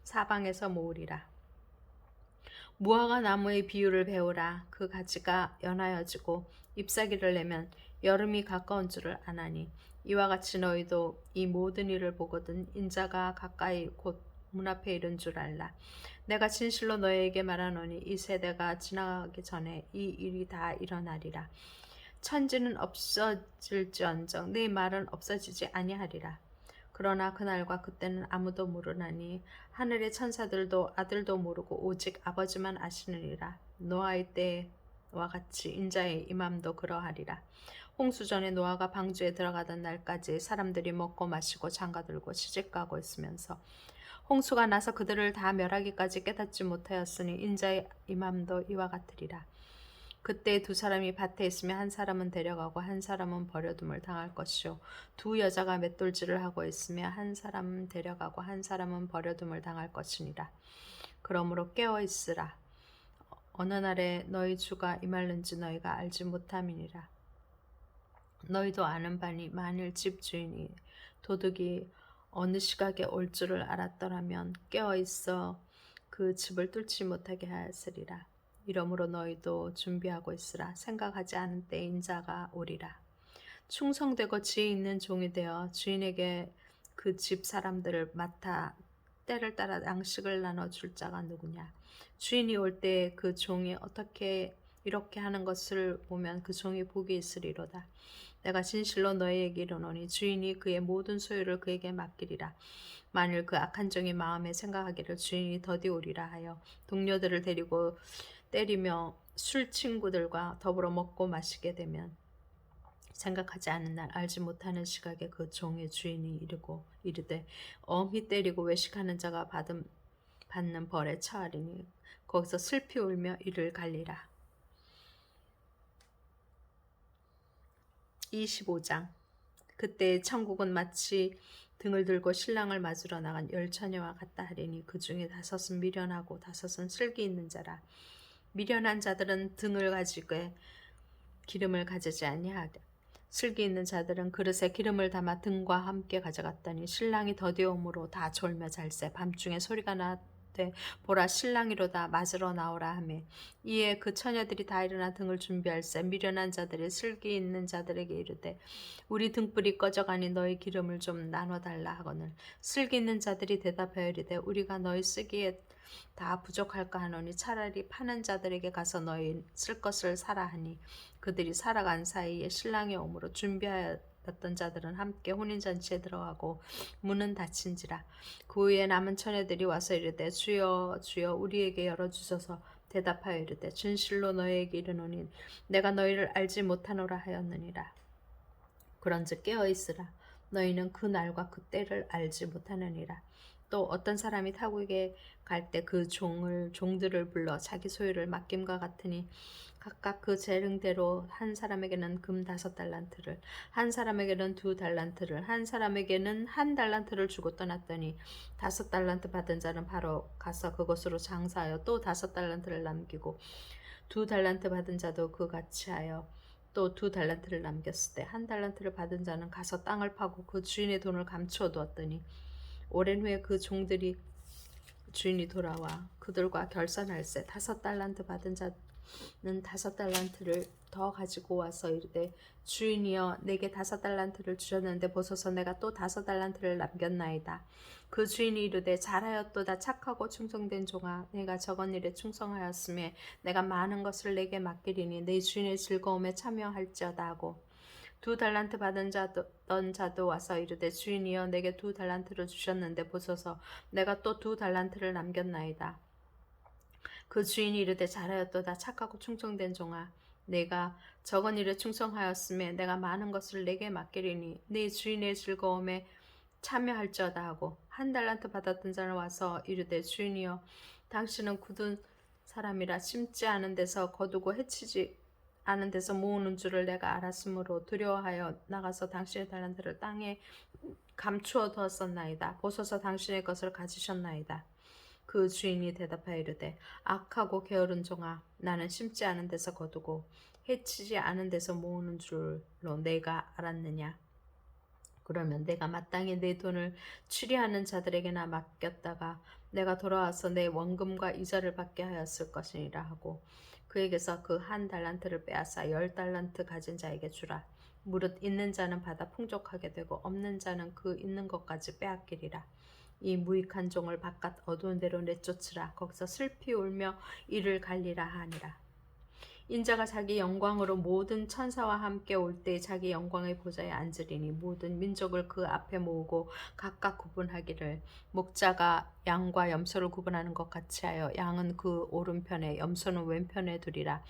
사방에서 모으리라. 무화과 나무의 비유를 배우라. 그 가지가 연하여지고 잎사귀를 내면 여름이 가까운 줄을 아나니 이와 같이 너희도 이 모든 일을 보거든 인자가 가까이 곧 문 앞에 이른 줄 알라. 내가 진실로 너희에게 말하노니 이 세대가 지나가기 전에 이 일이 다 일어나리라. 천지는 없어질지언정 내 말은 없어지지 아니하리라. 그러나 그날과 그때는 아무도 모르나니 하늘의 천사들도 아들도 모르고 오직 아버지만 아시느니라. 노아의 때와 같이 인자의 임함도 그러하리라. 홍수전에 노아가 방주에 들어가던 날까지 사람들이 먹고 마시고 장가들고 시집가고 있으면서 홍수가 나서 그들을 다 멸하기까지 깨닫지 못하였으니 인자의 임함도 이와 같으리라. 그때 두 사람이 밭에 있으며 한 사람은 데려가고 한 사람은 버려둠을 당할 것이요 두 여자가 맷돌질을 하고 있으며 한 사람은 데려가고 한 사람은 버려둠을 당할 것이니라. 그러므로 깨어 있으라. 어느 날에 너희 주가 임할는지 너희가 알지 못함이니라. 너희도 아는 바니 만일 집 주인이 도둑이 어느 시각에 올 줄을 알았더라면 깨어 있어 그 집을 뚫지 못하게 하였으리라. 이러므로 너희도 준비하고 있으라. 생각하지 않은 때 인자가 오리라. 충성되고 지혜 있는 종이 되어 주인에게 그 집 사람들을 맡아 때를 따라 양식을 나눠줄 자가 누구냐. 주인이 올 때 그 종이 어떻게 이렇게 하는 것을 보면 그 종이 복이 있으리로다. 내가 진실로 너희에게 이르노니 주인이 그의 모든 소유를 그에게 맡기리라. 만일 그 악한 종이 마음에 생각하기를 주인이 더디 오리라 하여 동료들을 데리고 때리며 술 친구들과 더불어 먹고 마시게 되면 생각하지 않은 날 알지 못하는 시각에 그 종의 주인이 이르고 이르되 엄히 때리고 외식하는 자가 받는 벌에 처하리니 거기서 슬피 울며 이를 갈리라. 25장. 그때 천국은 마치 등을 들고 신랑을 맞으러 나간 열 처녀와 같다 하리니 그 중에 5은 미련하고 5은 슬기 있는 자라. 미련한 자들은 등을 가지고 기름을 가지지 아니하되 슬기 있는 자들은 그릇에 기름을 담아 등과 함께 가져갔더니 신랑이 더디오므로 다 졸며 잘새 밤중에 소리가 이르되 보라 신랑이로다 맞으러 나오라 하매 이에 그 처녀들이 다 일어나 등을 준비할세 미련한 자들이 슬기 있는 자들에게 이르되 우리 등불이 꺼져가니 너희 기름을 좀 나눠달라 하거늘 슬기 있는 자들이 대답하여 이르되 우리가 너희 쓰기에 다 부족할까 하노니 차라리 파는 자들에게 가서 너희 쓸 것을 사라 하니 그들이 살아간 사이에 신랑이 오므로 준비하였던 자들은 함께 혼인잔치에 들어가고 문은 닫힌지라. 그 후에 남은 처녀들이 와서 이르되 주여 주여 우리에게 열어주소서. 대답하여 이르되 진실로 너희에게 이르노니 내가 너희를 알지 못하노라 하였느니라. 그런즉 깨어있으라. 너희는 그 날과 그 때를 알지 못하느니라. 또 어떤 사람이 타국에 갈 때 그 종들을 불러 자기 소유를 맡김과 같으니 각각 그 재능대로 한 사람에게는 금 5달란트를, 한 사람에게는 2달란트를, 한 사람에게는 1달란트를 주고 떠났더니 5달란트 받은 자는 바로 가서 그것으로 장사하여 또 5달란트를 남기고 2달란트 받은 자도 그같이 하여 또 2달란트를 남겼을 때 1달란트를 받은 자는 가서 땅을 파고 그 주인의 돈을 감추어 두었더니 오랜 후에 그 종들이 주인이 돌아와 그들과 결산할세 5달란트 받은 자는 5달란트를 더 가지고 와서 이르되 주인이여 내게 5달란트를 주셨는데 보소서 내가 또 5달란트를 남겼나이다. 그 주인이 이르되 잘하였도다 착하고 충성된 종아 내가 적은 일에 충성하였으며 내가 많은 것을 내게 맡기리니 내 주인의 즐거움에 참여할지어다 하고 2달란트 받은 자도 와서 이르되 주인이여 내게 2달란트를 주셨는데 보소서 내가 또 2달란트를 남겼나이다. 그 주인이 이르되 잘하였도다 착하고 충성된 종아 내가 적은 일에 충성하였으며 내가 많은 것을 내게 맡기리니 네 주인의 즐거움에 참여할지어다 하고 1달란트 받았던 자는 와서 이르되 주인이여 당신은 굳은 사람이라 심지 않은 데서 거두고 해치지 않은 데서 모으는 줄을 내가 알았으므로 두려워하여 나가서 당신의 달란트를 땅에 감추어 두었었나이다. 보소서 당신의 것을 가지셨나이다. 그 주인이 대답하여 이르되 악하고 게으른 종아 나는 심지 않은 데서 거두고 해치지 않은 데서 모으는 줄로 내가 알았느냐. 그러면 내가 마땅히 내 돈을 추리하는 자들에게나 맡겼다가 내가 돌아와서 내 원금과 이자를 받게 하였을 것이니라 하고 그에게서 그 1달란트를 빼앗아 10달란트 가진 자에게 주라. 무릇 있는 자는 받아 풍족하게 되고 없는 자는 그 있는 것까지 빼앗기리라. 이 무익한 종을 바깥 어두운 데로 내쫓으라. 거기서 슬피 울며 이를 갈리라 하니라. 인자가 자기 영광으로 모든 천사와 함께 올 때 자기 영광의 보좌에 앉으리니 모든 민족을 그 앞에 모으고 각각 구분하기를 목자가 양과 염소를 구분하는 것 같이 하여 양은 그 오른편에 염소는 왼편에 두리라.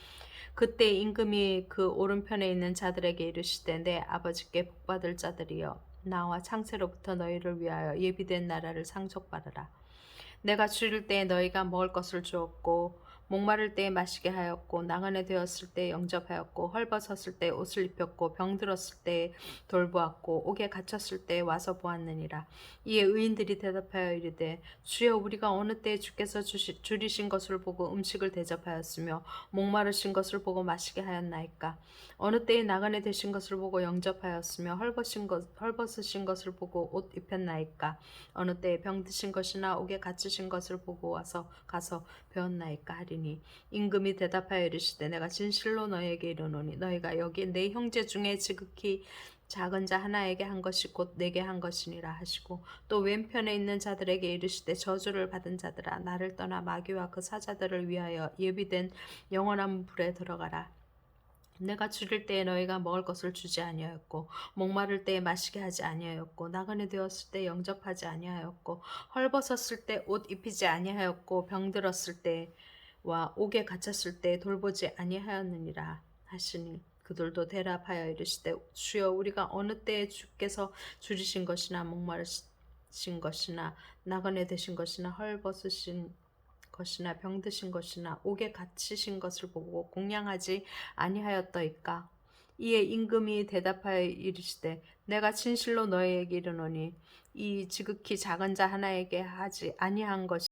그때 임금이 그 오른편에 있는 자들에게 이르시되 내 아버지께 복받을 자들이여 나와 창세로부터 너희를 위하여 예비된 나라를 상속받으라. 내가 줄일 때에 너희가 먹을 것을 주었고 목마를 때에 마시게 하였고 나그네 되었을 때에 영접하였고 헐벗었을 때에 옷을 입혔고 병들었을 때에 돌보았고 옥에 갇혔을 때에 와서 보았느니라. 이에 의인들이 대답하여 이르되 주여 우리가 어느 때에 주께서 줄이신 것을 보고 음식을 대접하였으며 목마르신 것을 보고 마시게 하였나이까. 어느 때에 나그네 되신 것을 보고 영접하였으며 헐벗으신 것을 보고 옷 입혔나이까. 어느 때에 병드신 것이나 옥에 갇히신 것을 보고 가서 배웠나이까 하리니 임금이 대답하여 이르시되 내가 진실로 너희에게 이르노니 너희가 여기 내 형제 중에 지극히 작은 자 하나에게 한 것이 곧 내게 한 것이니라 하시고 또 왼편에 있는 자들에게 이르시되 저주를 받은 자들아 나를 떠나 마귀와 그 사자들을 위하여 예비된 영원한 불에 들어가라. 내가 줄일 때에 너희가 먹을 것을 주지 아니하였고 목마를 때에 마시게 하지 아니하였고 나그네 되었을 때 영접하지 아니하였고 헐벗었을 때 옷 입히지 아니하였고 병들었을 때와 옥에 갇혔을 때 돌보지 아니하였느니라 하시니 그들도 대답하여 이르시되 주여 우리가 어느 때에 주께서 줄이신 것이나 목마르신 것이나 나그네 되신 것이나 헐벗으신 것이나 병드신 것이나 옥에 갇히신 것을 보고 공양하지 아니하였더이까. 이에 임금이 대답하여 이르시되 내가 진실로 너희에게 이르노니 이 지극히 작은 자 하나에게 하지 아니한 것이